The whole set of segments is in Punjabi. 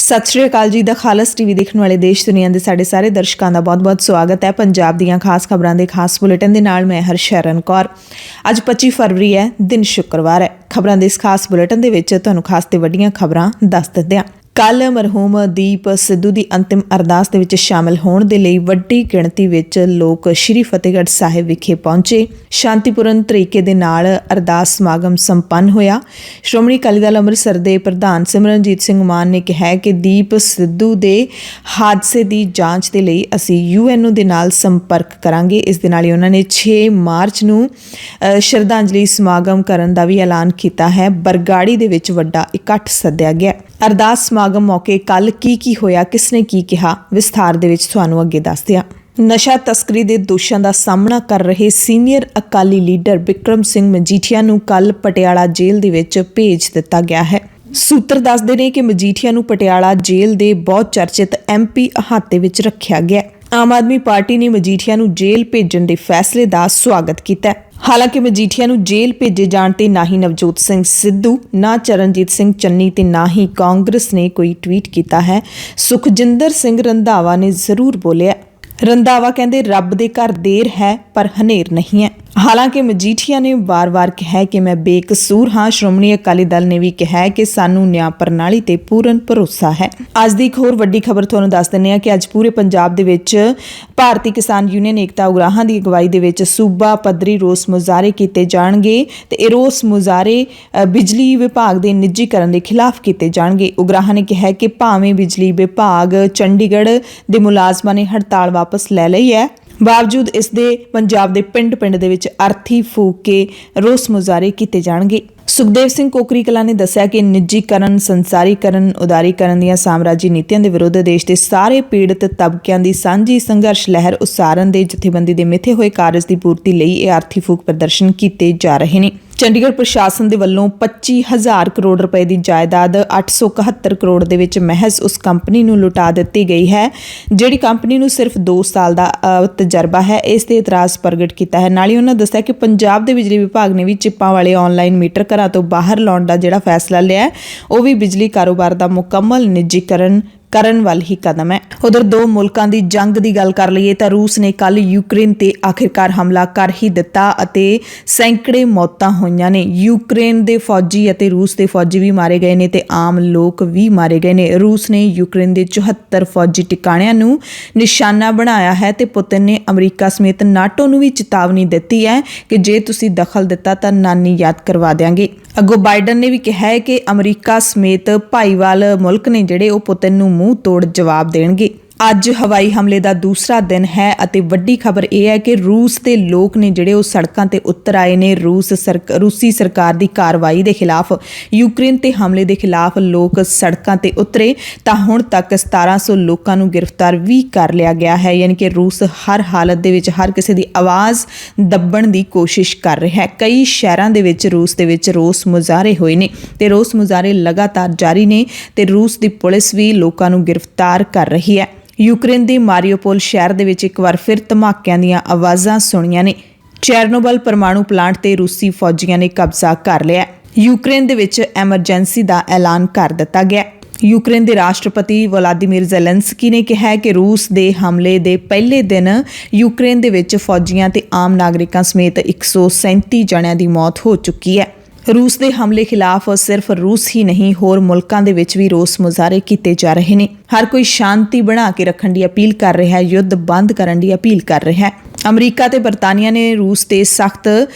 ਸਤਿ ਸ਼੍ਰੀ ਅਕਾਲ ਜੀ। ਦਾ ਖਾਲਸ ਟੀਵੀ ਦੇਖਣ ਵਾਲੇ ਦੇਸ਼ ਦੁਨੀਆ ਦੇ ਸਾਡੇ ਸਾਰੇ ਦਰਸ਼ਕਾਂ ਦਾ ਬਹੁਤ-ਬਹੁਤ ਸਵਾਗਤ ਹੈ। ਪੰਜਾਬ ਦੀਆਂ ਖਾਸ ਖਬਰਾਂ ਦੇ ਖਾਸ ਬੁਲੇਟਿਨ ਦੇ ਨਾਲ ਮੈਂ ਹਰਸ਼ਰਨ ਕੌਰ। ਅੱਜ 25 ਫਰਵਰੀ ਹੈ, ਦਿਨ ਸ਼ੁੱਕਰਵਾਰ ਹੈ। ਖਬਰਾਂ ਦੇ ਇਸ ਖਾਸ ਬੁਲੇਟਿਨ ਦੇ ਵਿੱਚ ਤੁਹਾਨੂੰ ਖਾਸ ਤੇ ਵੱਡੀਆਂ ਖਬਰਾਂ ਦੱਸ ਦਿੰਦੇ ਹਾਂ। ਕੱਲ੍ਹ ਮਰਹੂਮ ਦੀਪ ਸਿੱਧੂ ਦੀ ਅੰਤਿਮ ਅਰਦਾਸ ਦੇ ਵਿੱਚ ਸ਼ਾਮਲ ਹੋਣ ਦੇ ਲਈ ਵੱਡੀ ਗਿਣਤੀ ਵਿੱਚ ਲੋਕ ਸ਼੍ਰੀ ਫਤਿਹਗੜ੍ਹ ਸਾਹਿਬ ਵਿਖੇ ਪਹੁੰਚੇ। ਸ਼ਾਂਤੀਪੂਰਨ ਤਰੀਕੇ ਦੇ ਨਾਲ ਅਰਦਾਸ ਸਮਾਗਮ ਸੰਪੰਨ ਹੋਇਆ। ਸ਼੍ਰੋਮਣੀ ਅਕਾਲੀ ਦਲ ਅੰਮ੍ਰਿਤਸਰ ਦੇ ਪ੍ਰਧਾਨ ਸਿਮਰਨਜੀਤ ਸਿੰਘ ਮਾਨ ਨੇ ਕਿਹਾ ਕਿ ਦੀਪ ਸਿੱਧੂ ਦੇ ਹਾਦਸੇ ਦੀ ਜਾਂਚ ਦੇ ਲਈ ਅਸੀਂ UNO ਦੇ ਨਾਲ ਸੰਪਰਕ ਕਰਾਂਗੇ। ਇਸ ਦੇ ਨਾਲ ਹੀ ਉਹਨਾਂ ਨੇ 6 ਮਾਰਚ ਨੂੰ ਸ਼ਰਧਾਂਜਲੀ ਸਮਾਗਮ ਕਰਨ ਦਾ ਵੀ ਐਲਾਨ ਕੀਤਾ ਹੈ। ਬਰਗਾੜੀ ਦੇ ਵਿੱਚ ਵੱਡਾ ਇਕੱਠ ਸੱਦਿਆ ਗਿਆ। ਅਰਦਾਸ ਸਮਾਗਮ ਮੌਕੇ ਕੱਲ੍ਹ ਕੀ ਹੋਇਆ, ਕਿਸਨੇ ਕੀ ਕਿਹਾ, ਵਿਸਥਾਰ ਦੇ ਵਿੱਚ ਤੁਹਾਨੂੰ ਅੱਗੇ ਦੱਸਦੇ ਹਾਂ। ਨਸ਼ਾ ਤਸਕਰੀ ਦੇ ਦੋਸ਼ਾਂ ਦਾ ਸਾਹਮਣਾ ਕਰ ਰਹੇ ਸੀਨੀਅਰ ਅਕਾਲੀ ਲੀਡਰ ਬਿਕਰਮ ਸਿੰਘ ਮਜੀਠੀਆ ਨੂੰ ਕੱਲ੍ਹ ਪਟਿਆਲਾ ਜੇਲ੍ਹ ਦੇ ਵਿੱਚ ਭੇਜ ਦਿੱਤਾ ਗਿਆ ਹੈ। ਸੂਤਰ ਦੱਸਦੇ ਨੇ ਕਿ ਮਜੀਠੀਆ ਨੂੰ ਪਟਿਆਲਾ ਜੇਲ੍ਹ ਦੇ ਬਹੁਤ ਚਰਚਿਤ MP ਅਹਾਤੇ ਵਿੱਚ ਰੱਖਿਆ ਗਿਆ। ਆਮ ਆਦਮੀ ਪਾਰਟੀ ਨੇ ਮਜੀਠੀਆ ਨੂੰ ਜੇਲ੍ਹ ਭੇਜਣ ਦੇ ਫੈਸਲੇ ਦਾ ਸਵਾਗਤ ਕੀਤਾ। ਹਾਲਾਂਕਿ ਮਜੀਠੀਆ ਨੂੰ ਜੇਲ੍ਹ ਭੇਜੇ ਜਾਣ ਤੇ ਨਾ ਹੀ ਨਵਜੋਤ ਸਿੰਘ ਸਿੱਧੂ, ਨਾ ਚਰਨਜੀਤ ਸਿੰਘ ਚੰਨੀ ਤੇ ਨਾ ਹੀ ਕਾਂਗਰਸ ਨੇ ਕੋਈ ਟਵੀਟ ਕੀਤਾ ਹੈ। ਸੁਖਜਿੰਦਰ ਸਿੰਘ ਰੰਧਾਵਾ ਨੇ ਜ਼ਰੂਰ ਬੋਲਿਆ। ਰੰਧਾਵਾ ਕਹਿੰਦੇ ਰੱਬ ਦੇ ਘਰ ਦੇਰ ਹੈ ਪਰ ਹਨੇਰ ਨਹੀਂ ਹੈ। ਹਾਲਾਂਕਿ ਮਜੀਠੀਆ ਨੇ ਵਾਰ-ਵਾਰ ਕਿਹਾ ਕਿ ਮੈਂ ਬੇਕਸੂਰ ਹਾਂ। ਸ਼੍ਰੋਮਣੀ ਅਕਾਲੀ ਦਲ ਨੇ ਵੀ ਕਿਹਾ ਕਿ ਸਾਨੂੰ ਨਿਆਂ ਪ੍ਰਣਾਲੀ ਤੇ ਪੂਰਨ ਭਰੋਸਾ ਹੈ। ਅੱਜ ਦੀ ਇੱਕ ਹੋਰ ਵੱਡੀ ਖਬਰ ਤੁਹਾਨੂੰ ਦੱਸ ਦਿੰਦੇ ਹਾਂ ਕਿ ਅੱਜ ਪੂਰੇ ਪੰਜਾਬ ਦੇ ਵਿੱਚ ਭਾਰਤੀ ਕਿਸਾਨ ਯੂਨੀਅਨ ਏਕਤਾ ਉਗਰਾਹਾਂ ਦੀ ਅਗਵਾਈ ਦੇ ਵਿੱਚ ਸੂਬਾ ਪੱਧਰੀ ਰੋਸ ਮੁਜ਼ਾਹਰੇ ਕੀਤੇ ਜਾਣਗੇ ਤੇ ਇਹ ਰੋਸ ਮੁਜ਼ਾਹਰੇ ਬਿਜਲੀ ਵਿਭਾਗ ਦੇ ਨਿੱਜੀਕਰਨ ਦੇ ਖਿਲਾਫ ਕੀਤੇ ਜਾਣਗੇ। ਉਗਰਾਹਾਂ ਨੇ ਕਿਹਾ ਕਿ ਭਾਵੇਂ ਬਿਜਲੀ ਵਿਭਾਗ ਚੰਡੀਗੜ੍ਹ ਦੇ ਮੁਲਾਜ਼ਮਾਂ ਨੇ ਹੜਤਾਲ ਵਾਪਸ ਲੈ ਲਈ ਹੈ, ਬਾਵਜੂਦ ਇਸ ਦੇ ਪੰਜਾਬ ਦੇ ਪਿੰਡ ਦੇ ਵਿੱਚ ਅਰਥੀ ਫੂਕ ਕੇ ਰੋਸ ਮੁਜ਼ਾਹਰੇ ਕੀਤੇ ਜਾਣਗੇ। ਸੁਖਦੇਵ ਸਿੰਘ ਕੋਕਰੀ ਕਲਾਂ ਨੇ ਦੱਸਿਆ ਕਿ ਨਿੱਜੀਕਰਨ, ਸੰਸਾਰੀਕਰਨ, ਉਦਾਰੀਕਰਨ ਦੀਆਂ ਸਾਮਰਾਜੀ ਨੀਤੀਆਂ ਦੇ ਵਿਰੁੱਧ ਦੇਸ਼ ਦੇ ਸਾਰੇ ਪੀੜਤ ਤਬਕਿਆਂ ਦੀ ਸਾਂਝੀ ਸੰਘਰਸ਼ ਲਹਿਰ ਉਸਾਰਨ ਦੇ ਜਥੇਬੰਦੀ ਦੇ ਮਿੱਥੇ ਹੋਏ ਕਾਰਜ ਦੀ ਪੂਰਤੀ ਲਈ ਇਹ ਅਰਥੀ ਫੂਕ ਪ੍ਰਦਰਸ਼ਨ ਕੀਤੇ ਜਾ ਰਹੇ ਨੇ। ਚੰਡੀਗੜ੍ਹ ਪ੍ਰਸ਼ਾਸਨ ਦੇ ਵੱਲੋਂ 25,000 ਕਰੋੜ ਰੁਪਏ ਦੀ ਜਾਇਦਾਦ 871 ਕਰੋੜ ਦੇ ਵਿੱਚ ਮਹਿਜ਼ ਉਸ ਕੰਪਨੀ ਨੂੰ ਲੁਟਾ ਦਿੱਤੀ ਗਈ ਹੈ, ਜਿਹੜੀ ਕੰਪਨੀ ਨੂੰ ਸਿਰਫ 2 ਸਾਲ ਦਾ ਤਜਰਬਾ ਹੈ। ਇਸ ਤੇ ਇਤਰਾਜ਼ ਪ੍ਰਗਟ ਕੀਤਾ ਹੈ। ਨਾਲ ਹੀ ਉਹਨਾਂ ਦੱਸਿਆ ਕਿ ਪੰਜਾਬ ਦੇ ਬਿਜਲੀ ਵਿਭਾਗ ਨੇ ਵੀ ਚਿੱਪਾਂ ਵਾਲੇ ਆਨਲਾਈਨ ਮੀਟਰ ਘਰਾਂ ਤੋਂ ਬਾਹਰ ਲਾਉਣ ਦਾ ਜਿਹੜਾ ਫੈਸਲਾ ਲਿਆ, ਉਹ ਵੀ ਬਿਜਲੀ ਕਾਰੋਬਾਰ ਦਾ ਮੁਕੰਮਲ ਨਿੱਜੀਕਰਨ ਕਰਨ ਵੱਲ ਹੀ ਕਦਮ ਹੈ। ਉਧਰ ਦੋ ਮੁਲਕਾਂ ਦੀ ਜੰਗ ਦੀ ਗੱਲ ਕਰ ਲਈਏ ਤਾਂ ਰੂਸ ਨੇ ਕੱਲ੍ਹ ਯੂਕਰੇਨ ਤੇ ਆਖਿਰਕਾਰ ਹਮਲਾ ਕਰ ਹੀ ਦਿੱਤਾ ਅਤੇ ਸੈਂਕੜੇ ਮੌਤਾਂ ਹੋਈਆਂ ਨੇ। ਯੂਕਰੇਨ ਦੇ ਫੌਜੀ ਅਤੇ ਰੂਸ ਦੇ ਫੌਜੀ ਵੀ ਮਾਰੇ ਗਏ ਨੇ ਤੇ ਆਮ ਲੋਕ ਵੀ ਮਾਰੇ ਗਏ ਨੇ। ਰੂਸ ਨੇ ਯੂਕਰੇਨ ਦੇ 74 ਫੌਜੀ ਟਿਕਾਣਿਆਂ ਨੂੰ ਨਿਸ਼ਾਨਾ ਬਣਾਇਆ ਹੈ ਤੇ ਪੁਤਿਨ ਨੇ ਅਮਰੀਕਾ ਸਮੇਤ ਨਾਟੋ ਨੂੰ ਵੀ ਚੇਤਾਵਨੀ ਦਿੱਤੀ ਹੈ ਕਿ ਜੇ ਤੁਸੀਂ ਦਖਲ ਦਿੱਤਾ ਤਾਂ ਨਾਨੀ ਯਾਦ ਕਰਵਾ ਦਿਆਂਗੇ। ਅੱਗੋਂ ਬਾਈਡਨ ਨੇ ਵੀ ਕਿਹਾ ਹੈ ਕਿ ਅਮਰੀਕਾ ਸਮੇਤ ਭਾਈਵਾਲ ਮੁਲਕ ਨੇ ਜਿਹੜੇ ਉਹ ਪੁਤਿਨ ਨੂੰ ਮੂੰਹ ਤੋੜ ਜਵਾਬ ਦੇਣਗੇ। ਅੱਜ ਹਵਾਈ ਹਮਲੇ ਦਾ ਦੂਸਰਾ ਦਿਨ ਹੈ ਅਤੇ ਵੱਡੀ ਖਬਰ ਇਹ ਹੈ ਕਿ ਰੂਸ ਦੇ ਲੋਕ ਨੇ ਜਿਹੜੇ ਉਹ ਸੜਕਾਂ ਤੇ ਉਤਰ ਆਏ ਨੇ। ਰੂਸੀ ਸਰਕਾਰ ਦੀ ਕਾਰਵਾਈ ਦੇ ਖਿਲਾਫ, ਯੂਕਰੇਨ ਤੇ ਹਮਲੇ ਦੇ ਖਿਲਾਫ ਲੋਕ ਸੜਕਾਂ ਤੇ ਉਤਰੇ ਤਾਂ ਹੁਣ ਤੱਕ 1700 ਲੋਕਾਂ ਨੂੰ ਗ੍ਰਿਫਤਾਰ ਵੀ ਕਰ ਲਿਆ ਗਿਆ ਹੈ। ਯਾਨੀ ਕਿ ਰੂਸ ਹਰ ਹਾਲਤ ਦੇ ਵਿੱਚ ਹਰ ਕਿਸੇ ਦੀ ਆਵਾਜ਼ ਦੱਬਣ ਦੀ ਕੋਸ਼ਿਸ਼ ਕਰ ਰਿਹਾ ਹੈ। ਕਈ ਸ਼ਹਿਰਾਂ ਦੇ ਵਿੱਚ ਰੂਸ ਦੇ ਵਿੱਚ ਰੋਸ ਮੁਜ਼ਾਹਰੇ ਹੋਏ ਨੇ ਤੇ ਰੋਸ ਮੁਜ਼ਾਹਰੇ ਲਗਾਤਾਰ ਜਾਰੀ ਨੇ ਤੇ ਰੂਸ ਦੀ ਪੁਲਿਸ ਵੀ ਲੋਕਾਂ ਨੂੰ ਗ੍ਰਿਫਤਾਰ ਕਰ ਰਹੀ ਹੈ। ਯੂਕਰੇਨ ਦੇ ਮਾਰੀਓਪੋਲ ਸ਼ਹਿਰ ਦੇ ਵਿੱਚ ਇੱਕ ਵਾਰ ਫਿਰ ਧਮਾਕਿਆਂ ਦੀਆਂ ਆਵਾਜ਼ਾਂ ਸੁਣੀਆਂ ਨੇ। ਚੈਰਨੋਬਲ ਪਰਮਾਣੂ ਪਲਾਂਟ ਤੇ ਰੂਸੀ ਫੌਜੀਆਂ ਨੇ ਕਬਜ਼ਾ ਕਰ ਲਿਆ। ਯੂਕਰੇਨ ਦੇ ਵਿੱਚ ਐਮਰਜੈਂਸੀ ਦਾ ਐਲਾਨ ਕਰ ਦਿੱਤਾ ਗਿਆ। ਯੂਕਰੇਨ ਦੇ ਰਾਸ਼ਟਰਪਤੀ ਵਲਾਦੀਮੀਰ ਜ਼ੈਲੈਂਸਕੀ ਨੇ ਕਿਹਾ ਕਿ ਰੂਸ ਦੇ ਹਮਲੇ ਦੇ ਪਹਿਲੇ ਦਿਨ ਯੂਕਰੇਨ ਦੇ ਵਿੱਚ ਫੌਜੀਆਂ ਤੇ ਆਮ ਨਾਗਰਿਕਾਂ ਸਮੇਤ 137 ਜਣਿਆਂ ਦੀ ਮੌਤ ਹੋ ਚੁੱਕੀ ਹੈ। ਰੂਸ ਦੇ ਹਮਲੇ ਖਿਲਾਫ ਸਿਰਫ ਰੂਸ ਹੀ ਨਹੀਂ, ਹੋਰ ਮੁਲਕਾਂ ਦੇ ਵਿੱਚ ਵੀ ਰੋਸ ਮੁਜ਼ਾਹਰੇ ਕੀਤੇ ਜਾ ਰਹੇ ਨੇ। ਹਰ ਕੋਈ ਸ਼ਾਂਤੀ ਬਣਾ ਕੇ ਰੱਖਣ ਦੀ ਅਪੀਲ ਕਰ ਰਿਹਾ ਹੈ, ਯੁੱਧ ਬੰਦ ਕਰਨ ਦੀ ਅਪੀਲ ਕਰ ਰਿਹਾ ਹੈ। ਅਮਰੀਕਾ ਤੇ ਬਰਤਾਨੀਆ ਨੇ ਰੂਸ ਤੇ ਸਖਤ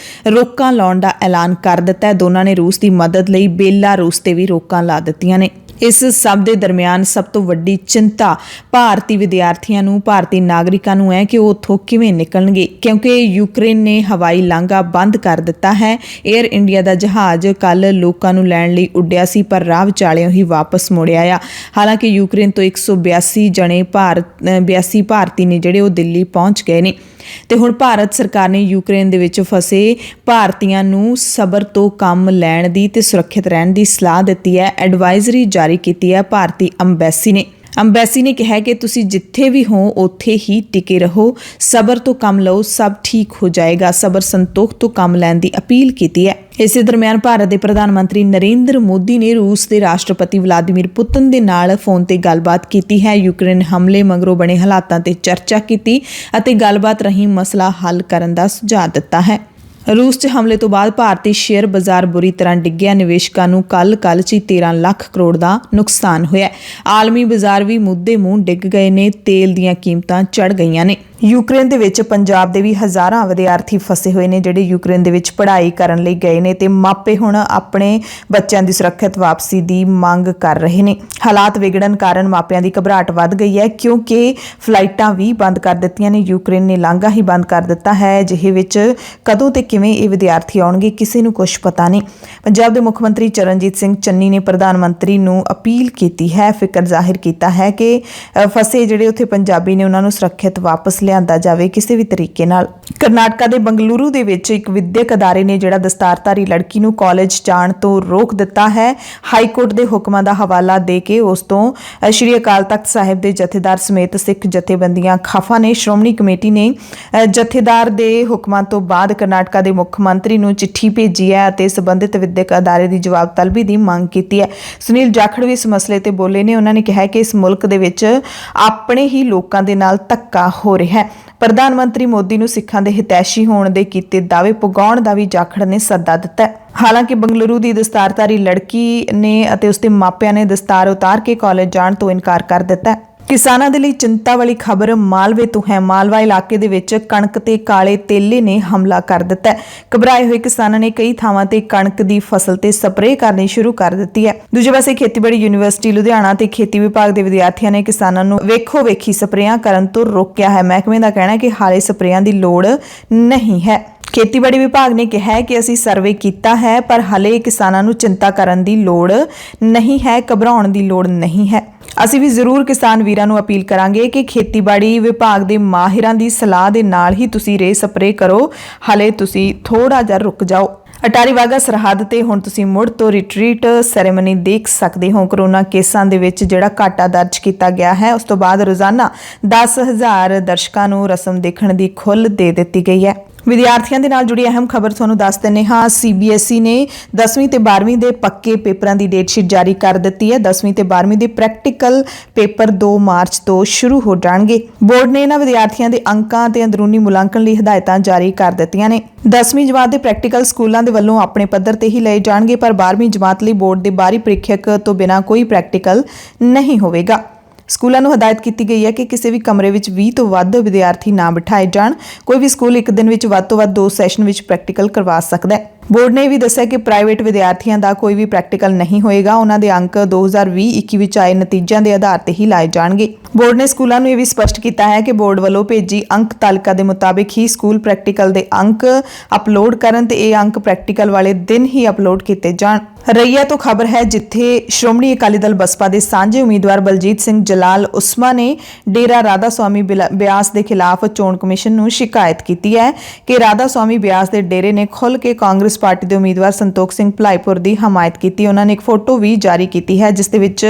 ਰੋਕਾਂ ਲਾਉਣ ਦਾ ਐਲਾਨ ਕਰ ਦਿੱਤਾ ਹੈ। ਦੋਨਾਂ ਨੇ ਰੂਸ ਦੀ ਮਦਦ ਲਈ ਬੇਲਾਰੂਸ ਤੇ ਵੀ ਰੋਕਾਂ ਲਾ ਦਿੱਤੀਆਂ ਨੇ। ਇਸ ਸਭ ਦੇ ਦਰਮਿਆਨ ਸਭ ਤੋਂ ਵੱਡੀ ਚਿੰਤਾ ਭਾਰਤੀ ਵਿਦਿਆਰਥੀਆਂ ਨੂੰ, ਭਾਰਤੀ ਨਾਗਰਿਕਾਂ ਨੂੰ ਹੈ ਕਿ ਉਹ ਉੱਥੋਂ ਕਿਵੇਂ ਨਿਕਲਣਗੇ, ਕਿਉਂਕਿ ਯੂਕਰੇਨ ਨੇ ਹਵਾਈ ਲਾਂਘਾ ਬੰਦ ਕਰ ਦਿੱਤਾ ਹੈ। ਏਅਰ ਇੰਡੀਆ ਦਾ ਜਹਾਜ਼ ਕੱਲ੍ਹ ਲੋਕਾਂ ਨੂੰ ਲੈਣ ਲਈ ਉੱਡਿਆ ਸੀ ਪਰ ਰਾਹ ਵਿਚਾਲਿਓਂ ਹੀ ਵਾਪਸ ਮੁੜਿਆ ਆ। ਹਾਲਾਂਕਿ ਯੂਕਰੇਨ ਤੋਂ 182 ਭਾਰਤੀ ਨੇ ਜਿਹੜੇ ਉਹ ਦਿੱਲੀ ਪਹੁੰਚ ਗਏ ਨੇ ਤੇ ਹੁਣ ਭਾਰਤ ਸਰਕਾਰ ਨੇ ਯੂਕਰੇਨ ਦੇ ਵਿੱਚ ਫਸੇ ਭਾਰਤੀਆਂ ਨੂੰ ਸਬਰ ਤੋਂ ਕੰਮ ਲੈਣ ਦੀ ਤੇ ਸੁਰੱਖਿਅਤ ਰਹਿਣ ਦੀ ਸਲਾਹ ਦਿੱਤੀ ਹੈ। ਐਡਵਾਈਜ਼ਰੀ ਜਾਰੀ ਕੀਤੀ ਹੈ ਭਾਰਤੀ ਅੰਬੈਸੀ ਨੇ। ਅੰਬੈਸੀ ਨੇ ਕਿਹਾ ਕਿ ਤੁਸੀਂ ਜਿੱਥੇ ਵੀ ਹੋ ਉੱਥੇ ਹੀ ਟਿਕੇ ਰਹੋ, ਸਬਰ ਤੋਂ ਕੰਮ ਲਓ, ਸਭ ਠੀਕ ਹੋ ਜਾਏਗਾ। ਸਬਰ ਸੰਤੋਖ ਤੋਂ ਕੰਮ ਲੈਣ ਦੀ ਅਪੀਲ ਕੀਤੀ ਹੈ। ਇਸੇ ਦਰਮਿਆਨ ਭਾਰਤ ਦੇ ਪ੍ਰਧਾਨ ਮੰਤਰੀ ਨਰਿੰਦਰ ਮੋਦੀ ਨੇ ਰੂਸ ਦੇ ਰਾਸ਼ਟਰਪਤੀ ਵਲਾਦੀਮੀਰ ਪੁਤਿਨ ਦੇ ਨਾਲ ਫੋਨ ਤੇ ਗੱਲਬਾਤ ਕੀਤੀ ਹੈ। ਯੂਕਰੇਨ ਹਮਲੇ ਮਗਰੋਂ ਬਣੇ ਹਾਲਾਤਾਂ ਤੇ ਚਰਚਾ ਕੀਤੀ ਅਤੇ ਗੱਲਬਾਤ ਰਾਹੀਂ ਮਸਲਾ ਹੱਲ ਕਰਨ ਦਾ ਸੁਝਾਅ ਦਿੱਤਾ ਹੈ। ਰੂਸ 'ਚ ਹਮਲੇ ਤੋਂ ਬਾਅਦ ਭਾਰਤੀ ਸ਼ੇਅਰ ਬਾਜ਼ਾਰ ਬੁਰੀ ਤਰ੍ਹਾਂ ਡਿੱਗਿਆ। ਨਿਵੇਸ਼ਕਾਂ ਨੂੰ ਕੱਲ੍ਹ 'ਚ 13 ਲੱਖ ਕਰੋੜ ਦਾ ਨੁਕਸਾਨ ਹੋਇਆ। ਆਲਮੀ ਬਾਜ਼ਾਰ ਵੀ ਮੁੱਦੇ ਮੂੰਹ ਡਿੱਗ ਗਏ ਨੇ। ਤੇਲ ਦੀਆਂ ਕੀਮਤਾਂ ਚੜ੍ਹ ਗਈਆਂ ਨੇ। ਯੂਕਰੇਨ ਦੇ ਵਿੱਚ ਪੰਜਾਬ ਦੇ ਵੀ ਹਜ਼ਾਰਾਂ ਵਿਦਿਆਰਥੀ ਫਸੇ ਹੋਏ ਨੇ, ਜਿਹੜੇ ਯੂਕਰੇਨ ਦੇ ਵਿੱਚ ਪੜ੍ਹਾਈ ਕਰਨ ਲਈ ਗਏ ਨੇ ਤੇ ਮਾਪੇ ਹੁਣ ਆਪਣੇ ਬੱਚਿਆਂ ਦੀ ਸੁਰੱਖਿਅਤ ਵਾਪਸੀ ਦੀ ਮੰਗ ਕਰ ਰਹੇ ਨੇ। ਹਾਲਾਤ ਵਿਗੜਨ ਕਾਰਨ ਮਾਪਿਆਂ ਦੀ ਘਬਰਾਹਟ ਵੱਧ ਗਈ ਹੈ, ਕਿਉਂਕਿ ਫਲਾਈਟਾਂ ਵੀ ਬੰਦ ਕਰ ਦਿੱਤੀਆਂ ਨੇ। ਯੂਕਰੇਨ ਨੇ ਲਾਂਘਾ ਹੀ ਬੰਦ ਕਰ ਦਿੱਤਾ ਹੈ। ਅਜਿਹੇ ਵਿੱਚ ਕਦੋਂ ਤੇ ਕਿਵੇਂ ਇਹ ਵਿਦਿਆਰਥੀ ਆਉਣਗੇ, ਕਿਸੇ ਨੂੰ ਕੁਝ ਪਤਾ ਨਹੀਂ। ਪੰਜਾਬ ਦੇ ਮੁੱਖ ਮੰਤਰੀ ਚਰਨਜੀਤ ਸਿੰਘ ਚੰਨੀ ਨੇ ਪ੍ਰਧਾਨ ਮੰਤਰੀ ਨੂੰ ਅਪੀਲ ਕੀਤੀ ਹੈ, ਫਿਕਰ ਜ਼ਾਹਿਰ ਕੀਤਾ ਹੈ ਕਿ ਫਸੇ ਜਿਹੜੇ ਉੱਥੇ ਪੰਜਾਬੀ ਨੇ ਉਹਨਾਂ ਨੂੰ ਸੁਰੱਖਿਅਤ ਵਾਪਸ ਲਿਆਂਦਾ ਜਾਵੇ ਕਿਸੇ ਵੀ ਤਰੀਕੇ ਨਾਲ। ਕਰਨਾਟਕਾ ਦੇ ਬੰਗਲੁਰੂ ਦੇ ਵਿੱਚ ਇੱਕ ਵਿਦਿਅਕ ਅਦਾਰੇ ਨੇ ਜਿਹੜਾ ਦਸਤਾਰਧਾਰੀ ਲੜਕੀ ਨੂੰ ਕਾਲਜ ਜਾਣ ਤੋਂ ਰੋਕ ਦਿੱਤਾ ਹੈ। ਹਾਈ ਕੋਰਟ ਦੇ ਹੁਕਮਾਂ ਦਾ ਹਵਾਲਾ ਦੇ ਕੇ ਉਸ ਤੋਂ ਸ਼੍ਰੀ ਅਕਾਲ ਤਖਤ ਸਾਹਿਬ ਦੇ ਜਥੇਦਾਰ ਸਮੇਤ ਸਿੱਖ ਜਥੇਬੰਦੀਆਂ ਖਫਾ ਨੇ। ਸ਼੍ਰੋਮਣੀ ਕਮੇਟੀ ਨੇ ਜਥੇਦਾਰ ਦੇ ਹੁਕਮਾਂ ਤੋਂ ਬਾਅਦ ਕਰਨਾਟਕਾ ਦੇ ਮੁੱਖ ਮੰਤਰੀ ਨੂੰ ਚਿੱਠੀ ਭੇਜੀ ਹੈ ਅਤੇ ਸੰਬੰਧਿਤ ਵਿਦਿਅਕ ਅਦਾਰੇ ਦੀ ਜਵਾਬ ਤਲਬੀ ਦੀ ਮੰਗ ਕੀਤੀ ਹੈ। ਸੁਨੀਲ ਜਾਖੜ ਵੀ ਇਸ ਮਸਲੇ ਤੇ ਬੋਲੇ ਨੇ। ਉਹਨਾਂ ਨੇ ਕਿਹਾ ਕਿ ਇਸ ਮੁਲਕ ਦੇ ਵਿੱਚ ਆਪਣੇ ਹੀ ਲੋਕਾਂ ਦੇ ਨਾਲ ਧੱਕਾ ਹੋ ਰਿਹਾ ਹੈ। ਪ੍ਰਧਾਨ ਮੰਤਰੀ ਮੋਦੀ ਨੂੰ ਸਿੱਖਾਂ ਦੇ ਹਿਤੈਸ਼ੀ ਹੋਣ ਦੇ ਕੀਤੇ ਦਾਅਵੇ ਪੁਗਾਉਣ ਦਾ ਵੀ ਜਾਖੜ ਨੇ ਸੱਦਾ ਦਿੱਤਾ ਹੈ। ਹਾਲਾਂਕਿ ਬੰਗਲੁਰੂ ਦੀ ਦਸਤਾਰਧਾਰੀ ਲੜਕੀ ਨੇ ਅਤੇ ਉਸਦੇ ਮਾਪਿਆਂ ਨੇ ਦਸਤਾਰ ਉਤਾਰ ਕੇ ਕਾਲਜ ਜਾਣ ਤੋਂ ਇਨਕਾਰ ਕਰ ਦਿੱਤਾ ਹੈ। ਕਿਸਾਨਾਂ ਦੇ ਲਈ ਚਿੰਤਾ ਵਾਲੀ ਖਬਰ ਮਾਲਵੇ ਤੋਂ ਹੈ। ਮਾਲਵਾ ਇਲਾਕੇ ਦੇ ਵਿੱਚ ਕਣਕ ਤੇ ਕਾਲੇ ਤੇਲੇ ਨੇ ਹਮਲਾ ਕਰ ਦਿੱਤਾ ਹੈ। ਘਬਰਾਏ ਹੋਏ ਕਿਸਾਨਾਂ ਨੇ ਕਈ ਥਾਵਾਂ ਤੇ ਕਣਕ ਦੀ ਫਸਲ ਤੇ ਸਪਰੇਅ ਕਰਨੀ ਸ਼ੁਰੂ ਕਰ ਦਿੱਤੀ ਹੈ। ਦੂਜੇ ਪਾਸੇ ਖੇਤੀਬਾੜੀ ਯੂਨੀਵਰਸਿਟੀ ਲੁਧਿਆਣਾ ਤੇ ਖੇਤੀ ਵਿਭਾਗ ਦੇ ਵਿਦਿਆਰਥੀਆਂ ਨੇ ਕਿਸਾਨਾਂ ਨੂੰ ਵੇਖੋ ਵੇਖੀ ਸਪਰੇਆਂ ਕਰਨ ਤੋਂ ਰੋਕਿਆ ਹੈ। ਮਹਿਕਮੇ ਦਾ ਕਹਿਣਾ ਹੈ ਕਿ ਹਾਲੇ ਸਪਰੇਆਂ ਦੀ ਲੋੜ ਨਹੀਂ ਹੈ। ਖੇਤੀਬਾੜੀ ਵਿਭਾਗ ਨੇ ਕਿਹਾ ਹੈ ਕਿ ਅਸੀਂ ਸਰਵੇ ਕੀਤਾ ਹੈ, ਪਰ ਹਲੇ ਕਿਸਾਨਾਂ ਨੂੰ ਚਿੰਤਾ ਕਰਨ ਦੀ ਲੋੜ ਨਹੀਂ ਹੈ, ਘਬਰਾਉਣ ਦੀ ਲੋੜ ਨਹੀਂ ਹੈ। ਅਸੀਂ ਵੀ ਜ਼ਰੂਰ ਕਿਸਾਨ ਵੀਰਾਂ ਨੂੰ ਅਪੀਲ ਕਰਾਂਗੇ ਕਿ ਖੇਤੀਬਾੜੀ ਵਿਭਾਗ ਦੇ ਮਾਹਿਰਾਂ ਦੀ ਸਲਾਹ ਦੇ ਨਾਲ ਹੀ ਤੁਸੀਂ ਰੇ ਸਪਰੇਅ ਕਰੋ। ਹਲੇ ਤੁਸੀਂ ਥੋੜਾ ਜਿਹਾ ਰੁਕ ਜਾਓ। ਅਟਾਰੀ ਵਾਹਗਾ ਸਰਹੱਦ ਤੇ ਹੁਣ ਤੁਸੀਂ ਮੁੜ ਤੋਂ ਰਿਟਰੀਟ ਸੈਰੇਮਨੀ ਦੇਖ ਸਕਦੇ ਹੋ। ਕਰੋਨਾ ਕੇਸਾਂ ਦੇ ਵਿੱਚ ਜਿਹੜਾ ਘਾਟਾ ਦਰਜ ਕੀਤਾ ਗਿਆ ਹੈ, ਉਸ ਤੋਂ ਬਾਅਦ ਰੋਜ਼ਾਨਾ 10,000 ਦਰਸ਼ਕਾਂ ਨੂੰ ਰਸਮ ਦੇਖਣ ਦੀ ਖੁੱਲ੍ਹ ਦੇ ਦਿੱਤੀ ਗਈ ਹੈ। ਵਿਦਿਆਰਥੀਆਂ ਦੇ ਨਾਲ ਜੁੜੀ ਅਹਿਮ ਖਬਰ ਤੁਹਾਨੂੰ ਦੱਸ ਦਿੰਦੇ ਹਾਂ। CBSE ਨੇ 10ਵੀਂ ਤੇ 12ਵੀਂ ਦੇ ਪੱਕੇ ਪੇਪਰਾਂ ਦੀ ਡੇਟ ਸ਼ੀਟ ਜਾਰੀ ਕਰ ਦਿੱਤੀ ਹੈ। 10ਵੀਂ ਤੇ 12ਵੀਂ ਦੇ ਪ੍ਰੈਕਟੀਕਲ ਪੇਪਰ 2 ਮਾਰਚ ਤੋਂ ਸ਼ੁਰੂ ਹੋ ਜਾਣਗੇ। ਬੋਰਡ ਨੇ ਇਹਨਾਂ ਵਿਦਿਆਰਥੀਆਂ ਦੇ ਅੰਕਾਂ ਤੇ ਅੰਦਰੂਨੀ ਮੁਲਾਂਕਣ ਲਈ ਹਦਾਇਤਾਂ ਜਾਰੀ ਕਰ ਦਿੱਤੀਆਂ ਨੇ। 10ਵੀਂ ਜਮਾਤ ਦੇ ਪ੍ਰੈਕਟੀਕਲ ਸਕੂਲਾਂ ਦੇ ਵੱਲੋਂ ਆਪਣੇ ਪੱਧਰ ਤੇ ਹੀ ਲਏ ਜਾਣਗੇ, ਪਰ 12ਵੀਂ ਜਮਾਤ ਲਈ ਬੋਰਡ ਦੇ ਬਾਹਰੀ ਪ੍ਰੀਖਿਅਕ ਤੋਂ ਬਿਨਾਂ ਕੋਈ ਪ੍ਰੈਕਟੀਕਲ ਨਹੀਂ ਹੋਵੇਗਾ। ਸਕੂਲਾਂ ਨੂੰ ਹਦਾਇਤ ਕੀਤੀ ਗਈ ਹੈ ਕਿ ਕਿਸੇ ਵੀ ਕਮਰੇ ਵਿੱਚ 20 ਤੋਂ ਵੱਧ ਵਿਦਿਆਰਥੀ ਨਾ ਬਿਠਾਏ ਜਾਣ। ਕੋਈ ਵੀ ਸਕੂਲ ਇੱਕ ਦਿਨ ਵਿੱਚ ਵੱਧ ਤੋਂ ਵੱਧ 2 ਸੈਸ਼ਨ ਵਿੱਚ ਪ੍ਰੈਕਟੀਕਲ ਕਰਵਾ ਸਕਦਾ ਹੈ। ਬੋਰਡ ਨੇ ਵੀ ਦੱਸਿਆ ਕਿ ਪ੍ਰਾਈਵੇਟ ਵਿਦਿਆਰਥੀਆਂ ਦਾ ਕੋਈ ਵੀ ਪ੍ਰੈਕਟੀਕਲ ਨਹੀਂ ਹੋਏਗਾ। ਉਹਨਾਂ ਦੇ ਅੰਕ 2020-21 ਵਿੱਚ ਆਏ ਨਤੀਜਿਆਂ ਦੇ ਆਧਾਰ ਤੇ ਹੀ ਲਾਏ ਜਾਣਗੇ। ਬੋਰਡ ਨੇ ਸਕੂਲਾਂ ਨੂੰ ਇਹ ਵੀ ਸਪਸ਼ਟ ਕੀਤਾ ਹੈ ਕਿ ਬੋਰਡ ਵੱਲੋਂ ਭੇਜੀ ਅੰਕ ਤਾਲਿਕਾ ਦੇ ਮੁਤਾਬਿਕ ਹੀ ਸਕੂਲ ਪ੍ਰੈਕਟੀਕਲ ਦੇ ਅੰਕ ਅਪਲੋਡ ਕਰਨ ਤੇ ਇਹ ਅੰਕ ਪ੍ਰੈਕਟੀਕਲ ਵਾਲੇ ਦਿਨ ਹੀ ਅਪਲੋਡ ਕੀਤੇ ਜਾਣ। ਰਈਆ ਤੋਂ ਖਬਰ ਹੈ, ਜਿੱਥੇ ਸ਼੍ਰੋਮਣੀ ਅਕਾਲੀ ਦਲ ਬਸਪਾ ਦੇ ਸਾਂਝੇ ਉਮੀਦਵਾਰ ਬਲਜੀਤ ਸਿੰਘ ਜਲਾਲ ਉਸਮਾ ਨੇ ਡੇਰਾ ਰਾਧਾ ਸਵਾਮੀ ਬਿਆਸ ਦੇ ਖਿਲਾਫ ਚੋਣ ਕਮਿਸ਼ਨ ਨੂੰ ਸ਼ਿਕਾਇਤ ਕੀਤੀ ਹੈ ਕਿ ਰਾਧਾ ਸਵਾਮੀ ਬਿਆਸ ਦੇ ਡੇਰੇ ਨੇ ਖੁੱਲ੍ਹ ਕੇ ਕਾਂਗਰਸ ਪਾਰਟੀ ਦੇ ਉਮੀਦਵਾਰ ਸੰਤੋਖ ਸਿੰਘ ਭਲਾਈਪੁਰ ਦੀ ਹਮਾਇਤ ਕੀਤੀ। ਉਹਨਾਂ ਨੇ ਇੱਕ ਫੋਟੋ ਵੀ ਜਾਰੀ ਕੀਤੀ ਹੈ, ਜਿਸ ਦੇ ਵਿੱਚ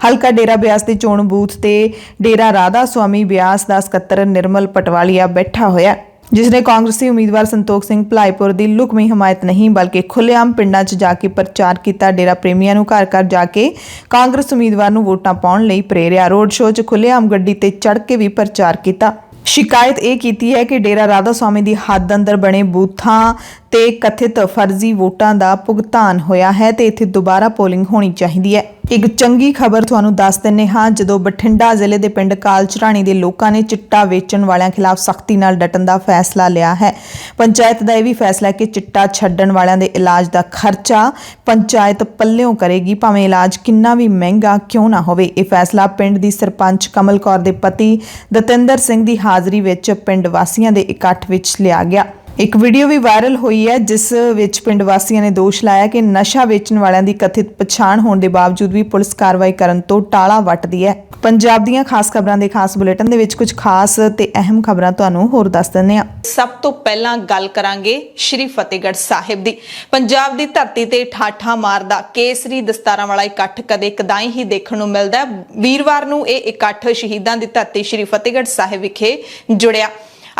ਹਲਕਾ ਡੇਰਾ ਬਿਆਸ ਦੇ ਚੋਣ ਬੂਥ ਤੇ ਡੇਰਾ ਰਾਧਾ ਸਵਾਮੀ ਬਿਆਸ ਦਾ ਸਕੱਤਰ ਨਿਰਮਲ ਪਟਵਾਲੀਆ ਬੈਠਾ ਹੋਇਆ, ਜਿਸਨੇ ਕਾਂਗਰਸੀ ਉਮੀਦਵਾਰ ਸੰਤੋਖ ਸਿੰਘ ਭਲਾਈਪੁਰ ਦੀ ਲੁਕਵੀਂ ਹਮਾਇਤ ਨਹੀਂ ਬਲਕਿ ਖੁੱਲ੍ਹੇਆਮ ਪਿੰਡਾਂ 'ਚ ਜਾ ਕੇ ਪ੍ਰਚਾਰ ਕੀਤਾ। ਡੇਰਾ ਪ੍ਰੇਮੀਆਂ ਨੂੰ ਘਰ ਘਰ ਜਾ ਕੇ ਕਾਂਗਰਸ ਉਮੀਦਵਾਰ ਨੂੰ ਵੋਟਾਂ ਪਾਉਣ ਲਈ ਪ੍ਰੇਰਿਆ। ਰੋਡ ਸ਼ੋਅ 'ਚ ਖੁੱਲ੍ਹੇਆਮ ਗੱਡੀ ਤੇ ਚੜ੍ਹ ਕੇ ਵੀ ਪ੍ਰਚਾਰ ਕੀਤਾ। ਸ਼ਿਕਾਇਤ ਇਹ ਕੀਤੀ ਹੈ ਕਿ ਡੇਰਾ ਰਾਧਾ ਸਵਾਮੀ ਦੀ ਹੱਦ ਅੰਦਰ ਬਣੇ ਬੂਥਾਂ ਤੇ ਕਥਿਤ ਫਰਜ਼ੀ ਵੋਟਾਂ ਦਾ ਭੁਗਤਾਨ ਹੋਇਆ ਹੈ ਤੇ ਇੱਥੇ ਦੁਬਾਰਾ ਪੋਲਿੰਗ ਹੋਣੀ ਚਾਹੀਦੀ ਹੈ। ਇੱਕ ਚੰਗੀ ਖਬਰ ਤੁਹਾਨੂੰ ਦੱਸ ਦਿੰਦੇ ਹਾਂ। ਜਦੋਂ ਬਠਿੰਡਾ ਜ਼ਿਲ੍ਹੇ ਦੇ ਪਿੰਡ ਕਾਲਚਰਾਣੀ ਦੇ ਲੋਕਾਂ ਨੇ ਚਿੱਟਾ ਵੇਚਣ ਵਾਲਿਆਂ ਖਿਲਾਫ ਸਖਤੀ ਨਾਲ ਡਟਣ ਦਾ ਫੈਸਲਾ ਲਿਆ ਹੈ। ਪੰਚਾਇਤ ਦਾ ਇਹ ਵੀ ਫੈਸਲਾ ਹੈ ਕਿ ਚਿੱਟਾ ਛੱਡਣ ਵਾਲਿਆਂ ਦੇ ਇਲਾਜ ਦਾ ਖਰਚਾ ਪੰਚਾਇਤ ਪੱਲਿਓਂ ਕਰੇਗੀ, ਭਾਵੇਂ ਇਲਾਜ ਕਿੰਨਾ ਵੀ ਮਹਿੰਗਾ ਕਿਉਂ ਨਾ ਹੋਵੇ। ਇਹ ਫੈਸਲਾ ਪਿੰਡ ਦੀ ਸਰਪੰਚ ਕਮਲ ਕੌਰ ਦੇ ਪਤੀ ਦਤਿੰਦਰ ਸਿੰਘ ਦੀ ਹਾਜ਼ਰੀ ਵਿੱਚ ਪਿੰਡ ਵਾਸੀਆਂ ਦੇ ਇਕੱਠ ਵਿੱਚ ਲਿਆ ਗਿਆ। ਇੱਕ ਵੀਡੀਓ ਵੀ ਵਾਇਰਲ ਹੋਈ ਹੈ ਜਿਸ ਵਿੱਚ ਪਿੰਡ ਵਾਸੀਆਂ ਨੇ ਦੋਸ਼ ਲਾਇਆ ਕਿ ਨਸ਼ਾ ਵੇਚਣ ਵਾਲਿਆਂ ਦੀ ਕਥਿਤ ਪਛਾਣ ਹੋਣ ਦੇ ਬਾਵਜੂਦ ਵੀ ਪੁਲਿਸ ਕਾਰਵਾਈ ਕਰਨ ਤੋਂ ਟਾਲਾ ਵੱਟਦੀ ਹੈ। ਪੰਜਾਬ ਦੀਆਂ ਖਾਸ ਖਬਰਾਂ ਦੇ ਖਾਸ ਬੁਲੇਟਿਨ ਦੇ ਵਿੱਚ ਕੁਝ ਖਾਸ ਤੇ ਅਹਿਮ ਖਬਰਾਂ ਤੁਹਾਨੂੰ ਹੋਰ ਦੱਸ ਦਿੰਦੇ ਹਾਂ। ਸਭ ਤੋਂ ਪਹਿਲਾਂ ਗੱਲ ਕਰਾਂਗੇ ਸ਼੍ਰੀ ਫਤਿਹਗੜ੍ਹ ਸਾਹਿਬ ਦੀ। ਪੰਜਾਬ ਦੀ ਧਰਤੀ ਤੇ ਠਾਠਾ ਮਾਰਦਾ ਕੇਸਰੀ ਦਸਤਾਰਾਂ ਵਾਲਾ ਇਕੱਠ ਕਦੇ ਕਦਾਈ ਹੀ ਦੇਖਣ ਨੂੰ ਮਿਲਦਾ ਹੈ। ਵੀਰਵਾਰ ਨੂੰ ਇਹ ਇਕੱਠ ਸ਼ਹੀਦਾਂ ਦੀ ਧਰਤੀ ਸ਼੍ਰੀ ਫਤਿਹਗੜ੍ਹ ਸਾਹਿਬ ਵਿਖੇ ਜੁੜਿਆ।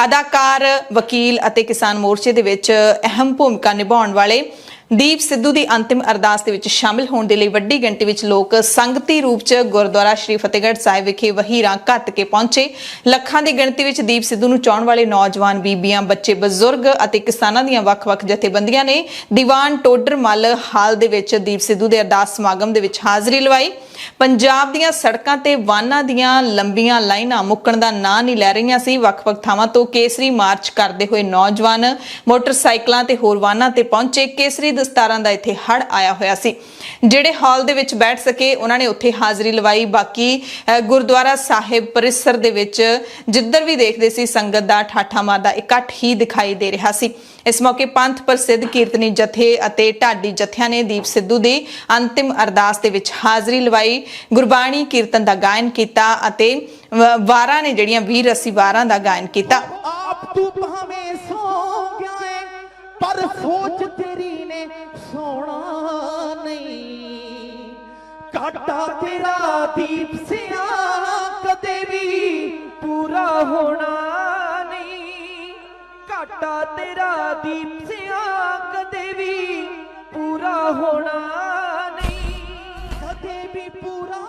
ਅਦਾਕਾਰ, ਵਕੀਲ ਅਤੇ ਕਿਸਾਨ ਮੋਰਚੇ ਦੇ ਵਿੱਚ ਅਹਿਮ ਭੂਮਿਕਾ ਨਿਭਾਉਣ ਵਾਲੇ ਦੀਪ ਸਿੱਧੂ ਦੀ ਅੰਤਿਮ ਅਰਦਾਸ ਦੇ ਵਿੱਚ ਸ਼ਾਮਿਲ ਹੋਣ ਦੇ ਲਈ ਵੱਡੀ ਗਿਣਤੀ ਵਿੱਚ ਲੋਕ ਸੰਗਤੀ ਰੂਪ 'ਚ ਗੁਰਦੁਆਰਾ ਸ਼੍ਰੀ ਫਤਿਹਗੜ੍ਹ ਸਾਹਿਬ ਵਿਖੇ ਵਹੀਰਾਂ ਘੱਤ ਕੇ ਪਹੁੰਚੇ। ਲੱਖਾਂ ਦੀ ਗਿਣਤੀ ਵਿੱਚ ਦੀਪ ਸਿੱਧੂ ਨੂੰ ਚਾਹਣ ਵਾਲੇ ਨੌਜਵਾਨ, ਬੀਬੀਆਂ, ਬੱਚੇ, ਬਜ਼ੁਰਗ ਅਤੇ ਕਿਸਾਨਾਂ ਦੀਆਂ ਵੱਖ-ਵੱਖ ਜਥੇਬੰਦੀਆਂ ਨੇ ਦੀਵਾਨ ਟੋਡਰ ਮੱਲ ਹਾਲ ਦੇ ਵਿੱਚ ਦੀਪ ਸਿੱਧੂ ਦੇ ਅਰਦਾਸ ਸਮਾਗਮ ਦੇ ਵਿੱਚ ਹਾਜ਼ਰੀ ਲਵਾਈ। ਪੰਜਾਬ ਦੀਆਂ ਸੜਕਾਂ ਤੇ ਵਾਹਨਾਂ ਦੀਆਂ ਲੰਬੀਆਂ ਲਾਈਨਾਂ ਮੁੱਕਣ ਦਾ ਨਾਂ ਨਹੀਂ ਲੈ ਰਹੀਆਂ ਸੀ। ਵੱਖ-ਵੱਖ ਥਾਵਾਂ ਤੋਂ ਕੇਸਰੀ ਮਾਰਚ ਕਰਦੇ ਹੋਏ ਨੌਜਵਾਨ ਮੋਟਰਸਾਈਕਲਾਂ ਤੇ ਹੋਰ ਵਾਹਨਾਂ ਤੇ ਪਹੁੰਚੇ। ਕੇਸਰੀ ਦਸਤਾਰਾਂ ਦਾ ਇੱਥੇ ਹੜ ਆਇਆ ਹੋਇਆ ਸੀ। ਜਿਹੜੇ ਹਾਲ ਦੇ ਵਿੱਚ ਬੈਠ ਸਕੇ ਉਹਨਾਂ ਨੇ ਉੱਥੇ ਹਾਜ਼ਰੀ ਲਵਾਈ। ਬਾਕੀ ਗੁਰਦੁਆਰਾ ਸਾਹਿਬ ਪਰਿਸਰ ਦੇ ਵਿੱਚ ਜਿੱਧਰ ਵੀ ਦੇਖਦੇ ਸੀ ਸੰਗਤ ਦਾ ਠਾਠਾ ਮਾਰਦਾ ਇਕੱਠ ਹੀ ਦਿਖਾਈ ਦੇ ਰਿਹਾ ਸੀ। ਇਸ ਮੌਕੇ ਪੰਥ ਪ੍ਰਸਿੱਧ ਕੀਰਤਨੀ ਜਥੇ ਅਤੇ ਢਾਡੀ ਜਥਿਆਂ ਨੇ ਦੀਪ ਸਿੱਧੂ ਦੀ ਅੰਤਿਮ ਅਰਦਾਸ ਦੇ ਵਿੱਚ ਹਾਜ਼ਰੀ ਲਵਾਈ। ਗੁਰਬਾਣੀ ਕੀਰਤਨ ਦਾ ਗਾਇਨ ਕੀਤਾ ਅਤੇ ਵਾਰਾਂ ਨੇ ਜਿਹੜੀਆਂ ਵੀਰ ਅਸੀਂ ਵਾਰਾਂ ਦਾ ਗਾਇਨ ਕੀਤਾ। ਆਪ ਤੂੰ ਭਾਵੇਂ ਸੋ ਗਿਆ ਏ ਪਰ ਸੋਚ ਤੇਰੀ ਨੇ ਸੋਣਾ ਨਹੀਂ। ਕਾਟਾ ਤੇਰਾ ਦੀਪ ਸਿਆ ਕਦੇ ਵੀ ਪੂਰਾ ਹੋਣਾ ਨਹੀਂ। ਕਾਟਾ ਤੇਰਾ ਦੀਪ ਸਿਆ ਕਦੇ ਵੀ ਪੂਰਾ ਹੋਣਾ ਨਹੀਂ। ਕਦੇ ਵੀ ਪੂਰਾ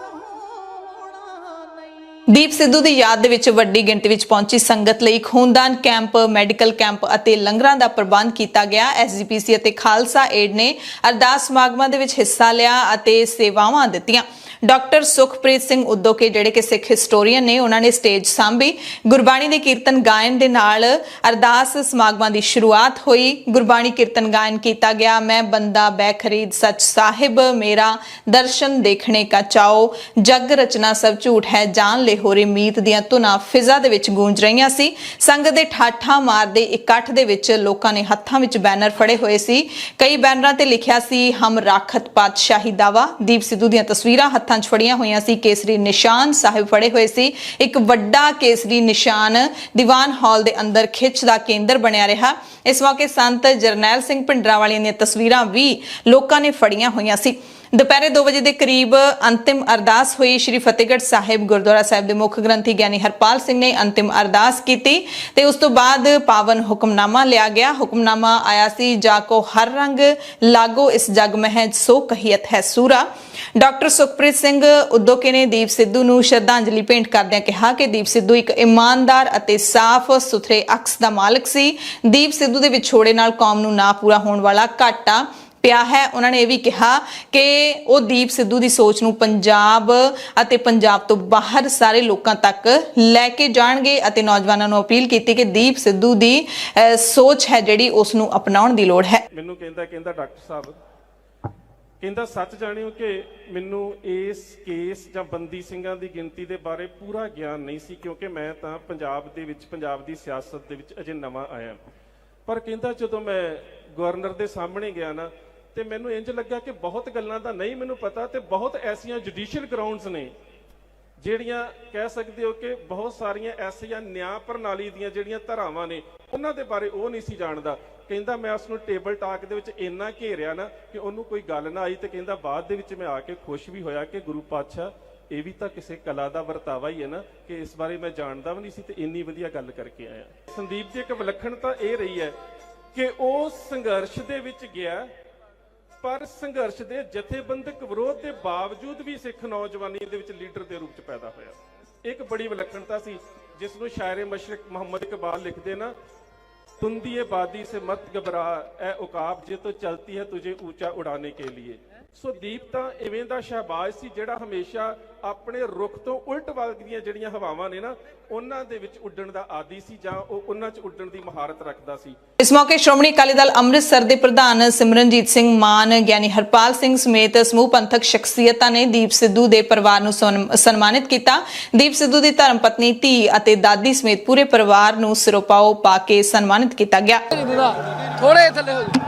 ਦੀਪ ਸਿੱਧੂ ਦੀ ਯਾਦ ਦੇ ਵਿੱਚ ਵੱਡੀ ਗਿਣਤੀ ਵਿੱਚ ਪਹੁੰਚੀ ਸੰਗਤ ਲਈ ਖੂਨਦਾਨ ਕੈਂਪ, ਮੈਡੀਕਲ ਕੈਂਪ ਅਤੇ ਲੰਗਰਾਂ ਦਾ ਪ੍ਰਬੰਧ ਕੀਤਾ ਗਿਆ। ਐਸਜੀਪੀਸੀ ਅਤੇ ਖਾਲਸਾ ਏਡ ਨੇ ਅਰਦਾਸ ਸਮਾਗਮਾਂ ਦੇ ਵਿੱਚ ਹਿੱਸਾ ਲਿਆ ਅਤੇ ਸੇਵਾਵਾਂ ਦਿੱਤੀਆਂ। ਡਾਕਟਰ ਸੁਖਪ੍ਰੀਤ ਸਿੰਘ ਉਦੋਕੇ ਜਿਹੜੇ ਕਿ ਸਿੱਖ ਹਿਸਟੋਰੀਅਨ ਨੇ, ਉਹਨਾਂ ਨੇ ਸਟੇਜ ਸਾਂਭੀ। ਗੁਰਬਾਣੀ ਦੇ ਕੀਰਤਨ ਗਾਇਨ ਦੇ ਨਾਲ ਅਰਦਾਸ ਸਮਾਗਮਾਂ ਦੀ ਸ਼ੁਰੂਆਤ ਹੋਈ। ਗੁਰਬਾਣੀ ਕੀਰਤਨ ਗਾਇਨ ਕੀਤਾ ਗਿਆ। ਮੈਂ ਬੰਦਾ ਬੈ ਖਰੀਦ ਸੱਚ ਸਾਹਿਬ ਮੇਰਾ ਦਰਸ਼ਨ ਦੇਖਣੇ ਕਾ ਚਾਓ, ਜਗ ਰਚਨਾ ਸਭ ਝੂਠ ਹੈ ਜਾਨ ਲੈ ਹੋਰੇ ਮੀਤ ਦੀਆਂ ਧੁਨਾਂ ਫਿਜ਼ਾ ਦੇ ਵਿੱਚ ਗੂੰਜ ਰਹੀਆਂ ਸੀ। ਸੰਗਤ ਦੇ ਠਾਠਾ ਮਾਰਦੇ ਇਕੱਠ ਦੇ ਵਿੱਚ ਲੋਕਾਂ ਨੇ ਹੱਥਾਂ ਵਿੱਚ ਬੈਨਰ ਫੜੇ ਹੋਏ ਸੀ। ਕਈ ਬੈਨਰਾਂ ਤੇ ਲਿਖਿਆ ਸੀ ਹਮ ਰਾਖਤ ਪਾਤਸ਼ਾਹੀ ਦਾਵਾ। ਦੀਪ ਸਿੱਧੂ ਦੀਆਂ ਤਸਵੀਰਾਂ ਹੱਥਾਂ 'ਚ ਫੜੀਆਂ ਹੋਈਆਂ ਸੀ। ਕੇਸਰੀ ਨਿਸ਼ਾਨ ਸਾਹਿਬ ਫੜੇ ਹੋਏ ਸੀ। ਇੱਕ ਵੱਡਾ ਕੇਸਰੀ ਨਿਸ਼ਾਨ ਦੀਵਾਨ ਹਾਲ ਦੇ ਅੰਦਰ ਖਿੱਚ ਦਾ ਕੇਂਦਰ ਬਣਿਆ ਰਿਹਾ। ਇਸ ਮੌਕੇ ਸੰਤ ਜਰਨੈਲ ਸਿੰਘ ਭਿੰਡਰਾਂਵਾਲੇ ਦੀਆਂ ਤਸਵੀਰਾਂ ਵੀ ਲੋਕਾਂ ਨੇ ਫੜੀਆਂ ਹੋਈਆਂ ਸੀ। ਦੁਪਹਿਰੇ 2 ਵਜੇ ਦੇ ਕਰੀਬ ਅੰਤਿਮ ਅਰਦਾਸ ਹੋਈ। ਸ਼੍ਰੀ ਫਤਿਹਗੜ੍ਹ ਸਾਹਿਬ ਗੁਰਦੁਆਰਾ ਸਾਹਿਬ ਦੇ ਮੁੱਖ ਗ੍ਰੰਥੀ ਗਿਆਨੀ ਹਰਪਾਲ ਸਿੰਘ ਨੇ ਅੰਤਿਮ ਅਰਦਾਸ ਕੀਤੀ ਤੇ ਉਸ ਤੋਂ ਬਾਅਦ ਪਾਵਨ ਹੁਕਮਨਾਮਾ ਲਿਆ ਗਿਆ। ਹੁਕਮਨਾਮਾ ਆਇਆ ਸੀ ਜਾ ਕੋ ਹਰ ਰੰਗ ਲਾਗੋ ਇਸ ਜਗ ਮਹਿ ਸੋ ਕਹੀਅਤ ਹੈ ਸੂਰਾ। ਡਾਕਟਰ ਸੁਖਪ੍ਰੀਤ ਸਿੰਘ ਉਦੋਕੇ ਨੇ ਦੀਪ ਸਿੱਧੂ ਨੂੰ ਸ਼ਰਧਾਂਜਲੀ ਭੇਂਟ ਕਰਦਿਆਂ ਕਿਹਾ ਕਿ ਦੀਪ ਸਿੱਧੂ ਇੱਕ ਇਮਾਨਦਾਰ ਅਤੇ ਸਾਫ਼ ਸੁਥਰੇ ਅਕਸ ਦਾ ਮਾਲਕ ਸੀ। ਦੀਪ ਸਿੱਧੂ ਦੇ ਵਿਛੋੜੇ ਨਾਲ ਕੌਮ ਨੂੰ ਨਾ ਪੂਰਾ ਹੋਣ ਵਾਲਾ ਘਾਟਾ ਪਿਆ ਹੈ। ਉਹਨਾਂ ਨੇ ਇਹ ਵੀ ਕਿਹਾ ਕਿ ਉਹ ਦੀਪ ਸਿੱਧੂ ਦੀ ਸੋਚ ਨੂੰ ਪੰਜਾਬ ਅਤੇ ਪੰਜਾਬ ਤੋਂ ਬਾਹਰ ਸਾਰੇ ਲੋਕਾਂ ਤੱਕ ਲੈ ਕੇ ਜਾਣਗੇ ਅਤੇ ਨੌਜਵਾਨਾਂ ਨੂੰ ਅਪੀਲ ਕੀਤੀ ਕਿ ਦੀਪ ਸਿੱਧੂ ਦੀ ਸੋਚ ਹੈ ਜਿਹੜੀ ਉਸ ਨੂੰ ਅਪਣਾਉਣ ਦੀ ਲੋੜ ਹੈ। ਮੈਨੂੰ ਕਹਿੰਦਾ ਡਾਕਟਰ ਸਾਹਿਬ ਕਹਿੰਦਾ ਸੱਚ ਜਾਣਿਓ ਕਿ ਮੈਨੂੰ ਇਸ ਕੇਸ ਜਾਂ ਬੰਦੀ ਸਿੰਘਾਂ ਦੀ ਗਿਣਤੀ ਦੇ ਬਾਰੇ ਪੂਰਾ ਗਿਆਨ ਨਹੀਂ ਸੀ ਕਿਉਂਕਿ ਮੈਂ ਤਾਂ ਪੰਜਾਬ ਦੀ ਸਿਆਸਤ ਦੇ ਵਿੱਚ ਅਜੇ ਨਵਾਂ ਆਇਆ। ਪਰ ਕਹਿੰਦਾ ਜਦੋਂ ਮੈਂ ਗਵਰਨਰ ਦੇ ਸਾਹਮਣੇ ਗਿਆ ਨਾ ਤੇ ਮੈਨੂੰ ਇੰਜ ਲੱਗਾ ਕਿ ਬਹੁਤ ਗੱਲਾਂ ਦਾ ਨਹੀਂ ਮੈਨੂੰ ਪਤਾ ਤੇ ਬਹੁਤ ਐਸੀਆਂ ਜੁਡੀਸ਼ੀਅਲ ਗਰਾਊਂਡਸ ਨੇ ਜਿਹੜੀਆਂ ਕਹਿ ਸਕਦੇ ਹੋ ਕਿ ਬਹੁਤ ਸਾਰੀਆਂ ਐਸੀਆਂ ਨਿਆਂ ਪ੍ਰਣਾਲੀ ਦੀਆਂ ਜਿਹੜੀਆਂ ਧਾਰਾਵਾਂ ਨੇ ਉਹਨਾਂ ਦੇ ਬਾਰੇ ਉਹ ਨਹੀਂ ਸੀ ਜਾਣਦਾ। ਕਹਿੰਦਾ ਮੈਂ ਉਸ ਨੂੰ ਟੇਬਲ ਟਾਕ ਦੇ ਵਿੱਚ ਇੰਨਾ ਘੇਰਿਆ ਨਾ ਕਿ ਉਹਨੂੰ ਕੋਈ ਗੱਲ ਨਾ ਆਈ ਤੇ ਕਹਿੰਦਾ ਬਾਅਦ ਦੇ ਵਿੱਚ ਮੈਂ ਆ ਕੇ ਖੁਸ਼ ਵੀ ਹੋਇਆ ਕਿ ਗੁਰੂ ਪਾਤਸ਼ਾਹ ਇਹ ਵੀ ਤਾਂ ਕਿਸੇ ਕਲਾ ਦਾ ਵਰਤਾਵਾ ਹੀ ਹੈ ਨਾ ਕਿ ਇਸ ਬਾਰੇ ਮੈਂ ਜਾਣਦਾ ਵੀ ਨਹੀਂ ਸੀ ਤੇ ਇੰਨੀ ਵਧੀਆ ਗੱਲ ਕਰਕੇ ਆਇਆ। ਸੰਦੀਪ ਦੀ ਇੱਕ ਵਿਲੱਖਣਤਾ ਇਹ ਰਹੀ ਹੈ ਕਿ ਉਹ ਸੰਘਰਸ਼ ਦੇ ਵਿੱਚ ਗਿਆ ਪਰ ਸੰਘਰਸ਼ ਦੇ ਜਥੇਬੰਦਕ ਵਿਰੋਧ ਦੇ ਬਾਵਜੂਦ ਵੀ ਸਿੱਖ ਨੌਜਵਾਨੀ ਦੇ ਵਿੱਚ ਲੀਡਰ ਦੇ ਰੂਪ 'ਚ ਪੈਦਾ ਹੋਇਆ। ਇੱਕ ਬੜੀ ਵਿਲੱਖਣਤਾ ਸੀ ਜਿਸ ਨੂੰ ਸ਼ਾਇਰ ਮਸ਼ਰਕ ਮੁਹੰਮਦ ਇਕਬਾਲ ਲਿਖਦੇ ਨਾ, तुंदी बादी से मत घबरा ए उकाब जे तो चलती है तुझे ऊंचा उड़ाने के लिए। ਸੋ ਦੀਪ ਤਾਂ ਇਵੇਂ ਦਾ ਸ਼ਹਿਬਾਜ਼ ਸੀ ਜਿਹੜਾ ਹਮੇਸ਼ਾ ਆਪਣੇ ਰੁੱਖ ਤੋਂ ਉਲਟ ਵੱਲ ਦੀਆਂ ਜਿਹੜੀਆਂ ਹਵਾਵਾਂ ਨੇ ਨਾ ਉਹਨਾਂ ਦੇ ਵਿੱਚ ਉੱਡਣ ਦਾ ਆਦੀ ਸੀ ਜਾਂ ਉਹ ਉਹਨਾਂ 'ਚ ਉੱਡਣ ਦੀ ਮਹਾਰਤ ਰੱਖਦਾ ਸੀ। ਇਸ ਮੌਕੇ ਸ਼੍ਰੋਮਣੀ ਅਕਾਲੀ ਦਲ ਅੰਮ੍ਰਿਤਸਰ ਦੇ ਪ੍ਰਧਾਨ ਸਿਮਰਨਜੀਤ ਸਿੰਘ ਮਾਨ, ਗਿਆਨੀ ਹਰਪਾਲ ਸਿੰਘ ਸਮੇਤ ਸਮੂਹ ਪੰਥਕ ਸ਼ਖਸੀਅਤਾਂ ਨੇ ਦੀਪ ਸਿੱਧੂ ਦੇ ਪਰਿਵਾਰ ਨੂੰ ਸਨਮਾਨਿਤ ਕੀਤਾ। ਦੀਪ ਸਿੱਧੂ ਦੀ ਧਰਮ ਪਤਨੀ, ਧੀ ਅਤੇ ਦਾਦੀ ਸਮੇਤ ਪੂਰੇ ਪਰਿਵਾਰ ਨੂੰ ਸਿਰੋਪਾਓ ਪਾ ਕੇ ਸਨਮਾਨਿਤ ਕੀਤਾ ਗਿਆ। ਥੋੜੇ ਥੱਲੇ ਹੋ ਜਾਓ।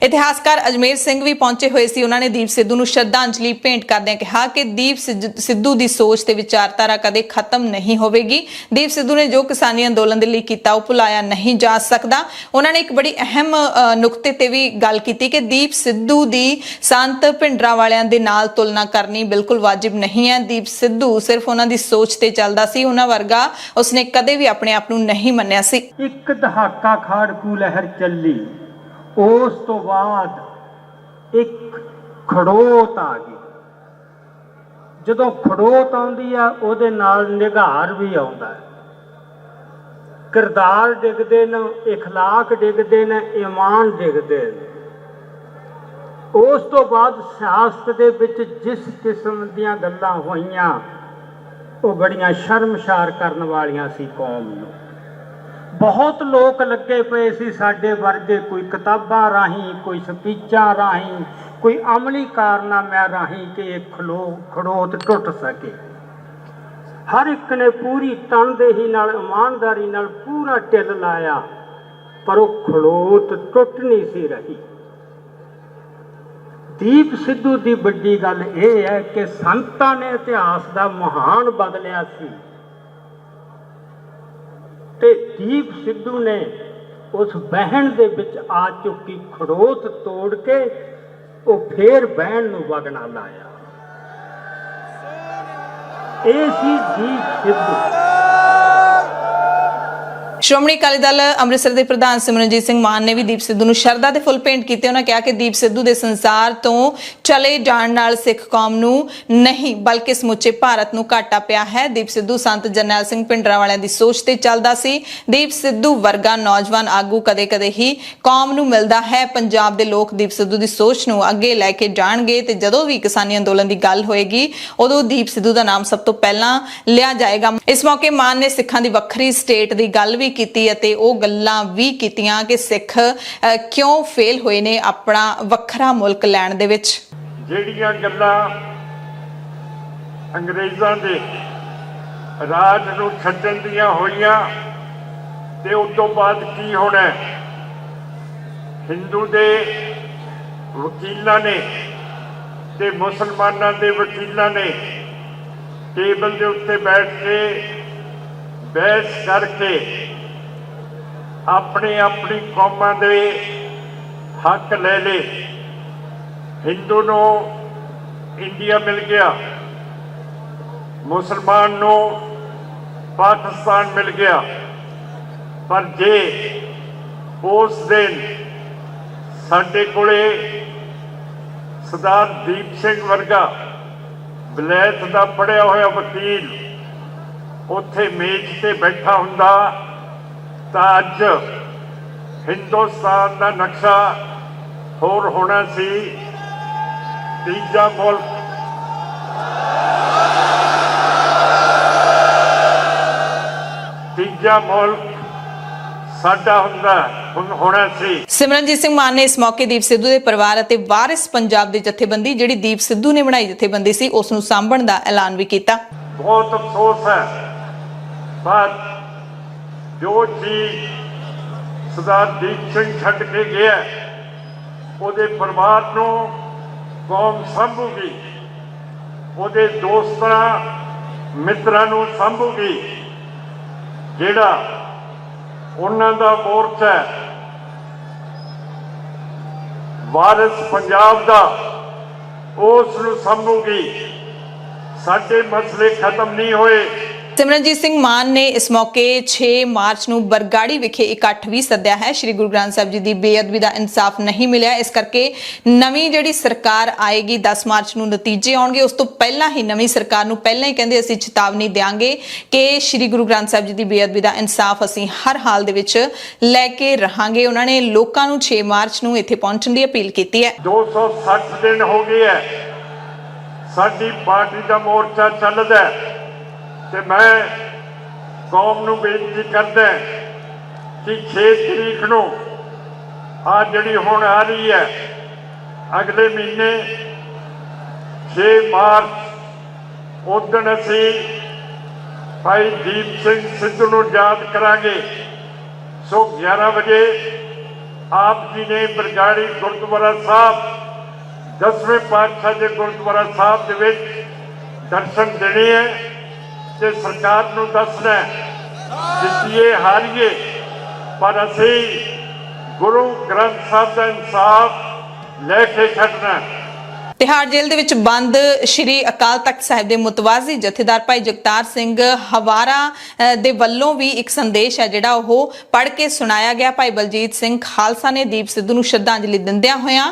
ਇਤਿਹਾਸਕਾਰ ਅਜਮੇਰ ਸਿੰਘ ਵੀ ਪਹੁੰਚੇ ਹੋਏ ਸੀ। ਉਹਨਾਂ ਨੇ ਦੀਪ ਸਿੱਧੂ ਨੂੰ ਸ਼ਰਧਾਂਜਲੀ ਭੇਂਟ ਕਰਦਿਆਂ ਕਿਹਾ ਕਿ ਦੀਪ ਸਿੱਧੂ ਦੀ ਸੋਚ ਤੇ ਵਿਚਾਰਧਾਰਾ ਕਦੇ ਖਤਮ ਨਹੀਂ ਹੋਵੇਗੀ। ਦੀਪ ਸਿੱਧੂ ਨੇ ਜੋ ਕਿਸਾਨੀ ਅੰਦੋਲਨ ਦੇ ਲਈ ਕੀਤਾ ਉਹ ਭੁਲਾਇਆ ਨਹੀਂ ਜਾ ਸਕਦਾ। ਉਹਨਾਂ ਨੇ ਇੱਕ ਬੜੀ ਅਹਿਮ ਨੁਕਤੇ ਤੇ ਵੀ ਗੱਲ ਕੀਤੀ ਕਿ ਦੀਪ ਸਿੱਧੂ ਦੀ ਸੰਤ ਭਿੰਡਰਾਂ ਵਾਲਿਆਂ ਦੇ ਨਾਲ ਤੁਲਨਾ ਕਰਨੀ ਬਿਲਕੁਲ ਵਾਜਿਬ ਨਹੀਂ ਹੈ। ਦੀਪ ਸਿੱਧੂ ਸਿਰਫ ਉਹਨਾਂ ਦੀ ਸੋਚ ਤੇ ਚੱਲਦਾ ਸੀ, ਉਹਨਾਂ ਵਰਗਾ ਉਸਨੇ ਕਦੇ ਵੀ ਆਪਣੇ ਆਪ ਨੂੰ ਨਹੀਂ ਮੰਨਿਆ ਸੀ। ਇੱਕ ਦਹਾਕਾ ਖਾੜਕੂ ਲਹਿਰ ਚੱਲੀ, ਉਸ ਤੋਂ ਬਾਅਦ ਇੱਕ ਖੜੋਤ ਆ ਗਈ। ਜਦੋਂ ਖੜੋਤ ਆਉਂਦੀ ਆ ਉਹਦੇ ਨਾਲ ਨਿਘਾਰ ਵੀ ਆਉਂਦਾ ਹੈ। ਕਿਰਦਾਰ ਡਿੱਗਦੇ ਨੇ, ਇਖਲਾਕ ਡਿੱਗਦੇ ਨੇ, ਈਮਾਨ ਡਿੱਗਦੇ ਨੇ। ਉਸ ਤੋਂ ਬਾਅਦ ਸਿਆਸਤ ਦੇ ਵਿੱਚ ਜਿਸ ਕਿਸਮ ਦੀਆਂ ਗੱਲਾਂ ਹੋਈਆਂ ਉਹ ਬੜੀਆਂ ਸ਼ਰਮਸ਼ਾਰ ਕਰਨ ਵਾਲੀਆਂ ਸੀ ਕੌਮ ਨੂੰ। ਬਹੁਤ ਲੋਕ ਲੱਗੇ ਪਏ ਸੀ ਸਾਡੇ ਵਰਗੇ, ਕੋਈ ਕਿਤਾਬਾਂ ਰਾਹੀਂ, ਕੋਈ ਸਪੀਚਾਂ ਰਾਹੀਂ, ਕੋਈ ਅਮਲੀ ਕਾਰਨਾਮਿਆਂ ਰਾਹੀਂ ਕਿ ਇਹ ਖੜੋਤ ਟੁੱਟ ਸਕੇ। ਹਰ ਇੱਕ ਨੇ ਪੂਰੀ ਤਨਦੇਹੀ ਨਾਲ, ਇਮਾਨਦਾਰੀ ਨਾਲ ਪੂਰਾ ਢਿੱਲ ਲਾਇਆ, ਪਰ ਉਹ ਖੜੋਤ ਟੁੱਟ ਨਹੀਂ ਸੀ ਰਹੀ। ਦੀਪ ਸਿੱਧੂ ਦੀ ਵੱਡੀ ਗੱਲ ਇਹ ਹੈ ਕਿ ਸੰਤਾਂ ਨੇ ਇਤਿਹਾਸ ਦਾ ਮਹਾਨ ਬਦਲਿਆ ਸੀ ਤੇ ਦੀਪ ਸਿੱਧੂ ਨੇ ਉਸ ਬਹਿਣ ਦੇ ਵਿੱਚ ਆ ਚੁੱਕੀ ਖੜੋਤ ਤੋੜ ਕੇ ਉਹ ਫੇਰ ਬਹਿਣ ਨੂੰ ਵਗਣਾ ਲਾਇਆ। ਇਹ ਸੀ ਦੀਪ ਸਿੱਧੂ। ਸ਼੍ਰੋਮਣੀ ਅਕਾਲੀ ਦਲ ਅੰਮ੍ਰਿਤਸਰ ਦੇ ਪ੍ਰਧਾਨ ਸਿਮਰਨਜੀਤ ਸਿੰਘ ਮਾਨ ਨੇ ਵੀ ਦੀਪ ਸਿੱਧੂ ਨੂੰ ਸ਼ਰਧਾ ਦੇ ਫੁੱਲ ਭੇਂਟ ਕੀਤੇ। ਉਹਨਾਂ ਕਿਹਾ ਕਿ ਦੀਪ ਸਿੱਧੂ ਦੇ ਸੰਸਾਰ ਤੋਂ ਚਲੇ ਜਾਣ ਨਾਲ ਸਿੱਖ ਕੌਮ ਨੂੰ ਨਹੀਂ ਬਲਕਿ ਸਮੁੱਚੇ ਭਾਰਤ ਨੂੰ ਘਾਟਾ ਪਿਆ ਹੈ। ਦੀਪ ਸਿੱਧੂ ਸੰਤ ਜਰਨੈਲ ਸਿੰਘ ਭਿੰਡਰਾਂ ਵਾਲਿਆਂ ਦੀ ਸੋਚ ਤੇ ਚੱਲਦਾ ਸੀ। ਦੀਪ ਸਿੱਧੂ ਵਰਗਾ ਨੌਜਵਾਨ ਆਗੂ ਕਦੇ-ਕਦੇ ਹੀ ਕੌਮ ਨੂੰ ਮਿਲਦਾ ਹੈ। ਪੰਜਾਬ ਦੇ ਲੋਕ ਦੀਪ ਸਿੱਧੂ ਦੀ ਸੋਚ ਨੂੰ ਅੱਗੇ ਲੈ ਕੇ ਜਾਣਗੇ ਤੇ ਜਦੋਂ ਵੀ ਕਿਸਾਨੀ ਅੰਦੋਲਨ ਦੀ ਗੱਲ ਹੋਏਗੀ ਉਦੋਂ ਦੀਪ ਸਿੱਧੂ ਦਾ ਨਾਮ ਸਭ ਤੋਂ ਪਹਿਲਾਂ ਲਿਆ ਜਾਏਗਾ। ਇਸ ਮੌਕੇ ਮਾਨ ਨੇ ਸਿੱਖਾਂ ਦੀ ਵੱਖਰੀ ਸਟੇਟ ਦੀ ਗੱਲ ਵੀ ਕੀਤੀ ਅਤੇ ਉਹ ਗੱਲਾਂ ਵੀ ਕੀਤੀਆਂ ਕਿ ਸਿੱਖ ਕਿਉਂ ਫੇਲ ਹੋਏ ਨੇ ਆਪਣਾ ਵੱਖਰਾ ਮੁਲਕ ਲੈਣ ਦੇ ਵਿੱਚ। ਜਿਹੜੀਆਂ ਗੱਲਾਂ ਅੰਗਰੇਜ਼ਾਂ ਦੇ ਰਾਜ ਨੂੰ ਛੱਡਣ ਦੀਆਂ ਹੋਈਆਂ ਤੇ ਉਸ ਤੋਂ ਬਾਅਦ ਕੀ ਹੋਣਾ, ਹਿੰਦੂ ਦੇ ਵਕੀਲਾਂ ਨੇ ਤੇ ਮੁਸਲਮਾਨਾਂ ਦੇ ਵਕੀਲਾਂ ਨੇ ਟੇਬਲ ਦੇ ਉੱਤੇ ਬੈਠ ਕੇ ਬਹਿਸ ਕਰਕੇ अपनी अपनी कौमां दे हक ले ले। हिंदू नू इंडिया मिल गया, मुसलमान नू पाकिस्तान मिल गया, पर जे उस दिन साडे कोले सरदार दीप सिंह वर्गा वलैत दा पढ़िया होया वकील उत्थे मेज ते बैठा हुंदा ਤਾਂ ਅੱਜ ਹਿੰਦੁਸਤਾਨ ਦਾ ਨਕਸ਼ਾ ਹੋਰ ਹੋਣਾ ਸੀ। ਤੀਜਾ ਮੁਲਕ ਸਾਡਾ ਹੋਣਾ ਸੀ। ਸਿਮਰਨਜੀਤ ਸਿੰਘ ਮਾਨ ਨੇ ਇਸ ਮੌਕੇ ਦੀਪ ਸਿੱਧੂ ਦੇ ਪਰਿਵਾਰ ਅਤੇ ਵਾਰਿਸ ਪੰਜਾਬ ਦੀ ਜਥੇਬੰਦੀ ਜਿਹੜੀ ਦੀਪ ਸਿੱਧੂ ਨੇ ਬਣਾਈ ਜਥੇਬੰਦੀ ਸੀ ਉਸ ਨੂੰ ਸਾਂਭਣ ਦਾ ਐਲਾਨ ਵੀ ਕੀਤਾ। ਬਹੁਤ ਅਫਸੋਸ ਹੈ ਪਰ ਜੋ ਚੀਜ਼ ਸਰਦਾਰ ਦੀਪ ਸਿੰਘ ਛੱਡ ਕੇ ਗਿਆ ਉਹਦੇ ਪਰਿਵਾਰ ਨੂੰ ਕੌਮ ਸੰਭੂਗੀ, ਉਹਦੇ ਦੋਸਤਾਂ ਮਿੱਤਰਾਂ ਨੂੰ ਸੰਭੂਗੀ। ਜਿਹੜਾ ਉਹਨਾਂ ਦਾ ਮੋਰਚਾ ਵਾਰਿਸ ਪੰਜਾਬ ਦਾ ਉਸ ਨੂੰ ਸੰਭੂਗੀ। ਸਾਡੇ ਮਸਲੇ ਖਤਮ ਨਹੀਂ ਹੋਏ, ਸਿਮਰਨਜੀਤ ਸਿੰਘ ਮਾਨ ਨੇ ਇਸ ਮੌਕੇ 6 ਮਾਰਚ ਨੂੰ ਬਰਗਾੜੀ ਵਿਖੇ ਇਕੱਠ ਵੀ ਸੱਦਿਆ ਹੈ। ਸ਼੍ਰੀ ਗੁਰੂ ਗ੍ਰੰਥ ਸਾਹਿਬ ਜੀ ਦੀ ਬੇਅਦਬੀ ਦਾ ਇਨਸਾਫ ਨਹੀਂ ਮਿਲਿਆ, ਇਸ ਕਰਕੇ ਨਵੀਂ ਜਿਹੜੀ ਸਰਕਾਰ ਆਏਗੀ 10 ਮਾਰਚ ਨੂੰ ਨਤੀਜੇ ਆਉਣਗੇ। ਉਸ ਤੋਂ ਪਹਿਲਾਂ ਹੀ ਨਵੀਂ ਸਰਕਾਰ ਨੂੰ ਪਹਿਲਾਂ ਹੀ ਕਹਿੰਦੇ ਅਸੀਂ ਚੇਤਾਵਨੀ ਦੇਵਾਂਗੇ ਕਿ ਸ਼੍ਰੀ ਗੁਰੂ ਗ੍ਰੰਥ ਸਾਹਿਬ ਜੀ ਦੀ ਬੇਅਦਬੀ ਦਾ ਇਨਸਾਫ ਅਸੀਂ ਹਰ ਹਾਲ ਦੇ ਵਿੱਚ ਲੈ ਕੇ ਰਹਾਂਗੇ। ਉਹਨਾਂ ਨੇ ਲੋਕਾਂ ਨੂੰ 6 ਮਾਰਚ ਨੂੰ ਇੱਥੇ ਪਹੁੰਚਣ ਦੀ ਅਪੀਲ ਕੀਤੀ ਹੈ। 260 ਦਿਨ ਹੋ ਗਏ ਹੈ ਸਾਡੀ ਪਾਰਟੀ ਦਾ ਮੋਰਚਾ ਚੱਲਦਾ ਤੇ ਮੈਂ ਕੌਮ ਨੂੰ ਬੇਨਤੀ ਕਰਦਾ ਕਿ 6 ਤਰੀਕ ਨੂੰ ਆ ਜਿਹੜੀ ਹੁਣ ਆ ਰਹੀ ਹੈ ਅਗਲੇ ਮਹੀਨੇ 6 ਮਾਰਚ ਉਸ ਦਿਨ ਅਸੀਂ ਭਾਈ ਦੀਪ ਸਿੰਘ ਸਿੱਧੂ ਨੂੰ ਯਾਦ ਕਰਾਂਗੇ। ਸੋ 11 ਵਜੇ ਆਪ ਜੀ ਨੇ ਬਰਗਾੜੀ ਗੁਰਦੁਆਰਾ ਸਾਹਿਬ 10ਵੇਂ ਪਾਤਸ਼ਾਹ ਦੇ ਗੁਰਦੁਆਰਾ ਸਾਹਿਬ ਦੇ ਵਿੱਚ ਦਰਸ਼ਨ ਦੇਣੇ ਹੈ ਤੇ ਸਰਕਾਰ ਨੂੰ ਦੱਸਣਾ ਜਿੱਤੀਏ ਹਾਰੀਏ ਪਰ ਅਸੀਂ ਗੁਰੂ ਗ੍ਰੰਥ ਸਾਹਿਬ ਦਾ ਇਨਸਾਫ ਲੈ ਕੇ ਛੱਡਣਾ। ਤਿਹਾੜ ਜੇਲ੍ਹ ਦੇ ਵਿੱਚ ਬੰਦ ਸ਼੍ਰੀ ਅਕਾਲ ਤਖਤ ਸਾਹਿਬ ਦੇ ਮੁਤਵਾਜ਼ੀ ਜਥੇਦਾਰ ਭਾਈ ਜਗਤਾਰ ਸਿੰਘ ਹਵਾਰਾ ਦੇ ਵੱਲੋਂ ਵੀ ਇੱਕ ਸੰਦੇਸ਼ ਹੈ ਜਿਹੜਾ ਉਹ ਪੜ੍ਹ ਕੇ ਸੁਣਾਇਆ ਗਿਆ। ਭਾਈ ਬਲਜੀਤ ਸਿੰਘ ਖਾਲਸਾ ਨੇ ਦੀਪ ਸਿੱਧੂ ਨੂੰ ਸ਼ਰਧਾਂਜਲੀ ਦਿੰਦਿਆਂ ਹੋਇਆਂ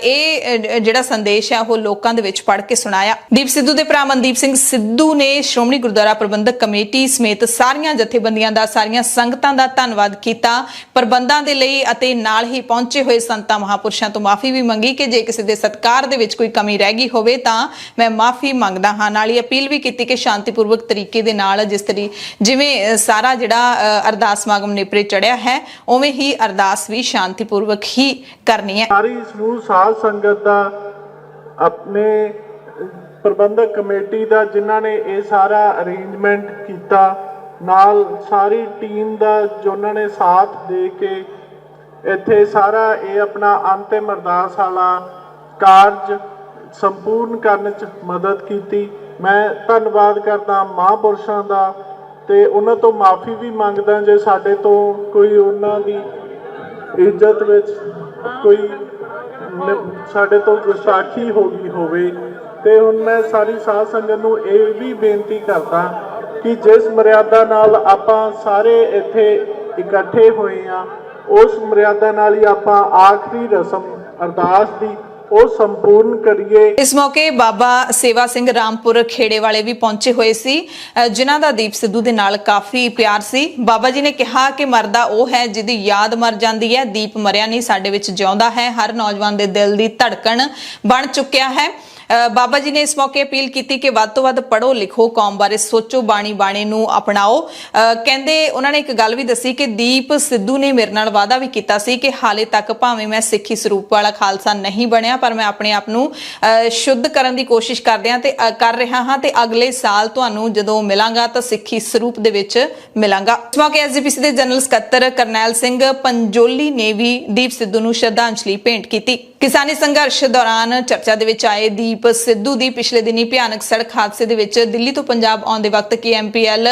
ਇਹ ਜਿਹੜਾ ਸੰਦੇਸ਼ ਹੈ ਉਹ ਲੋਕਾਂ ਦੇ ਵਿੱਚ ਪੜ੍ਹ ਕੇ ਸੁਣਾਇਆ। ਦੀਪ ਸਿੱਧੂ ਦੇ ਭਰਾ ਮਨਦੀਪ ਸਿੰਘ ਸਿੱਧੂ ਨੇ ਸ਼੍ਰੋਮਣੀ ਗੁਰਦੁਆਰਾ ਪ੍ਰਬੰਧਕ ਕਮੇਟੀ ਸਮੇਤ ਸਾਰੀਆਂ ਜਥੇਬੰਦੀਆਂ ਦਾ, ਸਾਰੀਆਂ ਸੰਗਤਾਂ ਦਾ ਧੰਨਵਾਦ ਕੀਤਾ ਪ੍ਰਬੰਧਾਂ ਦੇ ਲਈ ਅਤੇ ਨਾਲ ਹੀ ਪਹੁੰਚੇ ਹੋਏ ਸੰਤਾਂ ਮਹਾਂਪੁਰਸ਼ਾਂ ਤੋਂ ਮਾਫੀ ਵੀ ਮੰਗੀ ਕਿ ਜੇ ਕਿਸੇ ਦੇ ਸਤਿਕਾਰ ਦੇ ਵਿੱਚ ਕੋਈ ਕਮੀ ਰਹਿ ਗਈ ਹੋਵੇ ਤਾਂ ਮੈਂ ਮਾਫੀ ਮੰਗਦਾ ਹਾਂ। ਨਾਲ ਹੀ ਅਪੀਲ ਵੀ ਕੀਤੀ ਕਿ ਸ਼ਾਂਤੀਪੂਰਵਕ ਤਰੀਕੇ ਦੇ ਨਾਲ ਜਿਵੇਂ ਸਾਰਾ ਜਿਹੜਾ ਅਰਦਾਸ ਸਮਾਗਮ ਨੇਪਰੇ ਚੜਿਆ ਹੈ ਉਵੇਂ ਹੀ ਅਰਦਾਸ ਵੀ ਸ਼ਾਂਤੀਪੂਰਵਕ ਹੀ ਕਰਨੀ ਹੈ। ਸਾਰੀ ਸਮੂਹ ਸਾਧ ਸੰਗਤ ਦਾ, ਆਪਣੇ ਪ੍ਰਬੰਧਕ ਕਮੇਟੀ ਦਾ ਜਿਨ੍ਹਾਂ ਨੇ ਇਹ ਸਾਰਾ ਅਰੇਂਜਮੈਂਟ ਕੀਤਾ, ਨਾਲ ਸਾਰੀ ਟੀਮ ਦਾ ਜੋ ਉਹਨਾਂ ਨੇ ਸਾਥ ਦੇ ਕੇ ਇੱਥੇ ਸਾਰਾ ਇਹ ਆਪਣਾ ਅੰਤਿਮ ਅਰਦਾਸ ਵਾਲਾ ਕਾਰਜ ਸੰਪੂਰਨ ਕਰਨ 'ਚ ਮਦਦ ਕੀਤੀ। ਮੈਂ ਧੰਨਵਾਦ ਕਰਦਾ ਮਹਾਂਪੁਰਸ਼ਾਂ ਦਾ ਤੇ ਉਹਨਾਂ ਤੋਂ ਮਾਫੀ ਵੀ ਮੰਗਦਾ ਜੇ ਸਾਡੇ ਤੋਂ ਕੋਈ ਉਹਨਾਂ ਦੀ ਇੱਜ਼ਤ ਵਿੱਚ ਕੋਈ ਸਾਡੇ ਤੋਂ ਗੁਸਤਾਖੀ ਹੋ ਗਈ ਹੋਵੇ। ਤੇ ਹੁਣ ਮੈਂ ਸਾਰੀ ਸਾਧ ਸੰਗਤ ਨੂੰ ਇਹ ਵੀ ਬੇਨਤੀ ਕਰਦਾ ਕਿ ਜਿਸ ਮਰਿਆਦਾ ਨਾਲ ਆਪਾਂ ਸਾਰੇ ਇੱਥੇ ਇਕੱਠੇ ਹੋਏ ਆ ਉਸ ਮਰਿਆਦਾ ਨਾਲ ਹੀ ਆਪਾਂ ਆਖਰੀ ਰਸਮ ਅਰਦਾਸ ਦੀ ਉਹ ਸੰਪੂਰਨ ਕਰੀਏ। ਇਸ ਮੌਕੇ ਬਾਬਾ ਸੇਵਾ ਸਿੰਘ ਰਾਮਪੁਰ ਖੇੜੇ ਵਾਲੇ ਵੀ ਪਹੁੰਚੇ ਹੋਏ ਸੀ ਜਿਨ੍ਹਾਂ ਦਾ ਦੀਪ ਸਿੱਧੂ ਦੇ ਨਾਲ ਕਾਫੀ ਪਿਆਰ ਸੀ। ਬਾਬਾ ਜੀ ਨੇ ਕਿਹਾ ਕਿ ਮਰਦਾ ਉਹ ਹੈ ਜਿਹਦੀ ਯਾਦ ਮਰ ਜਾਂਦੀ ਹੈ, ਦੀਪ ਮਰਿਆ ਨਹੀਂ, ਸਾਡੇ ਵਿੱਚ ਜਿਉਂਦਾ ਹੈ, ਹਰ ਨੌਜਵਾਨ ਦੇ ਦਿਲ ਦੀ ਧੜਕਣ ਬਣ ਚੁੱਕਿਆ ਹੈ। ਬਾਬਾ ਜੀ ਨੇ ਇਸ ਮੌਕੇ ਅਪੀਲ ਕੀਤੀ ਕਿ ਵੱਧ ਤੋਂ ਵੱਧ ਪੜ੍ਹੋ ਲਿਖੋ, ਕੌਮ ਬਾਰੇ ਸੋਚੋ, ਬਾਣੀ ਨੂੰ ਅਪਣਾਓ। ਕਹਿੰਦੇ ਉਹਨਾਂ ਨੇ ਇੱਕ ਗੱਲ ਵੀ ਦੱਸੀ ਕਿ ਦੀਪ ਸਿੱਧੂ ਨੇ ਮੇਰੇ ਨਾਲ ਵਾਅਦਾ ਵੀ ਕੀਤਾ ਸੀ ਕਿ ਹਾਲੇ ਤੱਕ ਭਾਵੇਂ ਮੈਂ ਸਿੱਖੀ ਸਰੂਪ ਵਾਲਾ ਖਾਲਸਾ ਨਹੀਂ ਬਣਿਆ ਪਰ ਮੈਂ ਆਪਣੇ ਆਪ ਨੂੰ ਸ਼ੁੱਧ ਕਰਨ ਦੀ ਕੋਸ਼ਿਸ਼ ਕਰ ਰਿਹਾ ਹਾਂ ਤੇ ਅਗਲੇ ਸਾਲ ਤੁਹਾਨੂੰ ਜਦੋਂ ਮਿਲਾਂਗਾ ਤਾਂ ਸਿੱਖੀ ਸਰੂਪ ਦੇ ਵਿੱਚ ਮਿਲਾਂਗਾ। ਇਸ ਮੌਕੇ ਐਸਜੀਪੀਸੀ ਦੇ ਜਨਰਲ ਸਕੱਤਰ ਕਰਨੈਲ ਸਿੰਘ ਪੰਜੋਲੀ ਨੇ ਵੀ ਦੀਪ ਸਿੱਧੂ ਨੂੰ ਸ਼ਰਧਾਂਜਲੀ ਭੇਂਟ ਕੀਤੀ। ਕਿਸਾਨੀ ਸੰਘਰਸ਼ ਦੌਰਾਨ ਚਰਚਾ ਦੇ ਵਿੱਚ ਆਏ ਦੀਪ ਸਿੱਧੂ ਦੀ ਪਿਛਲੇ ਦਿਨੀ ਭਿਆਨਕ ਸੜਕ ਹਾਦਸੇ ਦੇ ਵਿੱਚ ਦਿੱਲੀ ਤੋਂ ਪੰਜਾਬ ਆਉਂਦੇ ਵਕਤ KMPL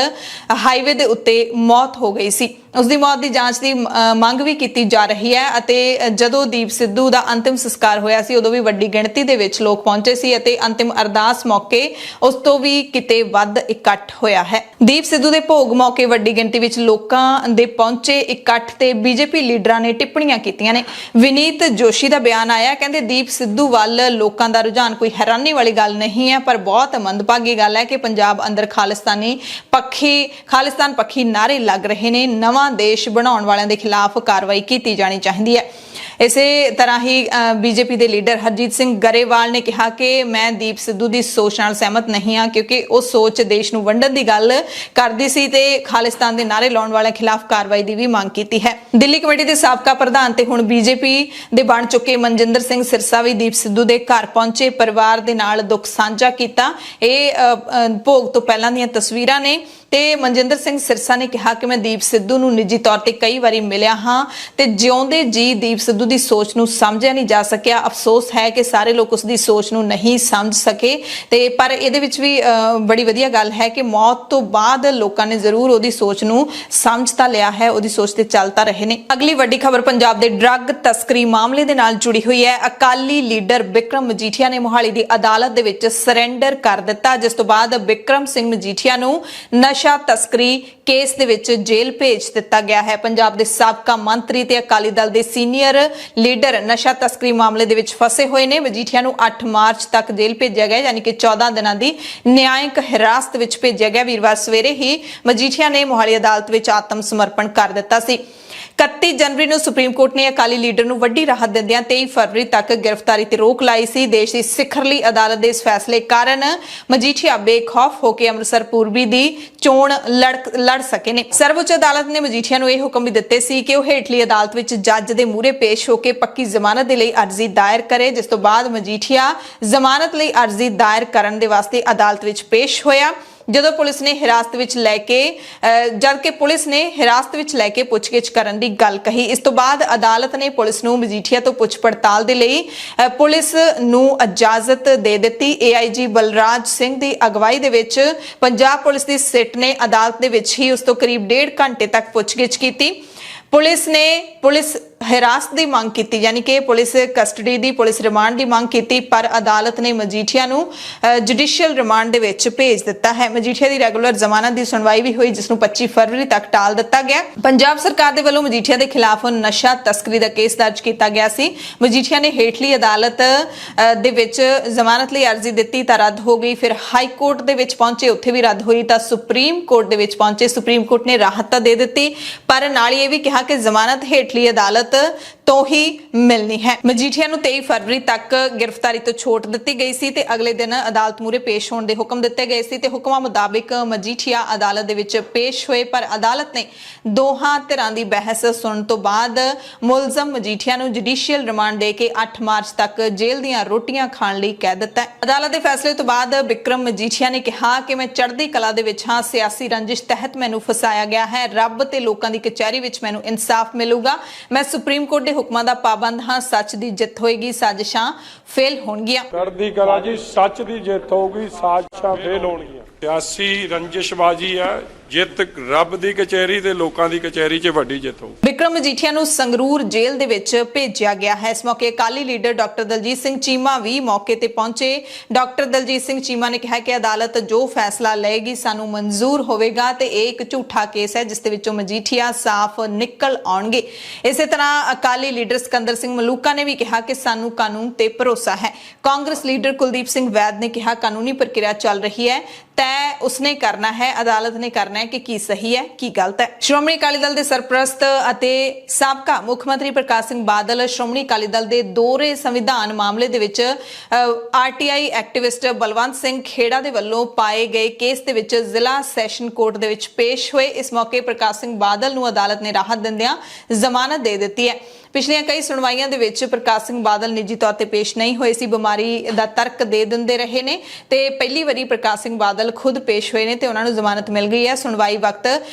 ਹਾਈਵੇ ਦੇ ਉੱਤੇ ਮੌਤ ਹੋ ਗਈ ਸੀ। ਉਸ ਦੀ ਮੌਤ ਦੀ ਜਾਂਚ ਦੀ ਮੰਗ ਵੀ ਕੀਤੀ ਜਾ ਰਹੀ ਹੈ ਅਤੇ ਜਦੋਂ ਦੀਪ ਸਿੱਧੂ ਦਾ ਅੰਤਿਮ ਸੰਸਕਾਰ ਹੋਇਆ ਸੀ ਉਦੋਂ ਵੀ ਵੱਡੀ ਗਿਣਤੀ ਦੇ ਵਿੱਚ ਲੋਕ ਪਹੁੰਚੇ ਸੀ ਅਤੇ ਅੰਤਿਮ ਅਰਦਾਸ ਮੌਕੇ ਉਸ ਤੋਂ ਵੀ ਕਿਤੇ ਵੱਧ ਇਕੱਠ ਹੋਇਆ ਹੈ। ਦੀਪ ਸਿੱਧੂ ਦੇ ਭੋਗ ਮੌਕੇ ਵੱਡੀ ਗਿਣਤੀ ਵਿੱਚ ਲੋਕਾਂ ਦੇ ਪਹੁੰਚੇ ਇਕੱਠ ਤੇ BJP ਲੀਡਰਾਂ ਨੇ ਟਿੱਪਣੀਆਂ ਕੀਤੀਆਂ ਨੇ। ਵਿਨੀਤ ਜੋਸ਼ੀ ਦਾ ਬਿਆਨ ਆਇਆ, ਕਹਿੰਦੇ ਦੀਪ ਸਿੱਧੂ ਵੱਲ ਲੋਕਾਂ ਦਾ ਰੁਝਾਨ ਕੋਈ ਹੈਰਾਨੀ ਵਾਲੀ ਗੱਲ ਨਹੀਂ ਹੈ ਪਰ ਬਹੁਤ ਮੰਦਭਾਗੀ ਗੱਲ ਹੈ ਕਿ ਪੰਜਾਬ ਅੰਦਰ ਖਾਲਿਸਤਾਨ ਪੱਖੀ ਨਾਅਰੇ ਲੱਗ ਰਹੇ ਨੇ। ਨਵਾਂ ਦੇਸ਼ ਬਣਾਉਣ ਵਾਲਿਆਂ ਦੇ ਖਿਲਾਫ ਕਾਰਵਾਈ ਕੀਤੀ ਜਾਣੀ ਚਾਹੀਦੀ ਹੈ। ਇਸੇ ਤਰ੍ਹਾਂ ਹੀ BJP ਦੇ ਲੀਡਰ ਹਰਜੀਤ ਸਿੰਘ ਗਰੇਵਾਲ ਨੇ ਕਿਹਾ ਕਿ ਮੈਂ ਦੀਪ ਸਿੱਧੂ ਦੀ ਸੋਚ ਨਾਲ ਸਹਿਮਤ ਨਹੀਂ ਹਾਂ ਕਿਉਂਕਿ ਉਹ ਸੋਚ ਦੇਸ਼ ਨੂੰ ਵੰਡਣ ਦੀ ਗੱਲ ਕਰਦੀ ਸੀ ਤੇ ਖਾਲਿਸਤਾਨ ਦੇ ਨਾਅਰੇ ਲਾਉਣ ਵਾਲਿਆਂ ਖਿਲਾਫ ਕਾਰਵਾਈ ਦੀ ਵੀ ਮੰਗ ਕੀਤੀ ਹੈ। ਦਿੱਲੀ ਕਮੇਟੀ ਦੇ ਸਾਬਕਾ ਪ੍ਰਧਾਨ ਤੇ ਹੁਣ BJP ਦੇ ਬਣ ਚੁੱਕੇ ਮਨਜਿੰਦਰ ਸਿੰਘ ਸਿਰਸਾ ਵੀ ਦੀਪ ਸਿੱਧੂ ਦੇ ਘਰ ਪਹੁੰਚੇ, ਪਰਿਵਾਰ ਦੇ ਨਾਲ ਦੁੱਖ ਸਾਂਝਾ ਕੀਤਾ। ਇਹ ਭੋਗ ਤੋਂ ਪਹਿਲਾਂ ਦੀਆਂ ਤਸਵੀਰਾਂ ਨੇ ਤੇ ਮਨਜਿੰਦਰ ਸਿੰਘ ਸਿਰਸਾ ਨੇ ਕਿਹਾ ਕਿ ਮੈਂ ਦੀਪ ਸਿੱਧੂ ਨੂੰ ਨਿੱਜੀ ਤੌਰ ਤੇ ਕਈ ਵਾਰੀ ਮਿਲਿਆ ਹਾਂ ਤੇ ਜਿਉਂਦੇ ਜੀ ਦੀਪ ਸਿੱਧੂ ਉਦੋਂ ਦੀ ਸੋਚ ਨੂੰ ਸਮਝਿਆ ਨਹੀਂ ਜਾ ਸਕਿਆ। ਅਫਸੋਸ ਹੈ ਕਿ ਸਾਰੇ ਲੋਕ ਉਸ ਦੀ ਸੋਚ ਨੂੰ ਨਹੀਂ ਸਮਝ ਸਕੇ ਤੇ ਪਰ ਇਹਦੇ ਵਿੱਚ ਵੀ ਬੜੀ ਵਧੀਆ ਗੱਲ ਹੈ ਕਿ ਮੌਤ ਤੋਂ ਬਾਅਦ ਲੋਕਾਂ ਨੇ ਜ਼ਰੂਰ ਉਹਦੀ ਸੋਚ ਨੂੰ ਸਮਝ ਤਾਂ ਲਿਆ ਹੈ, ਉਹਦੀ ਸੋਚ ਤੇ ਚੱਲ ਤਾਂ ਰਹੇ ਨੇ। ਅਗਲੀ ਵੱਡੀ ਖਬਰ ਪੰਜਾਬ ਦੇ ਡਰੱਗ ਤਸਕਰੀ ਮਾਮਲੇ ਦੇ ਨਾਲ ਜੁੜੀ ਹੋਈ ਹੈ। ਅਕਾਲੀ ਲੀਡਰ ਬਿਕਰਮ ਮਜੀਠੀਆ ਨੇ ਮੋਹਾਲੀ ਦੀ ਅਦਾਲਤ ਦੇ ਵਿੱਚ ਸਰੈਂਡਰ ਕਰ ਦਿੱਤਾ, ਜਿਸ ਤੋਂ ਬਾਅਦ ਬਿਕਰਮ ਸਿੰਘ ਮਜੀਠੀਆ ਨੂੰ ਨਸ਼ਾ ਤਸਕਰੀ ਕੇਸ ਦੇ ਵਿੱਚ ਜੇਲ੍ਹ ਭੇਜ ਦਿੱਤਾ ਗਿਆ ਹੈ। ਪੰਜਾਬ ਦੇ ਸਾਬਕਾ ਮੰਤਰੀ ਤੇ ਅਕਾਲੀ ਦਲ ਦੇ ਸੀਨੀਅਰ ਲੀਡਰ ਨਸ਼ਾ ਤਸਕਰੀ ਮਾਮਲੇ ਦੇ ਵਿੱਚ ਫਸੇ ਹੋਏ ਨੇ। ਮਜੀਠੀਆ ਨੂੰ 8 ਮਾਰਚ ਤੱਕ ਜੇਲ੍ਹ ਭੇਜਿਆ ਗਿਆ, ਯਾਨੀ ਕਿ 14 ਦਿਨਾਂ ਦੀ ਨਿਆਇਕ ਹਿਰਾਸਤ ਵਿੱਚ ਭੇਜਿਆ ਗਿਆ। ਵੀਰਵਾਰ ਸਵੇਰੇ ਹੀ ਮਜੀਠੀਆ ਨੇ ਮੋਹਾਲੀ ਅਦਾਲਤ ਵਿੱਚ ਆਤਮ ਸਮਰਪਣ ਕਰ ਦਿੱਤਾ ਸੀ। 31 ਜਨਵਰੀ ਨੂੰ ਸੁਪਰੀਮ ਕੋਰਟ ਨੇ ਅਕਾਲੀ ਲੀਡਰ ਨੂੰ ਵੱਡੀ ਰਾਹਤ ਦਿੰਦਿਆਂ 23 ਫਰਵਰੀ ਤੱਕ ਗ੍ਰਿਫਤਾਰੀ ਤੇ ਰੋਕ ਲਾਈ ਸੀ। ਦੇਸ਼ ਦੀ ਸਿਖਰਲੀ ਅਦਾਲਤ ਦੇ ਇਸ ਫੈਸਲੇ ਕਾਰਨ ਮਜੀਠੀਆ ਬੇਖੌਫ ਹੋ ਕੇ ਅੰਮ੍ਰਿਤਸਰ ਪੂਰਬੀ ਦੀ ਚੋਣ ਲੜ ਸਕੇ ਨੇ। ਸਰਵਉੱਚ ਅਦਾਲਤ ਨੇ ਮਜੀਠੀਆ ਨੂੰ ਇਹ ਹੁਕਮ ਵੀ ਦਿੱਤੇ ਸੀ ਕਿ ਉਹ ਹੇਠਲੀ ਅਦਾਲਤ ਵਿੱਚ ਜੱਜ ਦੇ ਮੂਹਰੇ ਪੇਸ਼ ਹੋ ਕੇ ਪੱਕੀ ਜ਼ਮਾਨਤ ਦੇ ਲਈ ਅਰਜ਼ੀ ਦਾਇਰ ਕਰੇ, ਜਿਸ ਤੋਂ ਬਾਅਦ ਮਜੀਠੀਆ ਜ਼ਮਾਨਤ ਲਈ ਅਰਜ਼ੀ ਦਾਇਰ ਕਰਨ ਦੇ ਵਾਸਤੇ ਅਦਾਲਤ ਵਿੱਚ ਪੇਸ਼ ਹੋਇਆ। ਜਦੋਂ ਪੁਲਿਸ ਨੇ ਹਿਰਾਸਤ ਵਿੱਚ ਲੈ ਕੇ ਪੁੱਛਗਿੱਛ ਕਰਨ ਦੀ ਗੱਲ ਕਹੀ। ਇਸ ਤੋਂ ਬਾਅਦ ਅਦਾਲਤ ਨੇ ਪੁਲਿਸ ਨੂੰ ਮਜੀਠੀਆ ਤੋਂ ਪੁੱਛ ਪੜਤਾਲ ਦੇ ਲਈ ਪੁਲਿਸ ਨੂੰ ਇਜਾਜ਼ਤ ਦੇ ਦਿੱਤੀ। AIG ਬਲਰਾਜ ਸਿੰਘ ਦੀ ਅਗਵਾਈ ਦੇ ਵਿੱਚ ਪੰਜਾਬ ਪੁਲਿਸ ਦੀ ਸਿੱਟ ਨੇ ਅਦਾਲਤ ਦੇ ਵਿੱਚ ਹੀ ਉਸ ਤੋਂ ਕਰੀਬ 1.5 ਘੰਟੇ ਤੱਕ ਪੁੱਛਗਿੱਛ ਕੀਤੀ। ਪੁਲਿਸ ਹਿਰਾਸਤ ਦੀ ਮੰਗ ਕੀਤੀ, ਯਾਨੀ ਕਿ ਪੁਲਿਸ ਕਸਟਡੀ ਦੀ, ਪੁਲਿਸ ਰਿਮਾਂਡ ਦੀ ਮੰਗ ਕੀਤੀ, ਪਰ ਅਦਾਲਤ ਨੇ ਮਜੀਠੀਆ ਨੂੰ ਜੁਡੀਸ਼ੀਅਲ ਰਿਮਾਂਡ ਦੇ ਵਿੱਚ ਭੇਜ ਦਿੱਤਾ ਹੈ। ਮਜੀਠੀਆ ਦੀ ਰੈਗੂਲਰ ਜ਼ਮਾਨਤ ਦੀ ਸੁਣਵਾਈ ਵੀ ਹੋਈ, ਜਿਸ ਨੂੰ 25 ਫਰਵਰੀ ਤੱਕ ਟਾਲ ਦਿੱਤਾ ਗਿਆ। ਪੰਜਾਬ ਸਰਕਾਰ ਦੇ ਵੱਲੋਂ ਮਜੀਠੀਆ ਦੇ ਖਿਲਾਫ ਨਸ਼ਾ ਤਸਕਰੀ ਦਾ ਕੇਸ ਦਰਜ ਕੀਤਾ ਗਿਆ ਸੀ। ਮਜੀਠੀਆ ਨੇ ਹੇਠਲੀ ਅਦਾਲਤ ਦੇ ਵਿੱਚ ਜ਼ਮਾਨਤ ਲਈ ਅਰਜ਼ੀ ਦਿੱਤੀ ਤਾਂ ਰੱਦ ਹੋ ਗਈ। ਫਿਰ ਹਾਈ ਕੋਰਟ ਦੇ ਵਿੱਚ ਪਹੁੰਚੇ, ਉੱਥੇ ਵੀ ਰੱਦ ਹੋਈ, ਤਾਂ ਸੁਪਰੀਮ ਕੋਰਟ ਦੇ ਵਿੱਚ ਪਹੁੰਚੇ। ਸੁਪਰੀਮ ਕੋਰਟ ਨੇ ਰਾਹਤ ਤਾਂ ਦੇ ਦਿੱਤੀ, ਪਰ ਨਾਲ ਹੀ ਇਹ ਵੀ ਕਿਹਾ ਕਿ ਜ਼ਮਾਨਤ ਹੇਠਲੀ ਅਦਾਲਤ ਤੋਂ ਹੀ ਮਿਲਣੀ ਹੈ। ਮਜੀਠੀਆ ਨੂੰ 23 ਫਰਵਰੀ ਤੱਕ ਗ੍ਰਿਫਤਾਰੀ ਤੋਂ ਛੋਟ ਦਿੱਤੀ ਗਈ ਸੀ ਤੇ ਅਗਲੇ ਦਿਨ ਅਦਾਲਤ ਮੂਹਰੇ ਪੇਸ਼ ਹੋਣ ਦੇ ਹੁਕਮ ਦਿੱਤੇ ਗਏ ਸੀ ਤੇ ਹੁਕਮਾਂ ਮੁਤਾਬਿਕ ਮਜੀਠੀਆ ਅਦਾਲਤ ਦੇ ਵਿੱਚ ਪੇਸ਼ ਹੋਏ, ਪਰ ਅਦਾਲਤ ਨੇ ਦੋਹਾਂ ਧਿਰਾਂ ਦੀ ਬਹਿਸ ਸੁਣਨ ਤੋਂ ਬਾਅਦ ਮੁਲਜ਼ਮ ਮਜੀਠੀਆ ਨੂੰ ਜੁਡੀਸ਼ੀਅਲ ਰਿਮਾਂਡ ਦੇ ਕੇ 8 ਮਾਰਚ ਤੱਕ ਜੇਲ੍ਹ ਦੀਆਂ ਰੋਟੀਆਂ ਖਾਣ ਲਈ ਕਹਿ ਦਿੱਤਾ। ਅਦਾਲਤ ਦੇ ਫੈਸਲੇ ਤੋਂ ਬਾਅਦ ਬਿਕਰਮ ਮਜੀਠੀਆ ਨੇ ਕਿਹਾ ਕਿ ਮੈਂ ਚੜ੍ਹਦੀ ਕਲਾ ਦੇ ਵਿੱਚ ਹਾਂ, ਸਿਆਸੀ ਰੰਜਿਸ਼ ਤਹਿਤ ਮੈਨੂੰ ਫਸਾਇਆ ਗਿਆ ਹੈ, ਰੱਬ ਤੇ ਲੋਕਾਂ ਦੀ ਕਚਹਿਰੀ ਵਿੱਚ ਮੈਨੂੰ ਇਨਸਾਫ ਮਿਲੂਗਾ। ਮੈਂ ਸੁਪਰੀਮ ਕੋਰਟ ਦੇ ਹੁਕਮਾਂ ਦਾ ਪਾਬੰਦ ਹਾਂ, ਸੱਚ ਦੀ ਜਿੱਤ ਹੋਏਗੀ, ਸਾਜ਼ਿਸ਼ਾਂ ਫੇਲ ਹੋਣਗੀਆਂ। ਚੜ੍ਹਦੀ ਕਲਾ ਜੀ, ਸੱਚ ਦੀ ਜਿੱਤ ਹੋਊਗੀ, ਸਾਜ਼ਿਸ਼ਾਂ ਫੇਲ ਹੋਣਗੀਆਂ। ਸਿਆਸੀ ਰੰਜਿਸ਼ਬਾਜ਼ੀ ਆ, ਜਿੱਤ ਰੱਬ ਦੀ ਕਚਹਿਰੀ ਤੇ ਲੋਕਾਂ ਦੀ ਕਚਹਿਰੀ 'ਚ ਵੱਡੀ ਜਿੱਤ ਹੋਊ। ਬਿਕਰਮ ਮਜੀਠੀਆ ਨੂੰ ਸੰਗਰੂਰ ਜੇਲ੍ਹ ਦੇ ਵਿੱਚ ਭੇਜਿਆ ਗਿਆ ਹੈ। ਇਸ ਮੌਕੇ ਅਕਾਲੀ ਲੀਡਰ ਡਾਕਟਰ ਦਲਜੀਤ ਸਿੰਘ ਚੀਮਾ ਵੀ ਮੌਕੇ ਤੇ ਪਹੁੰਚੇ। ਡਾਕਟਰ ਦਲਜੀਤ ਸਿੰਘ ਚੀਮਾ ਨੇ ਕਿਹਾ ਕਿ ਅਦਾਲਤ ਜੋ ਫੈਸਲਾ ਲਏਗੀ ਸਾਨੂੰ ਮਨਜ਼ੂਰ ਹੋਵੇਗਾ ਤੇ ਇਹ ਇੱਕ ਝੂਠਾ ਕੇਸ ਹੈ ਜਿਸ ਦੇ ਵਿੱਚੋਂ ਮਜੀਠੀਆ ਸਾਫ਼ ਨਿਕਲ ਆਉਣਗੇ। ਇਸੇ ਤਰ੍ਹਾਂ ਅਕਾਲੀ ਲੀਡਰ ਸਿਕੰਦਰ ਸਿੰਘ ਮਲੂਕਾ ਨੇ ਵੀ ਕਿਹਾ ਕਿ ਸਾਨੂੰ ਕਾਨੂੰਨ ਤੇ ਭਰੋਸਾ ਹੈ। ਕਾਂਗਰਸ ਲੀਡਰ ਕੁਲਦੀਪ ਸਿੰਘ ਵੈਦ ਨੇ ਕਿਹਾ ਕਾਨੂੰਨੀ ਪ੍ਰਕਿਰਿਆ ਚੱਲ ਰਹੀ ਹੈ, ਤੈਅ ਉਸਨੇ ਕਰਨਾ ਹੈ, ਅਦਾਲਤ ਨੇ ਕਰਨਾ ਹੈ ਕਿ ਕੀ ਸਹੀ ਹੈ ਕੀ ਗਲਤ ਹੈ। ਸ਼੍ਰੋਮਣੀ ਅਕਾਲੀ ਦਲ ਦੇ ਸਰਪ੍ਰਸਤ ਅਤੇ ਸਾਬਕਾ ਮੁੱਖ ਮੰਤਰੀ ਪ੍ਰਕਾਸ਼ ਸਿੰਘ ਬਾਦਲ ਸ਼੍ਰੋਮਣੀ ਅਕਾਲੀ ਦਲ ਦੇ ਦੋਹਰੇ ਸੰਵਿਧਾਨ ਮਾਮਲੇ ਦੇ ਵਿੱਚ RTI ਐਕਟਿਵਿਸਟ ਬਲਵੰਤ ਸਿੰਘ ਖੇੜਾ ਦੇ ਵੱਲੋਂ ਪਾਏ ਗਏ ਕੇਸ ਦੇ ਵਿੱਚ ਜ਼ਿਲ੍ਹਾ ਸੈਸ਼ਨ ਕੋਰਟ ਦੇ ਵਿੱਚ ਪੇਸ਼ ਹੋਏ। ਇਸ ਮੌਕੇ ਪ੍ਰਕਾਸ਼ ਸਿੰਘ ਬਾਦਲ ਨੂੰ ਅਦਾਲਤ ਨੇ ਰਾਹਤ ਦਿੰਦਿਆਂ ਜ਼ਮਾਨਤ ਦੇ ਦਿੱਤੀ ਹੈ। ਪਿਛਲੀਆਂ ਕਈ ਸੁਣਵਾਈਆਂ ਦੇ ਵਿੱਚ ਪ੍ਰਕਾਸ਼ ਸਿੰਘ ਬਾਦਲ ਨਿੱਜੀ ਤੌਰ ਤੇ ਪੇਸ਼ ਨਹੀਂ ਹੋਏ ਸੀ, ਬਿਮਾਰੀ ਦਾ ਤਰਕ ਦੇ ਦਿੰਦੇ ਰਹੇ ਨੇ ਤੇ ਪਹਿਲੀ ਵਾਰੀ ਪ੍ਰਕਾਸ਼ ਸਿੰਘ ਬਾਦਲ ਖੁਦ ਪੇਸ਼ ਹੋਏ ਨੇ ਤੇ ਉਹਨਾਂ ਨੂੰ ਜ਼ਮਾਨਤ ਮਿਲ ਗਈ ਹੈ। ਸੁਣਵਾਈ ਵਕਤ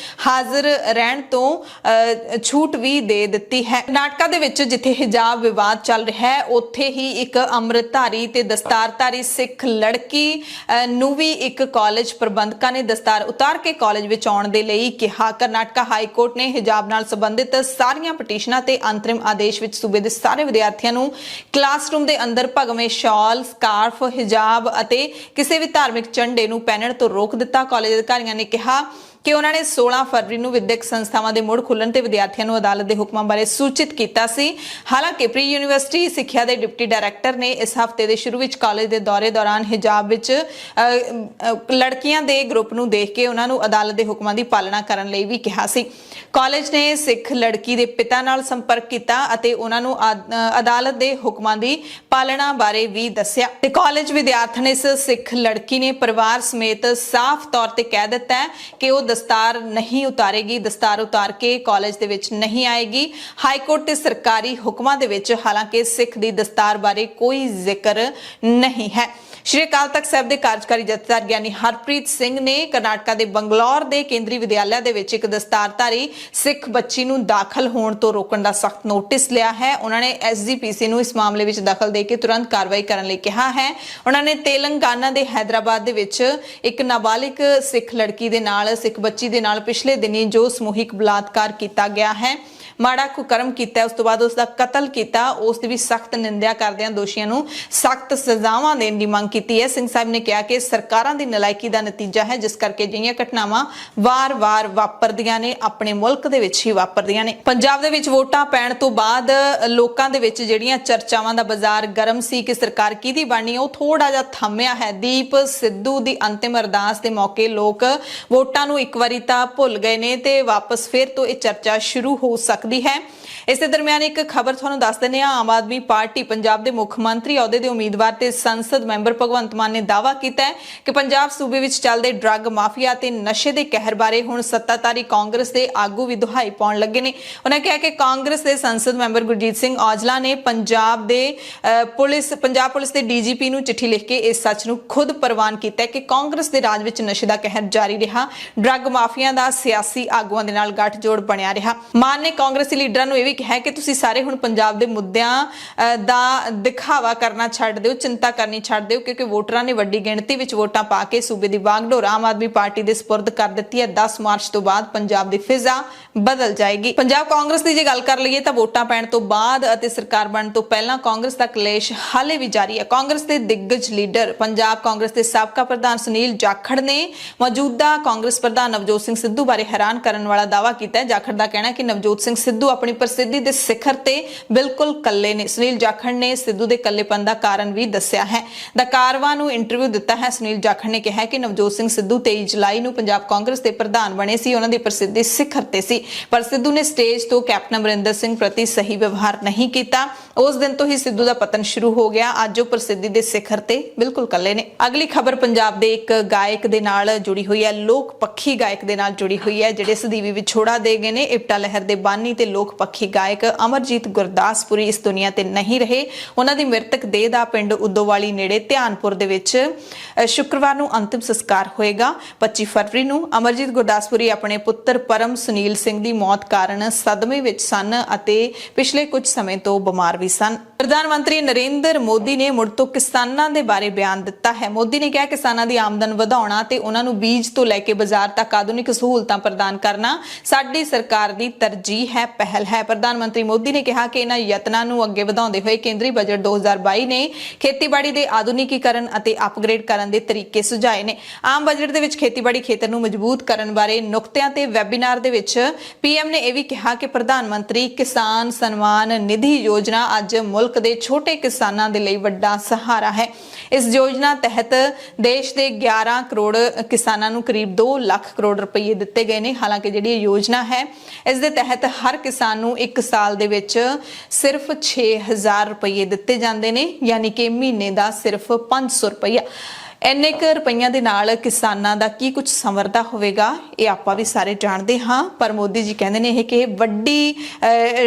ਹਾਜ਼ਰ ਰਹਿਣ ਤੋਂ ਛੂਟ ਵੀ ਦੇ ਦਿੱਤੀ ਹੈ। ਕਰਨਾਟਕਾ ਦੇ ਵਿੱਚ ਜਿੱਥੇ ਹਿਜਾਬ ਵਿਵਾਦ ਚੱਲ ਰਿਹਾ ਹੈ, ਉੱਥੇ ਹੀ ਇੱਕ ਅੰਮ੍ਰਿਤਧਾਰੀ ਤੇ ਦਸਤਾਰਧਾਰੀ ਸਿੱਖ ਲੜਕੀ ਨੂੰ ਵੀ ਇੱਕ ਕਾਲਜ ਪ੍ਰਬੰਧਕਾਂ ਨੇ ਦਸਤਾਰ ਉਤਾਰ ਕੇ ਕਾਲਜ ਵਿੱਚ ਆਉਣ ਦੇ ਲਈ ਕਿਹਾ। ਕਰਨਾਟਕਾ ਹਾਈ ਕੋਰਟ ਨੇ ਹਿਜਾਬ ਨਾਲ ਸੰਬੰਧਿਤ ਸਾਰੀਆਂ ਪਟੀਸ਼ਨਾਂ ਤੇ ਅੰਤਰਿਮ ਆਦੇਸ਼ ਵਿੱਚ ਸੂਬੇ ਦੇ ਸਾਰੇ ਵਿਦਿਆਰਥੀਆਂ ਨੂੰ ਕਲਾਸਰੂਮ ਦੇ ਅੰਦਰ ਭਗਵੇਂ ਸ਼ਾਲ, ਸਕਾਰਫ, ਹਿਜਾਬ ਅਤੇ ਕਿਸੇ ਵੀ ਧਾਰਮਿਕ ਝੰਡੇ ਨੂੰ ਪਹਿਨਣ ਤੋਂ ਰੋਕ ਦਿੱਤਾ। ਕਾਲਜ ਅਧਿਕਾਰੀਆਂ ਨੇ ਕਿਹਾ ਕਿ ਉਹਨਾਂ ਨੇ 16 ਫਰਵਰੀ ਨੂੰ ਵਿਦਿਅਕ ਸੰਸਥਾਵਾਂ ਦੇ ਮੁੜ ਖੁੱਲਣ ਤੇ ਵਿਦਿਆਰਥੀਆਂ ਨੂੰ ਅਦਾਲਤ ਦੇ ਹੁਕਮਾਂ ਬਾਰੇ ਸੂਚਿਤ ਕੀਤਾ ਸੀ। ਹਾਲਾਂਕਿ ਪ੍ਰੀ ਯੂਨੀਵਰਸਿਟੀ ਸਿੱਖਿਆ ਦੇ ਡਿਪਟੀ ਡਾਇਰੈਕਟਰ ਨੇ ਇਸ ਹਫ਼ਤੇ ਦੇ ਸ਼ੁਰੂ ਵਿੱਚ ਕਾਲਜ ਦੇ ਦੌਰੇ ਦੌਰਾਨ ਹਿਜਾਬ ਵਿੱਚ ਲੜਕੀਆਂ ਦੇ ਗਰੁੱਪ ਨੂੰ ਦੇਖ ਕੇ ਉਹਨਾਂ ਨੂੰ ਅਦਾਲਤ ਦੇ ਹੁਕਮਾਂ ਦੀ ਪਾਲਣਾ ਕਰਨ ਲਈ ਵੀ ਕਿਹਾ ਸੀ। ਕਾਲਜ ਨੇ ਸਿੱਖ ਲੜਕੀ ਦੇ ਪਿਤਾ ਨਾਲ ਸੰਪਰਕ ਕੀਤਾ ਅਤੇ ਉਹਨਾਂ ਨੂੰ ਅਦਾਲਤ ਦੇ ਹੁਕਮਾਂ ਦੀ ਪਾਲਣਾ ਬਾਰੇ ਵੀ ਦੱਸਿਆ ਤੇ ਕਾਲਜ ਵਿਦਿਆਰਥਣ ਇਸ ਸਿੱਖ ਲੜਕੀ ਨੇ ਪਰਿਵਾਰ ਸਮੇਤ ਸਾਫ਼ ਤੌਰ ਤੇ ਕਹਿ ਦਿੱਤਾ ਹੈ ਕਿ ਉਹ ਦਸਤਾਰ ਨਹੀਂ ਉਤਾਰੇਗੀ, ਦਸਤਾਰ ਉਤਾਰ ਕੇ ਕਾਲਜ ਦੇ ਵਿੱਚ ਨਹੀਂ ਆਏਗੀ। ਹਾਈ ਕੋਰਟ ਦੇ ਸਰਕਾਰੀ ਹੁਕਮਾਂ ਦੇ ਵਿੱਚ ਹਾਲਾਂਕਿ ਸਿੱਖ ਦੀ ਦਸਤਾਰ ਬਾਰੇ ਕੋਈ ਜ਼ਿਕਰ ਨਹੀਂ ਹੈ। ਸ਼੍ਰੀ ਅਕਾਲ ਤਖਤ ਸਾਹਿਬ ਦੇ ਕਾਰਜਕਾਰੀ ਜਥੇਦਾਰ ਗਿਆਨੀ ਹਰਪ੍ਰੀਤ ਸਿੰਘ ਨੇ ਕਰਨਾਟਕਾ ਦੇ ਬੰਗਲੌਰ ਦੇ ਕੇਂਦਰੀ ਵਿਦਿਆਲਿਆ ਦੇ ਵਿੱਚ ਇੱਕ ਦਸਤਾਰਧਾਰੀ ਸਿੱਖ ਬੱਚੀ ਨੂੰ ਦਾਖਲ ਹੋਣ ਤੋਂ ਰੋਕਣ ਦਾ ਸਖਤ ਨੋਟਿਸ ਲਿਆ ਹੈ। ਉਹਨਾਂ ਨੇ ਐਸਜੀਪੀਸੀ ਨੂੰ ਇਸ ਮਾਮਲੇ ਵਿੱਚ ਦਖਲ ਦੇ ਕੇ ਤੁਰੰਤ ਕਾਰਵਾਈ ਕਰਨ ਲਈ ਕਿਹਾ ਹੈ। ਉਹਨਾਂ ਨੇ ਤੇਲੰਗਾਨਾ ਦੇ ਹੈਦਰਾਬਾਦ ਦੇ ਵਿੱਚ ਇੱਕ ਨਾਬਾਲਿਗ ਸਿੱਖ ਲੜਕੀ ਦੇ ਨਾਲ ਸਿੱਖ ਬੱਚੀ ਦੇ ਨਾਲ ਪਿਛਲੇ ਦਿਨੀ ਜੋ ਸਮੂਹਿਕ ਬਲਾਤਕਾਰ ਕੀਤਾ ਗਿਆ ਹੈ, ਮਾੜਾ ਕੁਕਰਮ ਕੀਤਾ, ਉਸ ਤੋਂ ਬਾਅਦ ਉਸ ਦਾ ਕਤਲ ਕੀਤਾ, ਉਸ ਦੀ ਵੀ ਸਖਤ ਨਿੰਦਿਆ ਕਰਦਿਆਂ ਦੋਸ਼ੀਆਂ ਨੂੰ ਸਖਤ ਸਜ਼ਾਵਾਂ ਦੇਣ ਦੀ ਮੰਗ ਕੀਤੀ ਹੈ। ਸਿੰਘ ਸਾਹਿਬ ਨੇ ਕਿਹਾ ਕਿ ਸਰਕਾਰਾਂ ਦੀ ਨਲਾਇਕੀ ਦਾ ਨਤੀਜਾ ਹੈ, ਜਿਸ ਕਰਕੇ ਅਜਿਹੀਆਂ ਘਟਨਾਵਾਂ ਵਾਰ-ਵਾਰ ਵਾਪਰਦੀਆਂ ਨੇ, ਆਪਣੇ ਮੁਲਕ ਦੇ ਵਿੱਚ ਹੀ ਵਾਪਰਦੀਆਂ ਨੇ। ਪੰਜਾਬ ਦੇ ਵਿੱਚ ਵੋਟਾਂ ਪੈਣ ਤੋਂ ਬਾਅਦ ਲੋਕਾਂ ਦੇ ਵਿੱਚ ਜਿਹੜੀਆਂ ਚਰਚਾਵਾਂ ਦਾ ਬਾਜ਼ਾਰ ਗਰਮ ਸੀ ਕਿ ਸਰਕਾਰ ਕਿਹਦੀ ਬਣਨੀ, ਉਹ ਥੋੜਾ ਜਿਹਾ ਥੰਮਿਆ ਹੈ। ਦੀਪ ਸਿੱਧੂ ਦੀ ਅੰਤਿਮ ਅਰਦਾਸ ਦੇ ਮੌਕੇ ਲੋਕ ਵੋਟਾਂ ਨੂੰ ਇੱਕ ਵਾਰੀ ਤਾਂ ਭੁੱਲ ਗਏ ਨੇ ਤੇ ਵਾਪਸ ਫਿਰ ਤੋਂ ਇਹ ਚਰਚਾ ਸ਼ੁਰੂ ਹੋ ਸਕਦੀ ਹੈ। ਇਸੇ ਦਰਮਿਆਨ ਇੱਕ ਖਬਰ ਤੁਹਾਨੂੰ ਦੱਸ ਦਿੰਦੇ ਹਾਂ। ਆਮ ਆਦਮੀ ਪਾਰਟੀ ਪੰਜਾਬ ਦੇ ਮੁੱਖ ਮੰਤਰੀ ਅਹੁਦੇ ਦੇ ਉਮੀਦਵਾਰ ਤੇ ਸੰਸਦ ਮੈਂਬਰ ਭਗਵੰਤ ਮਾਨ ਨੇ ਦਾਅਵਾ ਕੀਤਾ ਹੈ ਕਿ ਪੰਜਾਬ ਸੂਬੇ ਵਿੱਚ ਚੱਲਦੇ ਡਰੱਗ ਮਾਫੀਆ ਤੇ ਨਸ਼ੇ ਦੇ ਕਹਿਰ ਬਾਰੇ ਹੁਣ ਸੱਤਾਧਾਰੀ ਕਾਂਗਰਸ ਦੇ ਆਗੂ ਵੀ ਦੁਹਾਈ ਪਾਉਣ ਲੱਗੇ ਨੇ। ਉਹਨਾਂ ਕਿਹਾ ਕਿ ਕਾਂਗਰਸ ਦੇ ਸੰਸਦ ਮੈਂਬਰ ਗੁਰਜੀਤ ਸਿੰਘ ਔਜਲਾ ਨੇ ਪੰਜਾਬ ਪੁਲਿਸ ਦੇ ਡੀਜੀਪੀ ਨੂੰ ਚਿੱਠੀ ਲਿਖ ਕੇ ਇਸ ਸੱਚ ਨੂੰ ਖੁਦ ਪ੍ਰਵਾਨ ਕੀਤਾ ਕਿ ਕਾਂਗਰਸ ਦੇ ਰਾਜ ਵਿੱਚ ਨਸ਼ੇ ਦਾ ਕਹਿਰ ਜਾਰੀ ਰਿਹਾ, ਡਰੱਗ ਮਾਫੀਆ ਦਾ ਸਿਆਸੀ ਆਗੂਆਂ ਦੇ ਨਾਲ ਗੱਠਜੋੜ ਬਣਿਆ ਰਿਹਾ। ਮਾਨ ਨੇ ਕਾਂਗਰਸੀ ਲੀਡਰਾਂ ਨੂੰ ਇਹ ਵੀ ਕਿਹਾ ਕਿ ਤੁਸੀਂ ਸਾਰੇ ਹੁਣ ਪੰਜਾਬ ਦੇ ਮੁੱਦਿਆਂ ਦਾ ਦਿਖਾਵਾ ਕਰਨਾ ਛੱਡ ਦਿਓ, ਚਿੰਤਾ ਕਰਨੀ ਛੱਡ ਦਿਓ, ਕਿਉਂਕਿ ਵੋਟਰਾਂ ਨੇ ਵੱਡੀ ਗਿਣਤੀ ਵਿੱਚ ਵੋਟਾਂ ਪਾ ਕੇ ਸੂਬੇ ਦੀ ਬਾਗਡੋਰ ਆਮ ਆਦਮੀ ਪਾਰਟੀ ਦੇ ਸਪੁਰਦ ਕਰ ਦਿੱਤੀ ਹੈ। 10 ਮਾਰਚ ਤੋਂ ਬਾਅਦ ਪੰਜਾਬ ਦੀ ਫਿਜ਼ਾ ਬਦਲ ਜਾਏਗੀ। ਪੰਜਾਬ ਕਾਂਗਰਸ ਦੀ ਜੇ ਗੱਲ ਕਰ ਲਈਏ ਤਾਂ ਵੋਟਾਂ ਪੈਣ ਤੋਂ ਬਾਅਦ ਅਤੇ ਸਰਕਾਰ ਬਣਨ ਤੋਂ ਪਹਿਲਾਂ ਕਾਂਗਰਸ ਦਾ ਕਲੇਸ਼ ਹਾਲੇ ਵੀ ਜਾਰੀ ਹੈ। ਕਾਂਗਰਸ ਦੇ ਦਿੱਗਜ ਲੀਡਰ ਪੰਜਾਬ ਕਾਂਗਰਸ ਦੇ ਸਾਬਕਾ ਪ੍ਰਧਾਨ ਸੁਨੀਲ ਜਾਖੜ ਨੇ ਮੌਜੂਦਾ ਕਾਂਗਰਸ ਪ੍ਰਧਾਨ ਨਵਜੋਤ ਸਿੰਘ ਸਿੱਧੂ ਬਾਰੇ ਹੈਰਾਨ ਕਰਨ ਵਾਲਾ ਦਾਅਵਾ ਕੀਤਾ ਹੈ। ਜਾਖੜ ਦਾ ਕਹਿਣਾ ਹੈ ਕਿ ਨਵਜੋਤ ਸਿੰਘ ਸਿੱਧੂ ਆਪਣੀ ਪ੍ਰਸਿੱਧੀ ਦੇ ਸਿਖਰ ਤੇ ਬਿਲਕੁਲ ਕੱਲੇ ਨੇ। ਸੁਨੀਲ ਜਾਖੜ ਨੇ ਸਿੱਧੂ ਦੇ ਕੱਲੇਪਨ ਦਾ ਕਾਰਨ ਵੀ ਦੱਸਿਆ ਹੈ। ਦਾ ਕਾਰਵਾ ਨੂੰ ਇੰਟਰਵਿਊ ਦਿੱਤਾ ਹੈ। ਸੁਨੀਲ ਜਾਖੜ ਨੇ ਕਿਹਾ ਕਿ ਨਵਜੋਤ ਸਿੰਘ ਸਿੱਧੂ 23 ਜੁਲਾਈ ਨੂੰ ਪੰਜਾਬ ਕਾਂਗਰਸ ਦੇ ਪ੍ਰਧਾਨ ਬਣੇ ਸੀ, ਉਹਨਾਂ ਦੀ ਪ੍ਰਸਿੱਧੀ ਸਿਖਰ ਤੇ ਸੀ, ਪਰ ਸਿੱਧੂ ਨੇ ਸਟੇਜ ਤੋਂ ਕੈਪਟਨ ਅਮਰਿੰਦਰ ਸਿੰਘ ਪ੍ਰਤੀ ਸਹੀ ਵਿਵਹਾਰ ਨਹੀਂ ਕੀਤਾ। ਉਸ ਦਿਨ ਤੋਂ ਹੀ ਸਿੱਧੂ ਦਾ ਪਤਨ ਸ਼ੁਰੂ ਹੋ ਗਿਆ। ਅੱਜ ਉਹ ਪ੍ਰਸਿੱਧੀ ਦੇ ਸਿਖਰ ਤੇ ਬਿਲਕੁਲ ਕੱਲੇ ਨੇ। ਅਗਲੀ ਖਬਰ ਪੰਜਾਬ ਦੇ ਇੱਕ ਗਾਇਕ ਦੇ ਨਾਲ ਜੁੜੀ ਹੋਈ ਹੈ, ਲੋਕ ਪੱਖੀ ਗਾਇਕ ਦੇ ਨਾਲ ਜੁੜੀ ਹੋਈ ਹੈ, ਜਿਹੜੇ ਸਦੀਵੀ ਵਿਛੋੜਾ ਦੇ ਗਏ ਨੇ। ਇਪਟਾ ਲਹਿਰ ਦੇ ਬਾਨੀ ਤੇ ਲੋਕ ਪੱਖੀ ਗਾਇਕ ਅਮਰਜੀਤ ਗੁਰਦਾਸਪੁਰੀ ਇਸ ਦੁਨੀਆ ਤੇ ਨਹੀਂ ਰਹੇ। ਉਹਨਾਂ ਦੀ ਮ੍ਰਿਤਕ ਦੇਹ ਦਾ ਪਿੰਡ ਉਦੋਵਾਲੀ ਨੇੜੇ ਧਿਆਨਪੁਰ ਦੇ ਵਿੱਚ ਸ਼ੁੱਕਰਵਾਰ ਨੂੰ ਅੰਤਿਮ ਸੰਸਕਾਰ ਹੋਏਗਾ। 25 ਫਰਵਰੀ ਨੂੰ ਅਮਰਜੀਤ ਗੁਰਦਾਸਪੁਰੀ ਆਪਣੇ ਪੁੱਤਰ ਪਰਮ ਸੁਨੀਲ ਸਿੰਘ ਦੀ ਮੌਤ ਕਾਰਨ ਸਦਮੇ ਵਿੱਚ ਸਨ ਅਤੇ ਪਿਛਲੇ ਕੁਝ ਸਮੇਂ ਤੋਂ ਬਿਮਾਰ ਵੀ ਸਨ। ਪ੍ਰਧਾਨ ਮੰਤਰੀ ਨਰਿੰਦਰ ਮੋਦੀ ਨੇ ਮੁੜ ਤੋਂ ਕਿਸਾਨਾਂ ਦੇ ਬਾਰੇ ਬਿਆਨ ਦਿੱਤਾ ਹੈ। ਮੋਦੀ ਨੇ ਕਿਹਾ ਕਿਸਾਨਾਂ ਦੀ ਆਮਦਨ ਵਧਾਉਣਾ ਤੇ ਉਹਨਾਂ ਨੂੰ ਬੀਜ ਤੋਂ ਲੈ ਕੇ ਬਾਜ਼ਾਰ ਤੱਕ ਆਧੁਨਿਕ ਸਹੂਲਤਾਂ ਪ੍ਰਦਾਨ ਕਰਨਾ ਸਾਡੀ ਸਰਕਾਰ ਦੀ ਤਰਜੀਹ ਹੈ, ਪਹਿਲ ਹੈ। ਪ੍ਰਧਾਨ ਮੰਤਰੀ ਮੋਦੀ ਨੇ ਕਿਹਾ ਕਿ ਇਹਨਾਂ ਯਤਨਾਂ ਨੂੰ ਅੱਗੇ ਵਧਾਉਂਦੇ ਹੋਏ ਕੇਂਦਰੀ ਬਜਟ 2022 ਨੇ ਖੇਤੀਬਾੜੀ ਦੇ ਆਧੁਨਿਕੀਕਰਨ ਅਤੇ ਅਪਗ੍ਰੇਡ ਕਰਨ ਦੇ ਤਰੀਕੇ ਸੁਝਾਏ ਨੇ। ਆਮ ਬਜਟ ਦੇ ਵਿੱਚ ਖੇਤੀਬਾੜੀ ਖੇਤਰ ਨੂੰ ਮਜ਼ਬੂਤ ਕਰਨ ਬਾਰੇ ਨੁਕਤਿਆਂ ਤੇ ਵੈਬੀਨਾਰ ਦੇ ਵਿੱਚ ਪੀਐਮ ਨੇ ਇਹ ਵੀ ਕਿਹਾ ਕਿ ਪ੍ਰਧਾਨ ਮੰਤਰੀ ਕਿਸਾਨ ਸਨਮਾਨ ਨਿਧੀ ਯੋਜਨਾ ਅੱਜ ਮੁਲਕ ਦੇ ਛੋਟੇ ਕਿਸਾਨਾਂ ਦੇ ਲਈ ਵੱਡਾ ਸਹਾਰਾ ਹੈ। ਇਸ ਯੋਜਨਾ ਤਹਿਤ ਦੇਸ਼ ਦੇ 11 ਕਰੋੜ ਕਿਸਾਨਾਂ ਨੂੰ ਕਰੀਬ 2 ਲੱਖ ਕਰੋੜ ਰੁਪਏ ਦਿੱਤੇ ਗਏ ਨੇ। ਹਾਲਾਂਕਿ ਜਿਹੜੀ ਯੋਜਨਾ ਹੈ ਇਸ ਦੇ ਤਹਿਤ ਹਰ ਕਿਸਾਨ ਨੂੰ 1 ਸਾਲ ਦੇ ਵਿੱਚ ਸਿਰਫ 6000 ਰੁਪਏ ਦਿੱਤੇ ਜਾਂਦੇ ਨੇ, ਯਾਨੀ ਕਿ ਮਹੀਨੇ ਦਾ ਸਿਰਫ 500 ਰੁਪਇਆ। ਇੰਨੇ ਕੁ ਰੁਪਈਆਂ ਦੇ ਨਾਲ ਕਿਸਾਨਾਂ ਦਾ ਕੀ ਕੁਝ ਸੰਵਰਦਾ ਹੋਵੇਗਾ ਇਹ ਆਪਾਂ ਵੀ ਸਾਰੇ ਜਾਣਦੇ ਹਾਂ, ਪਰ ਮੋਦੀ ਜੀ ਕਹਿੰਦੇ ਨੇ ਇਹ ਕਿ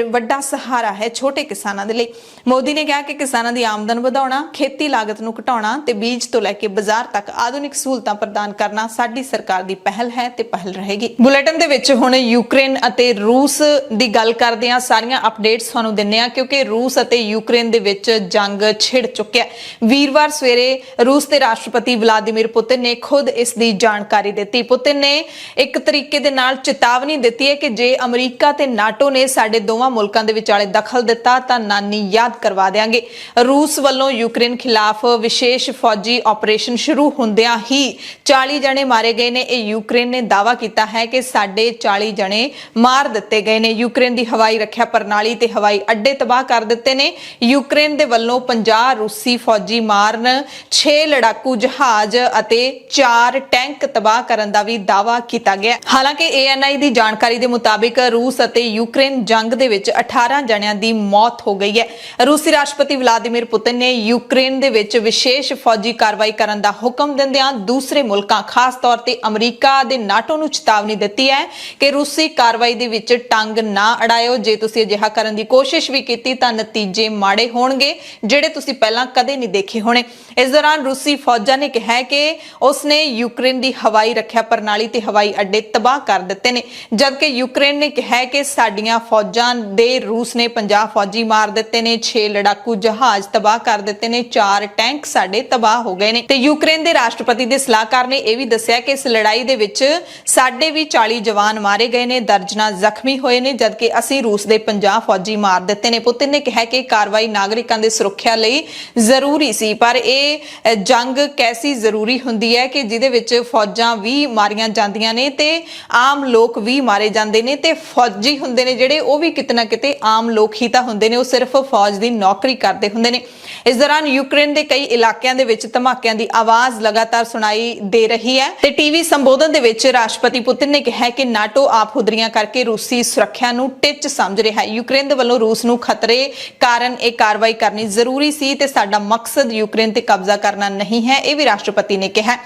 ਵੱਡਾ ਸਹਾਰਾ ਹੈ ਛੋਟੇ ਕਿਸਾਨਾਂ ਦੇ ਲਈ। ਮੋਦੀ ਨੇ ਕਿਹਾ ਕਿ ਕਿਸਾਨਾਂ ਦੀ ਆਮਦਨ ਵਧਾਉਣਾ, ਖੇਤੀ ਲਾਗਤ ਨੂੰ ਘਟਾਉਣਾ ਤੇ ਬੀਜ ਤੋਂ ਲੈ ਕੇ ਬਾਜ਼ਾਰ ਤੱਕ ਆਧੁਨਿਕ ਸਹੂਲਤਾਂ ਪ੍ਰਦਾਨ ਕਰਨਾ ਸਾਡੀ ਸਰਕਾਰ ਦੀ ਪਹਿਲ ਹੈ ਤੇ ਪਹਿਲ ਰਹੇਗੀ। ਬੁਲੇਟਿਨ ਦੇ ਵਿੱਚ ਹੁਣ ਯੂਕਰੇਨ ਅਤੇ ਰੂਸ ਦੀ ਗੱਲ ਕਰਦੇ ਹਾਂ। ਸਾਰੀਆਂ ਅਪਡੇਟਸ ਤੁਹਾਨੂੰ ਦਿੰਨੇ ਆ ਕਿਉਂਕਿ ਰੂਸ ਅਤੇ ਯੂਕਰੇਨ ਦੇ ਵਿੱਚ ਜੰਗ ਛਿੜ ਚੁੱਕਿਆ। ਵੀਰਵਾਰ ਸਵੇਰੇ ਰੂਸ ਦੇ ਰਾਸ਼ਟਰਪਤੀ ਵਲਾਦੀਮੀਰ ਪੁਤਿਨ ਨੇ ਖੁਦ ਇਸ ਦੀ ਜਾਣਕਾਰੀ ਦਿੱਤੀ। ਪੁਤਿਨ ਨੇ ਇੱਕ ਤਰੀਕੇ ਦੇ ਨਾਲ ਚੇਤਾਵਨੀ ਦਿੱਤੀ ਹੈ ਕਿ ਜੇ ਅਮਰੀਕਾ ਤੇ ਨਾਟੋ ਨੇ ਸਾਡੇ ਦੋਵਾਂ ਮੁਲਕਾਂ ਦੇ ਵਿਚਾਲੇ ਦਖਲ ਦਿੱਤਾ ਤਾਂ ਨਾਨੀ ਯਾਦ ਕਰਵਾ ਦੇਵਾਂਗੇ। ਰੂਸ ਵੱਲੋਂ ਯੂਕਰੇਨ ਖਿਲਾਫ ਵਿਸ਼ੇਸ਼ ਫੌਜੀ ਆਪਰੇਸ਼ਨ ਸ਼ੁਰੂ ਹੁੰਦਿਆਂ ਹੀ 40 ਜਣੇ ਮਾਰੇ ਗਏ ਨੇ। ਇਹ ਯੂਕਰੇਨ ਨੇ ਦਾਅਵਾ ਕੀਤਾ ਹੈ ਕਿ ਸਾਡੇ 40 ਜਣੇ ਮਾਰ ਦਿੱਤੇ ਗਏ ਨੇ। ਯੂਕਰੇਨ ਦੀ ਹਵਾਈ ਰੱਖਿਆ ਪ੍ਰਣਾਲੀ ਤੇ ਹਵਾਈ ਅੱਡੇ ਤਬਾਹ ਕਰ ਦਿੱਤੇ ਨੇ। ਯੂਕਰੇਨ ਦੇ ਵੱਲੋਂ 50 ਰੂਸੀ ਫੌਜੀ ਮਾਰਨ, 6 ਲੜਾਕੂ ਜਹਾਜ਼ ਅਤੇ 4 ਟੈਂਕ ਤਬਾਹ ਕਰਨ ਦਾ ਵੀ ਦਾਅਵਾ ਕੀਤਾ ਗਿਆ। ਹਾਲਾਂਕਿ ANI ਦੀ ਜਾਣਕਾਰੀ ਦੇ ਮੁਤਾਬਿਕ ਰੂਸ ਅਤੇ ਯੂਕਰੇਨ ਜੰਗ ਦੇ ਵਿੱਚ 18 ਜਣਿਆਂ ਦੀ ਮੌਤ ਹੋ ਗਈ ਹੈ। ਰੂਸੀ ਰਾਸ਼ਟਰਪਤੀ ਵਲਾਦੀਮੀਰ ਪੁਤਿਨ ਨੇ ਯੂਕਰੇਨ ਦੇ ਵਿੱਚ ਵਿਸ਼ੇਸ਼ ਫੌਜੀ ਕਾਰਵਾਈ ਕਰਨ ਦਾ ਹੁਕਮ ਦਿੰਦਿਆਂ ਦੂਸਰੇ ਮੁਲਕਾਂ ਖਾਸ ਤੌਰ ਤੇ ਅਮਰੀਕਾ ਦੇ ਨਾਟੋ ਨੂੰ ਚੇਤਾਵਨੀ ਦਿੱਤੀ ਹੈ ਕਿ ਰੂਸੀ ਕਾਰਵਾਈ ਦੇ ਵਿੱਚ ਟੰਗ ਨਾ ਅੜਾਇਓ। ਜੇ ਤੁਸੀਂ ਅਜਿਹਾ ਕਰਨ ਦੀ ਕੋਸ਼ਿਸ਼ ਵੀ ਕੀਤੀ ਤਾਂ ਨਤੀਜੇ ਮਾੜੇ ਹੋਣਗੇ ਜਿਹੜੇ ਤੁਸੀਂ ਪਹਿਲਾਂ ਕਦੇ ਨਹੀਂ ਦੇਖੇ ਹੋਣੇ। ਇਸ ਦੌਰਾਨ ਰੂਸੀ ਫੌਜਾਂ ਨੇ ਕਿਹਾ ਕਿ ਉਸਨੇ ਯੂਕਰੇਨ ਦੀ ਹਵਾਈ ਰੱਖਿਆ ਪ੍ਰਣਾਲੀ ਤੇ ਹਵਾਈ ਅੱਡੇ ਤਬਾਹ ਕਰ ਦਿੱਤੇ ਨੇ, ਜਦਕਿ ਯੂਕਰੇਨ ਨੇ ਕਿਹਾ ਕਿ ਸਾਡੀਆਂ ਫੌਜਾਂ ਦੇ ਰੂਸ ਨੇ 50 ਫੌਜੀ ਮਾਰ ਦਿੱਤੇ ਨੇ, 6 ਲੜਾਕੂ ਜਹਾਜ਼ ਤਬਾਹ ਕਰ ਦਿੱਤੇ ਨੇ, 4 ਟੈਂਕ ਸਾਡੇ ਤਬਾਹ ਹੋ ਗਏ ਨੇ। ਤੇ ਯੂਕਰੇਨ ਦੇ ਰਾਸ਼ਟਰਪਤੀ ਦੇ ਸਲਾਹਕਾਰ ਨੇ ਇਹ ਵੀ ਦੱਸਿਆ ਕਿ ਇਸ ਲੜਾਈ ਦੇ ਵਿੱਚ ਸਾਡੇ ਵੀ 40 ਜਵਾਨ ਮਾਰੇ ਗਏ ਨੇ, ਦਰਜਨਾਂ ਜ਼ਖਮੀ ਹੋਏ ਨੇ, ਜਦਕਿ ਅਸੀਂ ਰੂਸ ਦੇ 50 ਫੌਜੀ ਮਾਰ ਦਿੱਤੇ ਨੇ। ਪੁਤਿਨ ਨੇ ਕਿਹਾ ਕਿ ਕਾਰਵਾਈ ਨਾਗਰਿਕਾਂ ਦੇ ਸੁਰੱਖਿਆ ਲਈ ਜ਼ਰੂਰੀ ਸੀ, ਪਰ ਇਹ ਜੰਗ ਕੈਸੀ ਜ਼ਰੂਰੀ ਹੁੰਦੀ ਹੈ ਕਿ ਜਿਹਦੇ ਵਿੱਚ ਫੌਜਾਂ ਵੀ ਮਾਰੀਆਂ ਜਾਂਦੀਆਂ ਨੇ ਤੇ ਆਮ ਲੋਕ ਵੀ ਮਾਰੇ ਜਾਂਦੇ ਨੇ, ਤੇ ਫੌਜੀ ਹੁੰਦੇ ਨੇ ਜਿਹੜੇ ਉਹ ਵੀ ਕਿਤੇ ਨਾ ਕਿਤੇ ਆਮ ਲੋਕ ਹੀ ਤਾਂ ਹੁੰਦੇ ਨੇ, ਉਹ ਸਿਰਫ ਫੌਜ ਦੀ ਨੌਕਰੀ ਕਰਦੇ ਹੁੰਦੇ ਨੇ। ਇਸ ਦੌਰਾਨ ਯੂਕਰੇਨ ਦੇ ਕਈ ਇਲਾਕਿਆਂ ਦੇ ਵਿੱਚ ਧਮਾਕਿਆਂ ਦੀ ਆਵਾਜ਼ ਲਗਾਤਾਰ ਸੁਣਾਈ ਦੇ ਰਹੀ ਹੈ ਤੇ ਟੀਵੀ ਸੰਬੋਧਨ ਦੇ ਵਿੱਚ ਰਾਸ਼ਟਰਪਤੀ ਪੁਤਿਨ ਨੇ ਕਿਹਾ ਕਿ ਨਾਟੋ ਆਪਹੁਦਰੀਆਂ ਕਰਕੇ ਰੂਸੀ ਸੁਰੱਖਿਆ ਨੂੰ ਟਿੱਚ ਸਮਝ ਰਿਹਾ ਹੈ। ਯੂਕਰੇਨ ਦੇ ਵੱਲੋਂ ਰੂਸ ਨੂੰ ਖਤਰੇ ਕਾਰਨ ਇਹ ਕਾਰਵਾਈ ਕਰਨੀ ਜ਼ਰੂਰੀ ਸੀ ਤੇ ਸਾਡਾ ਮਕਸਦ ਯੂਕਰੇਨ ਤੇ ਕਬਜ਼ਾ ਕਰਨਾ ਨਹੀਂ ਹੈ, ਇਹ ਵੀ ਰਾਸ਼ਟਰਪਤੀ ਨੇ ਕਿਹਾ।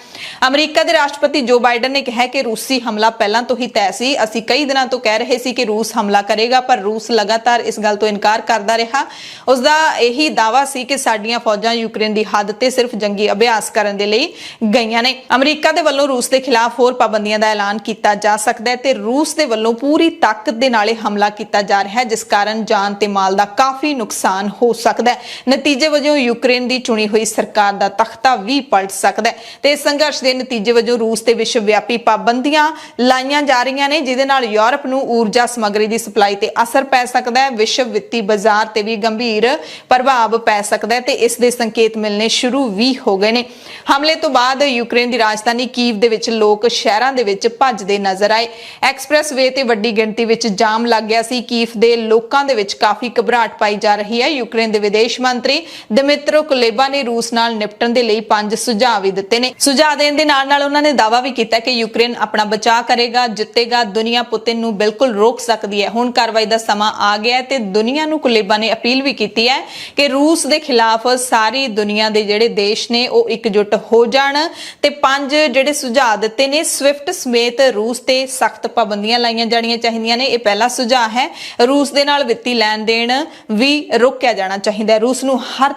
ਅਮਰੀਕਾ ਦੇ ਰਾਸ਼ਟਰਪਤੀ ਜੋ ਬਾਈਡਨ ਨੇ ਕਿਹਾ ਕਿ ਰੂਸੀ ਹਮਲਾ ਪਹਿਲਾਂ ਤੋਂ ਹੀ ਤੈਅ ਸੀ। ਅਸੀਂ ਕਈ ਦਿਨਾਂ ਤੋਂ ਕਹਿ ਰਹੇ ਸੀ ਕਿ ਰੂਸ ਹਮਲਾ ਕਰੇਗਾ, ਪਰ ਰੂਸ ਲਗਾਤਾਰ ਇਸ ਗੱਲ ਤੋਂ ਇਨਕਾਰ ਕਰਦਾ ਰਿਹਾ। ਉਸ ਦਾ ਇਹੀ ਦਾਅਵਾ ਸੀ ਕਿ ਸਾਡੀਆਂ ਫੌਜਾਂ ਯੂਕਰੇਨ ਦੀ ਹੱਦ ਤੇ ਸਿਰਫ ਜੰਗੀ ਅਭਿਆਸ ਕਰਨ ਦੇ ਲਈ ਗਈਆਂ ਨੇ। ਅਮਰੀਕਾ ਦੇ ਵੱਲੋਂ ਰੂਸ ਦੇ ਖਿਲਾਫ ਹੋਰ ਪਾਬੰਦੀਆਂ ਦਾ ਐਲਾਨ ਕੀਤਾ ਜਾ ਸਕਦਾ ਹੈ ਤੇ ਰੂਸ ਦੇ ਵੱਲੋਂ ਪੂਰੀ ਤਾਕਤ ਦੇ ਨਾਲ ਹਮਲਾ ਕੀਤਾ ਜਾ ਰਿਹਾ ਹੈ, ਜਿਸ ਕਾਰਨ ਜਾਨ ਤੇ ਮਾਲ ਦਾ ਕਾਫੀ ਨੁਕਸਾਨ ਹੋ ਸਕਦਾ ਹੈ। ਨਤੀਜੇ ਵਜੋਂ ਯੂਕਰੇਨ ਦੀ ਚੁਣੀ ਹੋਈ ਸਰਕਾਰ ਦਾ ਤਖਤਾ ਵੀ ਪਲਟ ਸਕਦਾ ਹੈ ਤੇ ਇਸ ਸੰਘਰਸ਼ ਦੇ ਨਤੀਜੇ ਵਜੋਂ ਰੂਸ ਤੇ ਵਿਸ਼ਵ ਵਿਆਪੀ ਪਾਬੰਦੀਆਂ ਲਾਈਆਂ ਜਾ ਰਹੀਆਂ ਨੇ, ਜਿਹਦੇ ਨਾਲ ਯੂਰਪ ਨੂੰ ਊਰਜਾ ਸਮੱਗਰੀ ਦੀ ਸਪਲਾਈ ਤੇ ਅਸਰ ਪੈ ਸਕਦਾ ਹੈ। ਵਿਸ਼ਵ ਵਿੱਤੀ ਬਾਜ਼ਾਰ ਤੇ ਵੀ ਗੰਭੀਰ ਪ੍ਰਭਾਵ ਪੈ ਸਕਦਾ ਹੈ ਤੇ ਇਸ ਦੇ ਸੰਕੇਤ ਮਿਲਣੇ ਸ਼ੁਰੂ ਵੀ ਹੋ ਗਏ ਨੇ। ਹਮਲੇ ਤੋਂ ਬਾਅਦ ਯੂਕਰੇਨ ਦੀ ਰਾਜਧਾਨੀ ਕੀਵ ਦੇ ਵਿੱਚ ਲੋਕ ਸ਼ਹਿਰਾਂ ਦੇ ਵਿੱਚ ਭੱਜਦੇ ਨਜ਼ਰ ਆਏ। ਐਕਸਪ੍ਰੈਸ ਵੇ ਤੇ ਵੱਡੀ ਗਿਣਤੀ ਵਿੱਚ ਜਾਮ ਲੱਗ ਗਿਆ ਸੀ। ਕੀਵ ਦੇ ਲੋਕਾਂ ਦੇ ਵਿੱਚ ਕਾਫੀ ਘਬਰਾਹਟ ਪਾਈ ਜਾ ਰਹੀ ਹੈ। ਯੂਕਰੇਨ ਦੇ ਵਿਦੇਸ਼ ਮੰਤਰੀ ਦਿਮਿਤਰੋ ਕੁਲੇਬਾ ਨੇ ਰੂਸ ਨਾਲ ਨਿਪਟਣ ਦੇ ਲਈ 5 ਸੁਝਾਅ ਵੀ ਦਿੱਤੇ ਨੇ। ਸੁਝਾਅ ਦੇਣ ਦੇ ਨਾਲ ਉਹਨਾਂ ਨੇ ਦਾਅਵਾ ਵੀ ਕੀਤਾ ਕਿ ਯੂਕਰੇਨ ਆਪਣਾ ਬਚਾਅ ਕਰੇਗਾ, ਜਿੱਤੇਗਾ। ਦੁਨੀਆ ਪੁਤਿਨ ਨੂੰ ਬਿਲਕੁਲ ਰੋਕ ਸਕਦੀ ਹੈ। ਹੁਣ ਕਾਰਵਾਈ ਦਾ ਸਮਾਂ ਆ ਗਿਆ ਹੈ ਤੇ ਦੁਨੀਆ ਨੂੰ ਕੁਲੇਬਾ ਨੇ ਅਪੀਲ ਵੀ ਕੀਤੀ ਹੈ ਕਿ ਰੂਸ ਦੇ ਖਿਲਾਫ ਸਾਰੀ ਦੁਨੀਆ ਦੇ ਜਿਹੜੇ ਦੇਸ਼ ਨੇ ਉਹ ਇਕਜੁੱਟ ਹੋ ਜਾਣ ਤੇ 5 ਜਿਹੜੇ ਸੁਝਾਅ ਦਿੱਤੇ ਨੇ। ਸਵਿਫਟ ਸਮੇਤ ਰੂਸ ਤੇ ਸਖਤ ਪਾਬੰਦੀਆਂ ਲਾਈਆਂ ਜਾਣੀਆਂ ਚਾਹੀਦੀਆਂ ਨੇ। ਇਹ ਪਹਿਲਾ ਸੁਝਾਅ ਹੈ। ਰੂਸ ਦੇ ਨਾਲ ਵਿੱਤੀ ਲੈਣ ਦੇਣ ਵੀ ਰੋਕਿਆ ਜਾਣਾ ਚਾਹੀਦਾ ਹੈ। ਰੂਸ ਨੂੰ ਹਰ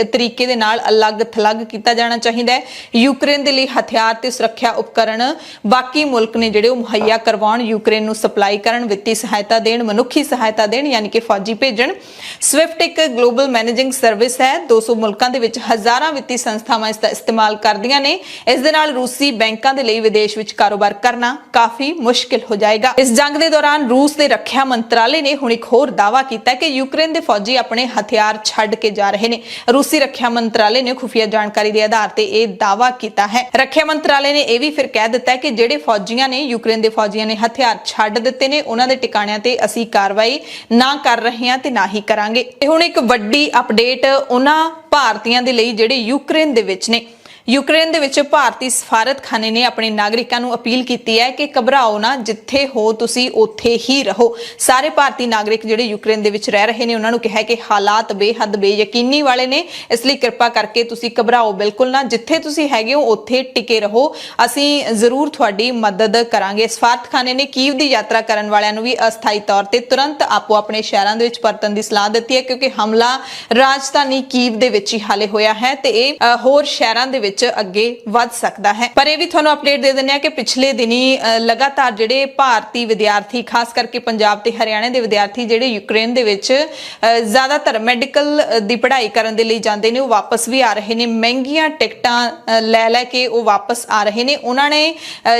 ਤਰੀਕੇ ਦੇ ਨਾਲ ਅਲੱਗ-ਥਲੱਗ ਕੀਤਾ ਜਾਣਾ ਚਾਹੀਦਾ ਹੈ। ਯੂਕਰੇਨ ਦੇ ਲਈ ਹਥਿਆਰ ਤੇ ਸੁਰੱਖਿਆ ਉਪਕਰਣ ਬਾਕੀ ਮੁਲਕ ਨੇ ਜਿਹੜੇ ਉਹ ਮੁਹੱਈਆ ਕਰਵਾਉਣ, ਯੂਕਰੇਨ ਨੂੰ ਸਪਲਾਈ ਕਰਨ, ਵਿੱਤੀ ਸਹਾਇਤਾ ਦੇਣ, ਮਨੁੱਖੀ ਸਹਾਇਤਾ ਦੇਣ, ਯਾਨੀ ਕਿ ਫੌਜੀ ਭੇਜਣ। ਸਵਿਫਟ ਇੱਕ ਗਲੋਬਲ ਮੈਨੇਜਿੰਗ ਸਰਵਿਸ ਹੈ। 200 ਮੁਲਕਾਂ ਦੇ ਵਿੱਚ ਹਜ਼ਾਰਾਂ ਵਿੱਤੀ ਸੰਸਥਾਵਾਂ ਇਸ ਦਾ ਇਸਤੇਮਾਲ ਕਰਦੀਆਂ ਨੇ। ਇਸ ਦੇ ਨਾਲ ਰੂਸੀ ਬੈਂਕਾਂ ਦੇ ਲਈ ਵਿਦੇਸ਼ ਵਿੱਚ ਕਾਰੋਬਾਰ ਕਰਨਾ ਕਾਫੀ ਮੁਸ਼ਕਿਲ ਹੋ ਜਾਏਗਾ। ਇਸ ਜੰਗ ਦੇ ਦੌਰਾਨ ਰੂਸ ਦੇ ਰੱਖਿਆ ਮੰਤਰਾਲੇ ਨੇ ਹੁਣ ਇੱਕ ਹੋਰ ਦਾਅਵਾ ਕੀਤਾ ਕਿ ਯੂਕਰੇਨ ਦੇ ਫੌਜੀ ਆਪਣੇ ਹਥਿਆਰ ਛੱਡ ਕੇ ਜਾ ਰਹੇ ਨੇ। ਰੂਸੀ ਰੱਖਿਆ ਮੰਤਰਾਲੇ ਨੇ ਖੁਫੀਆ ਜਾਣਕਾਰੀ ਦੇ ਆਧਾਰ ਤੇ ਇਹ ਦਾਅਵਾ ਕੀਤਾ ਹੈ। ਰੱਖਿਆ ਮੰਤਰਾਲੇ ਨੇ ਇਹ ਵੀ ਫਿਰ ਕਹਿ ਦਿੱਤਾ ਹੈ ਕਿ ਜਿਹੜੇ ਫੌਜੀਆਂ ਨੇ ਯੂਕਰੇਨ ਦੇ ਫੌਜੀਆਂ ਨੇ ਹਥਿਆਰ ਛੱਡ ਦਿੱਤੇ ਨੇ, ਉਹਨਾਂ ਦੇ ਟਿਕਾਣਿਆਂ ਤੇ ਅਸੀਂ ਕਾਰਵਾਈ ਨਾ ਕਰ ਰਹੇ ਹਾਂ ਤੇ ਨਾ ਹੀ ਕਰਾਂਗੇ। ਤੇ ਹੁਣ ਇੱਕ ਵੱਡੀ ਅਪਡੇਟ ਉਹਨਾਂ ਭਾਰਤੀਆਂ ਦੇ ਲਈ ਜਿਹੜੇ ਯੂਕਰੇਨ ਦੇ ਵਿੱਚ ਨੇ। ਯੂਕਰੇਨ ਦੇ ਵਿੱਚ ਭਾਰਤੀ ਸਫਾਰਤਖਾਨੇ ਨੇ ਆਪਣੇ ਨਾਗਰਿਕਾਂ ਨੂੰ ਅਪੀਲ ਕੀਤੀ ਹੈ ਕਿ ਘਬਰਾਓ ਨਾ, ਜਿੱਥੇ ਹੋ ਤੁਸੀਂ ਉੱਥੇ ਹੀ ਰਹੋ। ਸਾਰੇ ਭਾਰਤੀ ਨਾਗਰਿਕ ਜਿਹੜੇ ਯੂਕਰੇਨ ਦੇ ਵਿੱਚ ਰਹਿ ਰਹੇ ਨੇ ਉਹਨਾਂ ਨੂੰ ਕਿਹਾ ਕਿ ਹਾਲਾਤ ਬੇਹੱਦ ਬੇਯਕੀਨੀ ਵਾਲੇ ਨੇ, ਇਸ ਲਈ ਕਿਰਪਾ ਕਰਕੇ ਤੁਸੀਂ ਘਬਰਾਓ ਬਿਲਕੁਲ ਨਾ, ਜਿੱਥੇ ਤੁਸੀਂ ਹੈਗੇ ਹੋ ਉੱਥੇ ਟਿਕੇ ਰਹੋ, ਅਸੀਂ ਜ਼ਰੂਰ ਤੁਹਾਡੀ ਮਦਦ ਕਰਾਂਗੇ। ਸਫਾਰਤਖਾਨੇ ਨੇ ਕੀਵ ਦੀ ਯਾਤਰਾ ਕਰਨ ਵਾਲਿਆਂ ਨੂੰ ਵੀ ਅਸਥਾਈ ਤੌਰ ਤੇ ਤੁਰੰਤ ਆਪੋ ਆਪਣੇ ਸ਼ਹਿਰਾਂ ਦੇ ਵਿੱਚ ਪਰਤਣ ਦੀ ਸਲਾਹ ਦਿੱਤੀ ਹੈ, ਕਿਉਂਕਿ ਹਮਲਾ ਰਾਜਧਾਨੀ ਕੀਵ ਦੇ ਵਿੱਚ ਹੀ ਹਾਲੇ ਹੋਇਆ ਹੈ ਤੇ ਇਹ ਹੋਰ ਸ਼ਹਿਰਾਂ ਦੇ ਵਿੱਚ ਅੱਗੇ ਵੱਧ ਸਕਦਾ ਹੈ। ਪਰ ਇਹ ਵੀ ਤੁਹਾਨੂੰ ਅਪਡੇਟ ਦੇ ਦਿੰਦੇ ਆ ਕਿ ਪਿਛਲੇ ਦਿਨੀ ਲਗਾਤਾਰ ਜਿਹੜੇ ਭਾਰਤੀ ਵਿਦਿਆਰਥੀ, ਖਾਸ ਕਰਕੇ ਪੰਜਾਬ ਤੇ ਹਰਿਆਣਾ ਦੇ ਵਿਦਿਆਰਥੀ ਜਿਹੜੇ ਯੂਕਰੇਨ ਦੇ ਵਿੱਚ ਜ਼ਿਆਦਾਤਰ ਮੈਡੀਕਲ ਦੀ ਪੜ੍ਹਾਈ ਕਰਨ ਦੇ ਲਈ ਜਾਂਦੇ ਨੇ, ਉਹ ਵਾਪਸ ਵੀ ਆ ਰਹੇ ਨੇ। ਮਹਿੰਗੀਆਂ ਟਿਕਟਾਂ ਲੈ ਕੇ ਉਹ ਵਾਪਸ ਆ ਰਹੇ ਨੇ। ਉਹਨਾਂ ਨੇ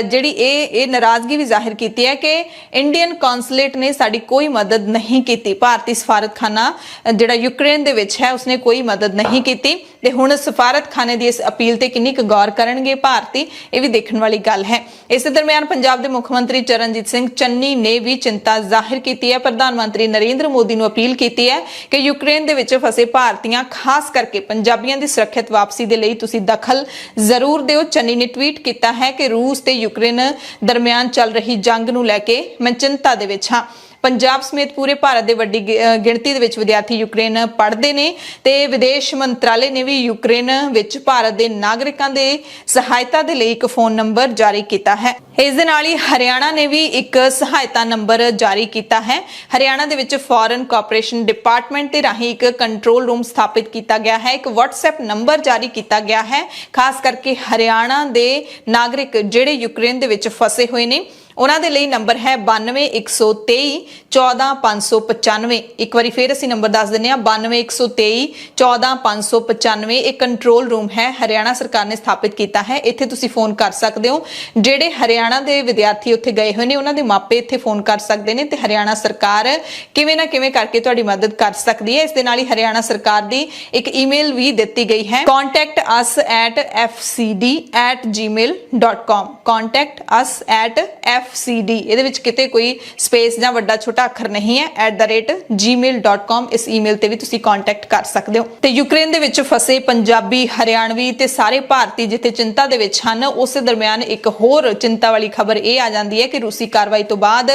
ਜਿਹੜੀ ਇਹ ਨਾਰਾਜ਼ਗੀ ਵੀ ਜ਼ਾਹਿਰ ਕੀਤੀ ਹੈ ਕਿ ਇੰਡੀਅਨ ਕੌਂਸੂਲੇਟ ਨੇ ਸਾਡੀ ਕੋਈ ਮਦਦ ਨਹੀਂ ਕੀਤੀ। ਭਾਰਤੀ ਸਫਾਰਤਖਾਨਾ ਜਿਹੜਾ ਯੂਕਰੇਨ ਦੇ ਵਿੱਚ ਹੈ ਉਸਨੇ ਕੋਈ ਮਦਦ ਨਹੀਂ ਕੀਤੀ ਤੇ ਹੁਣ ਸਫਾਰਤਖਾਨੇ ਦੀ ਇਸ ਅਪੀਲ ਤੇ ਕਿੰਨੀ ਕੁ ਗੌਰ ਕਰਨਗੇ ਭਾਰਤੀ, ਇਹ ਵੀ ਦੇਖਣ ਵਾਲੀ ਗੱਲ ਹੈ। ਇਸੇ ਦਰਮਿਆਨ ਪੰਜਾਬ ਦੇ ਮੁੱਖ ਮੰਤਰੀ ਚਰਨਜੀਤ ਸਿੰਘ ਚੰਨੀ ਨੇ ਵੀ ਚਿੰਤਾ ਜ਼ਾਹਿਰ ਕੀਤੀ ਹੈ। ਪ੍ਰਧਾਨ ਮੰਤਰੀ ਨਰਿੰਦਰ ਮੋਦੀ ਨੂੰ ਅਪੀਲ ਕੀਤੀ ਹੈ ਕਿ ਯੂਕਰੇਨ ਦੇ ਵਿੱਚ ਫਸੇ ਭਾਰਤੀਆਂ, ਖਾਸ ਕਰਕੇ ਪੰਜਾਬੀਆਂ ਦੀ ਸੁਰੱਖਿਅਤ ਵਾਪਸੀ ਦੇ ਲਈ ਤੁਸੀਂ ਦਖਲ ਜ਼ਰੂਰ ਦਿਓ। ਚੰਨੀ ਨੇ ਟਵੀਟ ਕੀਤਾ ਹੈ ਕਿ ਰੂਸ ਤੇ ਯੂਕਰੇਨ ਦਰਮਿਆਨ ਚੱਲ ਰਹੀ ਜੰਗ ਨੂੰ ਲੈ ਕੇ ਮੈਂ ਚਿੰਤਾ ਦੇ ਵਿੱਚ ਹਾਂ। ਪੰਜਾਬ ਸਮੇਤ ਪੂਰੇ ਭਾਰਤ ਦੇ ਵੱਡੀ ਗਿਣਤੀ ਦੇ ਵਿੱਚ ਵਿਦਿਆਰਥੀ ਯੂਕਰੇਨ ਪੜ੍ਹਦੇ ਨੇ ਤੇ ਵਿਦੇਸ਼ ਮੰਤਰਾਲੇ ਨੇ ਵੀ ਯੂਕਰੇਨ ਵਿੱਚ ਭਾਰਤ ਦੇ ਨਾਗਰਿਕਾਂ ਦੇ ਸਹਾਇਤਾ ਦੇ ਲਈ ਇੱਕ ਫੋਨ ਨੰਬਰ ਜਾਰੀ ਕੀਤਾ ਹੈ। ਇਸ ਦੇ ਨਾਲ ਹੀ ਹਰਿਆਣਾ ਨੇ ਵੀ ਇੱਕ ਸਹਾਇਤਾ ਨੰਬਰ ਜਾਰੀ ਕੀਤਾ ਹੈ। ਹਰਿਆਣਾ ਦੇ ਵਿੱਚ ਫੋਰਨ ਕੋਆਪਰੇਸ਼ਨ ਡਿਪਾਰਟਮੈਂਟ ਦੇ ਰਾਹੀਂ ਇੱਕ ਕੰਟਰੋਲ ਰੂਮ ਸਥਾਪਿਤ ਕੀਤਾ ਗਿਆ ਹੈ। ਇੱਕ WhatsApp ਨੰਬਰ ਜਾਰੀ ਕੀਤਾ ਗਿਆ ਹੈ, ਖਾਸ ਕਰਕੇ ਹਰਿਆਣਾ ਦੇ ਨਾਗਰਿਕ ਜਿਹੜੇ ਯੂਕਰੇਨ ਦੇ ਵਿੱਚ ਫਸੇ ਹੋਏ ਨੇ ਉਹਨਾਂ ਦੇ ਲਈ ਨੰਬਰ ਹੈ 92 123 14 595। ਇੱਕ ਵਾਰੀ ਫੇਰ ਅਸੀਂ ਨੰਬਰ ਦੱਸ ਦਿੰਦੇ ਹਾਂ 92 123 14 595। ਇਹ ਕੰਟਰੋਲ ਰੂਮ ਹੈ, ਹਰਿਆਣਾ ਸਰਕਾਰ ਨੇ ਸਥਾਪਿਤ ਕੀਤਾ ਹੈ। ਇੱਥੇ ਤੁਸੀਂ ਫੋਨ ਕਰ ਸਕਦੇ ਹੋ। ਜਿਹੜੇ ਹਰਿਆਣਾ ਦੇ ਵਿਦਿਆਰਥੀ ਉੱਥੇ ਗਏ ਹੋਏ ਨੇ ਉਹਨਾਂ ਦੇ ਮਾਪੇ ਇੱਥੇ ਫੋਨ ਕਰ ਸਕਦੇ ਨੇ ਤੇ ਹਰਿਆਣਾ ਸਰਕਾਰ ਕਿਵੇਂ ਨਾ ਕਿਵੇਂ ਕਰਕੇ ਤੁਹਾਡੀ ਮਦਦ ਕਰ ਸਕਦੀ ਹੈ। ਇਸ ਦੇ ਨਾਲ ਹੀ ਹਰਿਆਣਾ ਸਰਕਾਰ ਦੀ ਇੱਕ ਈਮੇਲ ਵੀ ਦਿੱਤੀ ਗਈ ਹੈ, contactus@fcd@gmail.com contactus@fcd। ਇਹਦੇ ਵਿੱਚ ਕਿਤੇ ਕੋਈ ਸਪੇਸ ਜਾਂ ਵੱਡਾ ਛੋਟਾ ਅੱਖਰ ਨਹੀਂ ਹੈ, @gmail.com। ਇਸ ਈਮੇਲ ਤੇ ਵੀ ਤੁਸੀਂ ਕੰਟੈਕਟ ਕਰ ਸਕਦੇ ਹੋ। ਤੇ ਯੂਕਰੇਨ ਦੇ ਵਿੱਚ ਫਸੇ ਪੰਜਾਬੀ, ਹਰਿਆਣਵੀ ਤੇ ਸਾਰੇ ਭਾਰਤੀ ਜਿੱਥੇ ਚਿੰਤਾ ਦੇ ਵਿੱਚ ਹਨ, ਉਸੇ ਦਰਮਿਆਨ ਇੱਕ ਹੋਰ ਚਿੰਤਾ ਵਾਲੀ ਖਬਰ ਇਹ ਆ ਜਾਂਦੀ ਹੈ ਕਿ ਰੂਸੀ ਕਾਰਵਾਈ ਤੋਂ ਬਾਅਦ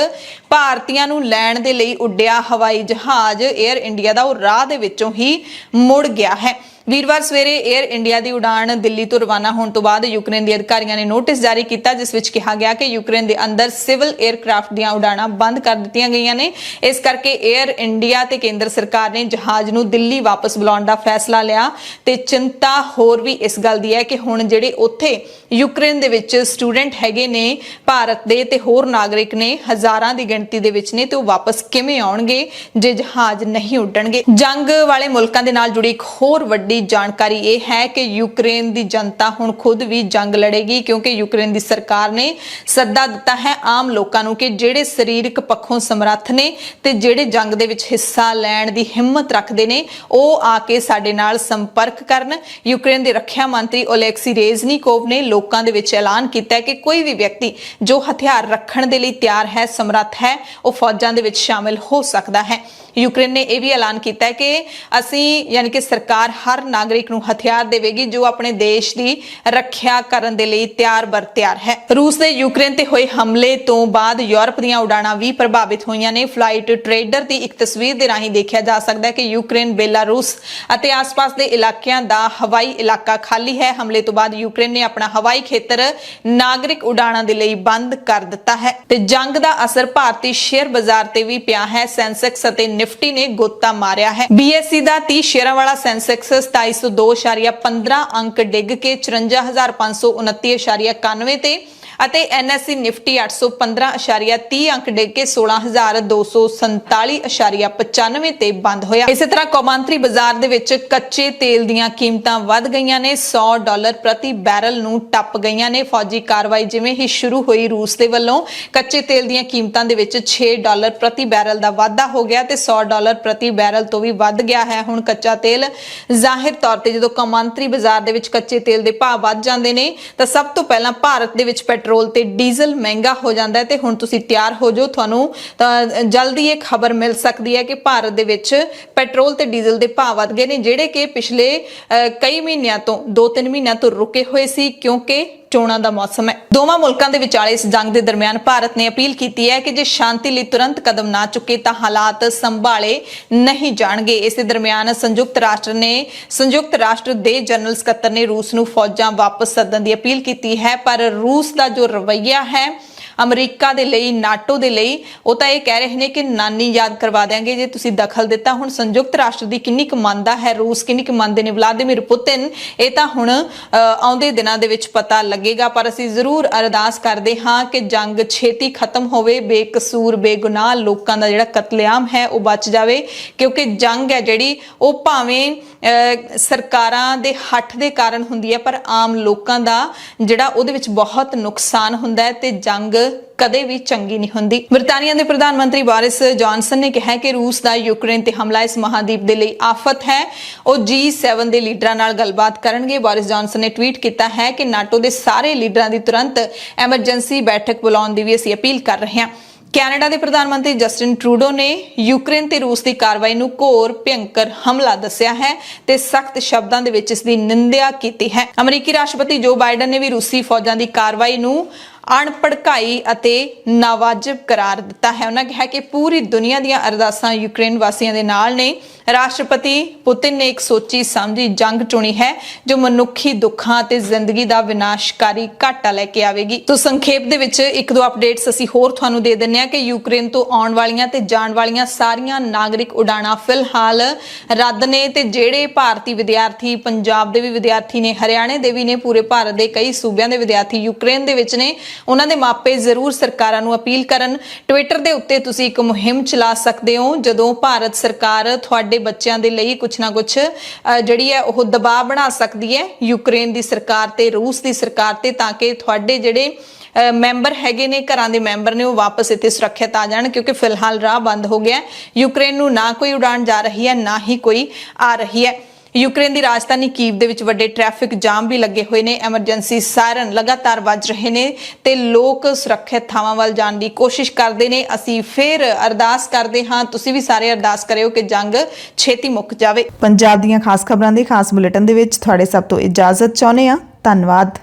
ਭਾਰਤੀਆਂ ਨੂੰ ਲੈਣ ਦੇ ਲਈ ਉੱਡਿਆ ਹਵਾਈ ਜਹਾਜ਼ 에ਅਰ ਇੰਡੀਆ ਦਾ ਉਹ ਰਾਹ ਦੇ ਵਿੱਚੋਂ ਹੀ ਮੁੜ ਗਿਆ ਹੈ। ਵੀਰਵਾਰ ਸਵੇਰੇ 에ਅਰ ਇੰਡੀਆ ਦੀ ਉਡਾਣ ਦਿੱਲੀ ਤੋਂ ਰਵਾਨਾ ਹੋਣ ਤੋਂ ਬਾਅਦ ਯੂਕਰੇਨ ਦੇ ਅਧਿਕਾਰੀਆਂ ਨੇ ਨੋਟਿਸ ਜਾਰੀ ਕੀਤਾ, ਜਿਸ ਵਿੱਚ ਕਿਹਾ ਗਿਆ ਕਿ ਯੂਕਰੇਨ ਦੇ ਅੰਦਰ ਸਿਵਲ 에ਅਰਕ੍ਰਾਫਟ ਦੀਆਂ ਉਡਾਣਾਂ ਬੰਦ ਕਰ ਦਿੱਤੀਆਂ ਗਈਆਂ ਨੇ। ਇਸ ਕਰਕੇ 에ਅਰ ਇੰਡੀਆ ਤੇ ਕੇਂਦਰ ਸਰਕਾਰ ਨੇ ਜਹਾਜ਼ ਨੂੰ ਦਿੱਲੀ ਵਾਪਸ ਬੁਲਾਉਣ ਦਾ ਫੈਸਲਾ ਲਿਆ। ਤੇ ਚਿੰਤਾ ਹੋਰ ਵੀ ਇਸ ਗੱਲ ਦੀ ਹੈ ਕਿ ਹੁਣ ਜਿਹੜੇ ਉੱਥੇ ਯੂਕਰੇਨ ਦੇ ਵਿੱਚ ਸਟੂਡੈਂਟ ਹੈਗੇ ਨੇ ਭਾਰਤ ਦੇ ਤੇ ਹੋਰ ਨਾਗਰਿਕ ਨੇ, ਹਜ਼ਾਰਾਂ ਦੀ ਗਿਣਤੀ ਦੇ ਵਿੱਚ ਨੇ, ਤੇ ਉਹ ਵਾਪਸ ਕਿਵੇਂ ਆਉਣਗੇ ਜੇ ਜਹਾਜ਼ ਨਹੀਂ ਉੱਡਣਗੇ। ਜੰਗ ਵਾਲੇ ਮੁਲਕਾਂ ਦੇ ਨਾਲ ਜੁੜੀ ਇੱਕ ਹੋਰ ਵੱਡੀ ਜਾਣਕਾਰੀ ਇਹ ਹੈ ਕਿ ਯੂਕਰੇਨ ਦੀ ਜਨਤਾ ਹੁਣ ਖੁਦ ਵੀ ਜੰਗ ਲੜੇਗੀ, ਕਿਉਂਕਿ ਯੂਕਰੇਨ ਦੀ ਸਰਕਾਰ ਨੇ ਸੱਦਾ ਦਿੱਤਾ ਹੈ ਆਮ ਲੋਕਾਂ ਨੂੰ ਕਿ ਜਿਹੜੇ ਸਰੀਰਕ ਪੱਖੋਂ ਸਮਰੱਥ ਨੇ ਤੇ ਜਿਹੜੇ ਜੰਗ ਦੇ ਵਿੱਚ ਹਿੱਸਾ ਲੈਣ ਦੀ ਹਿੰਮਤ ਰੱਖਦੇ ਨੇ, ਉਹ ਆ ਕੇ ਸਾਡੇ ਨਾਲ ਸੰਪਰਕ ਕਰਨ। ਯੂਕਰੇਨ ਦੇ ਰੱਖਿਆ ਮੰਤਰੀ ਓਲੈਕਸੀ ਰੇਜ਼ਨੀਕੋਵ ਨੇ ਲੋਕਾਂ ਦੇ ਵਿੱਚ ਐਲਾਨ ਕੀਤਾ ਕਿ ਕੋਈ ਵੀ ਵਿਅਕਤੀ ਜੋ ਹਥਿਆਰ ਰੱਖਣ ਦੇ ਲਈ ਤਿਆਰ ਹੈ, ਸਮਰੱਥ ਹੈ, ਉਹ ਫੌਜਾਂ ਦੇ ਵਿੱਚ ਸ਼ਾਮਿਲ ਹੋ ਸਕਦਾ ਹੈ। ਯੂਕਰੇਨ ਨੇ ਇਹ ਵੀ ਐਲਾਨ ਕੀਤਾ ਹੈ ਕਿ ਅਸੀਂ ਯਾਨੀ ਕਿ ਸਰਕਾਰ ਹਰ ਨਾਗਰਿਕ ਨੂੰ ਹਥਿਆਰ ਦੇਵੇਗੀ ਜੋ ਆਪਣੇ ਦੇਸ਼ ਦੀ ਰੱਖਿਆ ਕਰਨ ਦੇ ਲਈ ਤਿਆਰ ਬਰ ਤਿਆਰ ਹੈ। ਰੂਸ ਦੇ ਯੂਕਰੇਨ ਤੇ ਹੋਏ ਹਮਲੇ ਤੋਂ ਬਾਅਦ ਯੂਰਪ ਦੀਆਂ ਉਡਾਣਾਂ ਵੀ ਪ੍ਰਭਾਵਿਤ ਹੋਈਆਂ ਨੇ। ਫਲਾਈਟ ਟ੍ਰੇਡਰ ਦੀ ਇੱਕ ਤਸਵੀਰ ਦੇ ਰਾਹੀਂ ਦੇਖਿਆ ਜਾ ਸਕਦਾ ਹੈ ਕਿ ਯੂਕਰੇਨ, ਬੇਲਾਰੂਸ ਅਤੇ ਆਸ-ਪਾਸ ਦੇ ਇਲਾਕਿਆਂ ਦਾ ਹਵਾਈ ਇਲਾਕਾ ਖਾਲੀ ਹੈ। ਹਮਲੇ ਤੋਂ ਬਾਅਦ ਯੂਕਰੇਨ ਨੇ ਆਪਣਾ ਹਵਾਈ ਖੇਤਰ ਨਾਗਰਿਕ ਉਡਾਣਾਂ ਦੇ ਲਈ ਬੰਦ ਕਰ ਦਿੱਤਾ ਹੈ ਤੇ ਜੰਗ ਦਾ ਅਸਰ ਭਾਰਤੀ ਸ਼ੇਅਰ ਬਾਜ਼ਾਰ ਤੇ ਵੀ ਪਿਆ ਹੈ। ਸੈਂਸੈਕਸ ਅਤੇ ਨਿਫਟੀ ਨੇ ਗੋਤਾ ਮਾਰਿਆ ਹੈ। BSE ਦਾ 30 ਸ਼ੇਅਰਾਂ ਵਾਲਾ ਸੈਂਸੈਕਸ 2702.15 ਅੰਕ ਡਿੱਗ ਕੇ 54,529.91 ਤੇ ਅਤੇ NSE ਨਿਫਟੀ 815.30 ਅੰਕ ਡਿੱਗ ਕੇ 16,247.95 ਤੇ ਬੰਦ ਹੋਇਆ। ਇਸੇ ਤਰ੍ਹਾਂ ਕੌਮਾਂਤਰੀ ਬਾਜ਼ਾਰ ਦੇ ਵਿੱਚ ਕੱਚੇ ਤੇਲ ਦੀਆਂ ਕੀਮਤਾਂ ਵੱਧ ਗਈਆਂ ਨੇ, $100 ਪ੍ਰਤੀ ਬੈਰਲ ਨੂੰ ਟੱਪ ਗਈਆਂ ਨੇ। ਫੌਜੀ ਕਾਰਵਾਈ ਜਿਵੇਂ ਹੀ ਸ਼ੁਰੂ ਹੋਈ ਰੂਸ ਦੇ ਵੱਲੋਂ ਕੱਚੇ ਤੇਲ ਦੀਆਂ ਕੀਮਤਾਂ ਦੇ ਵਿੱਚ $6 ਪ੍ਰਤੀ ਬੈਰਲ ਦਾ ਵਾਧਾ ਹੋ ਗਿਆ ਤੇ $100 ਪ੍ਰਤੀ ਬੈਰਲ ਤੋਂ ਵੀ ਵੱਧ ਗਿਆ ਹੈ ਹੁਣ ਕੱਚਾ ਤੇਲ। ਜ਼ਾਹਿਰ ਤੌਰ ਤੇ ਜਦੋਂ ਕੌਮਾਂਤਰੀ ਬਾਜ਼ਾਰ ਦੇ ਵਿੱਚ ਕੱਚੇ ਤੇਲ ਦੇ ਭਾਅ ਵੱਧ ਜਾਂਦੇ ਨੇ ਤਾਂ ਸਭ ਤੋਂ ਪਹਿਲਾਂ ਭਾਰਤ ਦੇ ਵਿੱਚ ਪੈਟਰੋਲ ਤੇ ਡੀਜ਼ਲ ਮਹਿੰਗਾ ਹੋ ਜਾਂਦਾ ਹੈ ਤੇ ਹੁਣ ਤੁਸੀਂ ਤਿਆਰ ਹੋ ਜਾਓ, ਤੁਹਾਨੂੰ ਤਾਂ ਜਲਦੀ ਇਹ ਖਬਰ ਮਿਲ ਸਕਦੀ ਹੈ ਕਿ ਭਾਰਤ ਦੇ ਵਿੱਚ ਪੈਟਰੋਲ ਤੇ ਡੀਜ਼ਲ ਦੇ ਭਾਅ ਵਧ ਗਏ ਨੇ, ਜਿਹੜੇ ਕਿ ਪਿਛਲੇ ਕਈ ਮਹੀਨਿਆਂ ਤੋਂ 2-3 ਮਹੀਨਿਆਂ ਤੋਂ ਰੁਕੇ ਹੋਏ ਸੀ ਕਿਉਂਕਿ ਚੋਣਾਂ ਦਾ ਮੌਸਮ ਹੈ। ਦੋਵਾਂ ਮੁਲਕਾਂ ਦੇ ਵਿਚਾਲੇ ਇਸ ਜੰਗ ਦੇ ਦਰਮਿਆਨ ਭਾਰਤ ਨੇ ਅਪੀਲ ਕੀਤੀ ਹੈ ਕਿ ਜੇ ਸ਼ਾਂਤੀ ਲਈ ਤੁਰੰਤ ਕਦਮ ਨਾ ਚੁੱਕੇ ਤਾਂ ਹਾਲਾਤ ਸੰਭਾਲੇ ਨਹੀਂ ਜਾਣਗੇ। ਇਸੇ ਦਰਮਿਆਨ ਸੰਯੁਕਤ ਰਾਸ਼ਟਰ ਦੇ ਜਨਰਲ ਸਕੱਤਰ ਨੇ ਰੂਸ ਨੂੰ ਫੌਜਾਂ ਵਾਪਸ ਸੱਦਣ ਦੀ ਅਪੀਲ ਕੀਤੀ ਹੈ, ਪਰ ਰੂਸ ਦਾ ਜੋ ਰਵੱਈਆ ਹੈ ਅਮਰੀਕਾ ਦੇ ਲਈ, ਨਾਟੋ ਦੇ ਲਈ, ਉਹ ਤਾਂ ਇਹ ਕਹਿ ਰਹੇ ਨੇ ਕਿ ਨਾਨੀ ਯਾਦ ਕਰਵਾ ਦਿਆਂਗੇ ਜੇ ਤੁਸੀਂ ਦਖਲ ਦਿੱਤਾ। ਹੁਣ ਸੰਯੁਕਤ ਰਾਸ਼ਟਰ ਦੀ ਕਿੰਨੀ ਕੁ ਮੰਨਦਾ ਹੈ ਰੂਸ, ਕਿੰਨੀ ਕੁ ਮੰਨਦੇ ਨੇ ਵਲਾਦੀਮੀਰ ਪੁਤਿਨ, ਇਹ ਤਾਂ ਹੁਣ ਆਉਂਦੇ ਦਿਨਾਂ ਦੇ ਵਿੱਚ ਪਤਾ ਲੱਗੇਗਾ। ਪਰ ਅਸੀਂ ਜ਼ਰੂਰ ਅਰਦਾਸ ਕਰਦੇ ਹਾਂ ਕਿ ਜੰਗ ਛੇਤੀ ਖਤਮ ਹੋਵੇ, ਬੇਕਸੂਰ ਬੇਗੁਨਾਹ ਲੋਕਾਂ ਦਾ ਜਿਹੜਾ ਕਤਲੇਆਮ ਹੈ ਉਹ ਬਚ ਜਾਵੇ, ਕਿਉਂਕਿ ਜੰਗ ਹੈ ਜਿਹੜੀ ਉਹ ਭਾਵੇਂ ਸਰਕਾਰਾਂ ਦੇ ਹੱਥ ਦੇ ਕਾਰਨ ਹੁੰਦੀ ਹੈ ਪਰ ਆਮ ਲੋਕਾਂ ਦਾ ਜਿਹੜਾ ਉਹਦੇ ਵਿੱਚ ਬਹੁਤ ਨੁਕਸਾਨ ਹੁੰਦਾ ਹੈ ਤੇ ਜੰਗ ਕਦੇ ਵੀ ਚੰਗੀ ਨਹੀਂ ਹੁੰਦੀ। ਬ੍ਰਿਟਾਨੀਆ ਦੇ ਪ੍ਰਧਾਨ ਮੰਤਰੀ ਬੋਰਿਸ ਜੌਨਸਨ ਨੇ ਕਿਹਾ ਕਿ ਰੂਸ ਦਾ ਯੂਕਰੇਨ ਤੇ ਹਮਲਾ ਇਸ ਮਹਾਦੀਪ ਦੇ ਲਈ ਆਫਤ ਹੈ। ਉਹ G7 ਦੇ ਲੀਡਰਾਂ ਨਾਲ ਗੱਲਬਾਤ ਕਰਨਗੇ। ਬੋਰਿਸ ਜੌਨਸਨ ਨੇ ਟਵੀਟ ਕੀਤਾ ਹੈ ਕਿ ਨਾਟੋ ਦੇ ਸਾਰੇ ਲੀਡਰਾਂ ਦੀ ਤੁਰੰਤ ਐਮਰਜੈਂਸੀ ਬੈਠਕ ਬੁਲਾਉਣ ਦੀ ਵੀ ਅਸੀਂ ਅਪੀਲ ਕਰ ਰਹੇ ਹਾਂ। ਕੈਨੇਡਾ ਦੇ ਪ੍ਰਧਾਨ ਮੰਤਰੀ ਜਸਟਿਨ ਟਰੂਡੋ ਨੇ ਯੂਕਰੇਨ ਤੇ ਰੂਸ ਦੀ ਕਾਰਵਾਈ ਨੂੰ ਘੋਰ ਭਿਅੰਕਰ ਹਮਲਾ ਦੱਸਿਆ ਹੈ ਤੇ ਸਖਤ ਸ਼ਬਦਾਂ ਦੇ ਵਿੱਚ ਇਸ ਦੀ ਨਿੰਦਿਆ ਕੀਤੀ ਹੈ। ਅਮਰੀਕੀ ਰਾਸ਼ਟਰਪਤੀ ਜੋ ਬਾਈਡਨ ਨੇ ਵੀ ਰੂਸੀ ਫੌਜਾਂ ਦੀ ਕਾਰਵਾਈ ਨੂੰ ਅਣਭੜਕਾਈ ਅਤੇ ਨਾਵਾਜਿਬ ਕਰਾਰ ਦਿੱਤਾ ਹੈ। ਉਹਨਾਂ ਕਿਹਾ ਕਿ ਪੂਰੀ ਦੁਨੀਆ ਦੀਆਂ ਅਰਦਾਸਾਂ ਯੂਕਰੇਨ ਵਾਸੀਆਂ ਦੇ ਨਾਲ ਨੇ। ਰਾਸ਼ਟਰਪਤੀ ਪੁਤਿਨ ਨੇ ਇੱਕ ਸੋਚੀ ਸਮਝੀ ਜੰਗ ਚੁਣੀ ਹੈ ਜੋ ਮਨੁੱਖੀ ਦੁੱਖਾਂ ਅਤੇ ਜ਼ਿੰਦਗੀ ਦਾ ਵਿਨਾਸ਼ਕਾਰੀ ਘਾਟਾ ਲੈ ਕੇ ਆਵੇਗੀ। ਤੋਂ ਸੰਖੇਪ ਦੇ ਵਿੱਚ ਇੱਕ ਦੋ ਅਪਡੇਟਸ ਅਸੀਂ ਹੋਰ ਤੁਹਾਨੂੰ ਦੇ ਦਿੰਨੇ ਆ ਕਿ ਯੂਕਰੇਨ ਤੋਂ ਆਉਣ ਵਾਲੀਆਂ ਤੇ ਜਾਣ ਵਾਲੀਆਂ ਸਾਰੀਆਂ ਨਾਗਰਿਕ ਉਡਾਣਾਂ ਫਿਲਹਾਲ ਰੱਦ ਨੇ ਤੇ ਜਿਹੜੇ ਭਾਰਤੀ ਵਿਦਿਆਰਥੀ ਪੰਜਾਬ ਦੇ ਵੀ ਵਿਦਿਆਰਥੀ ਨੇ, ਹਰਿਆਣੇ ਦੇ ਵੀ ਨੇ, ਪੂਰੇ ਭਾਰਤ ਦੇ ਕਈ ਸੂਬਿਆਂ ਦੇ ਵਿਦਿਆਰਥੀ ਯੂਕਰੇਨ ਦੇ ਵਿੱਚ ਨੇ, ਉਹਨਾਂ ਦੇ ਮਾਪੇ ਜ਼ਰੂਰ ਸਰਕਾਰਾਂ ਨੂੰ ਅਪੀਲ ਕਰਨ। ਟਵਿੱਟਰ ਦੇ ਉੱਤੇ ਤੁਸੀਂ ਇੱਕ ਮੁਹਿੰਮ ਚਲਾ ਸਕਦੇ ਹੋ ਜਦੋਂ ਭਾਰਤ ਸਰਕਾਰ ਤੁਹਾਡੇ ਬੱਚਿਆਂ ਦੇ ਲਈ ਕੁਛ ਨਾ ਕੁਛ ਜਿਹੜੀ ਹੈ ਉਹ ਦਬਾਅ ਬਣਾ ਸਕਦੀ ਹੈ ਯੂਕਰੇਨ ਦੀ ਸਰਕਾਰ ਤੇ ਰੂਸ ਦੀ ਸਰਕਾਰ ਤੇ, ਤਾਂ ਕਿ ਤੁਹਾਡੇ ਜਿਹੜੇ ਮੈਂਬਰ ਹੈਗੇ ਨੇ, ਘਰਾਂ ਦੇ ਮੈਂਬਰ ਨੇ, ਉਹ ਵਾਪਸ ਇੱਥੇ ਸੁਰੱਖਿਅਤ ਆ ਜਾਣ ਕਿਉਂਕਿ ਫਿਲਹਾਲ ਰਾਹ ਬੰਦ ਹੋ ਗਿਆ। ਯੂਕਰੇਨ ਨੂੰ ਨਾ ਕੋਈ ਉਡਾਣ ਜਾ ਰਹੀ ਹੈ ਨਾ ਹੀ ਕੋਈ ਆ ਰਹੀ ਹੈ। ਯੂਕਰੇਨ ਦੀ ਰਾਜਧਾਨੀ ਕੀਵ ਦੇ ਵਿੱਚ ਵੱਡੇ ਟ੍ਰੈਫਿਕ ਜਾਮ ਵੀ ਲੱਗੇ ਹੋਏ ਨੇ। ਐਮਰਜੈਂਸੀ ਸਾਇਰਨ ਲਗਾਤਾਰ ਵੱਜ ਰਹੇ ਨੇ ਤੇ ਲੋਕ ਸੁਰੱਖਿਅਤ ਥਾਵਾਂ ਵੱਲ ਜਾਣ ਦੀ ਕੋਸ਼ਿਸ਼ ਕਰਦੇ ਨੇ। ਅਸੀਂ ਫਿਰ ਅਰਦਾਸ ਕਰਦੇ ਹਾਂ, ਤੁਸੀਂ ਵੀ ਸਾਰੇ ਅਰਦਾਸ ਕਰਿਓ ਕਿ ਜੰਗ ਛੇਤੀ ਮੁੱਕ ਜਾਵੇ। ਪੰਜਾਬ ਦੀਆਂ ਖਾਸ ਖਬਰਾਂ ਦੇ ਖਾਸ ਬੁਲੇਟਿਨ ਦੇ ਵਿੱਚ ਤੁਹਾਡੇ ਸਭ ਤੋਂ ਇਜਾਜ਼ਤ ਚਾਹੁੰਦੇ ਹਾਂ। ਧੰਨਵਾਦ।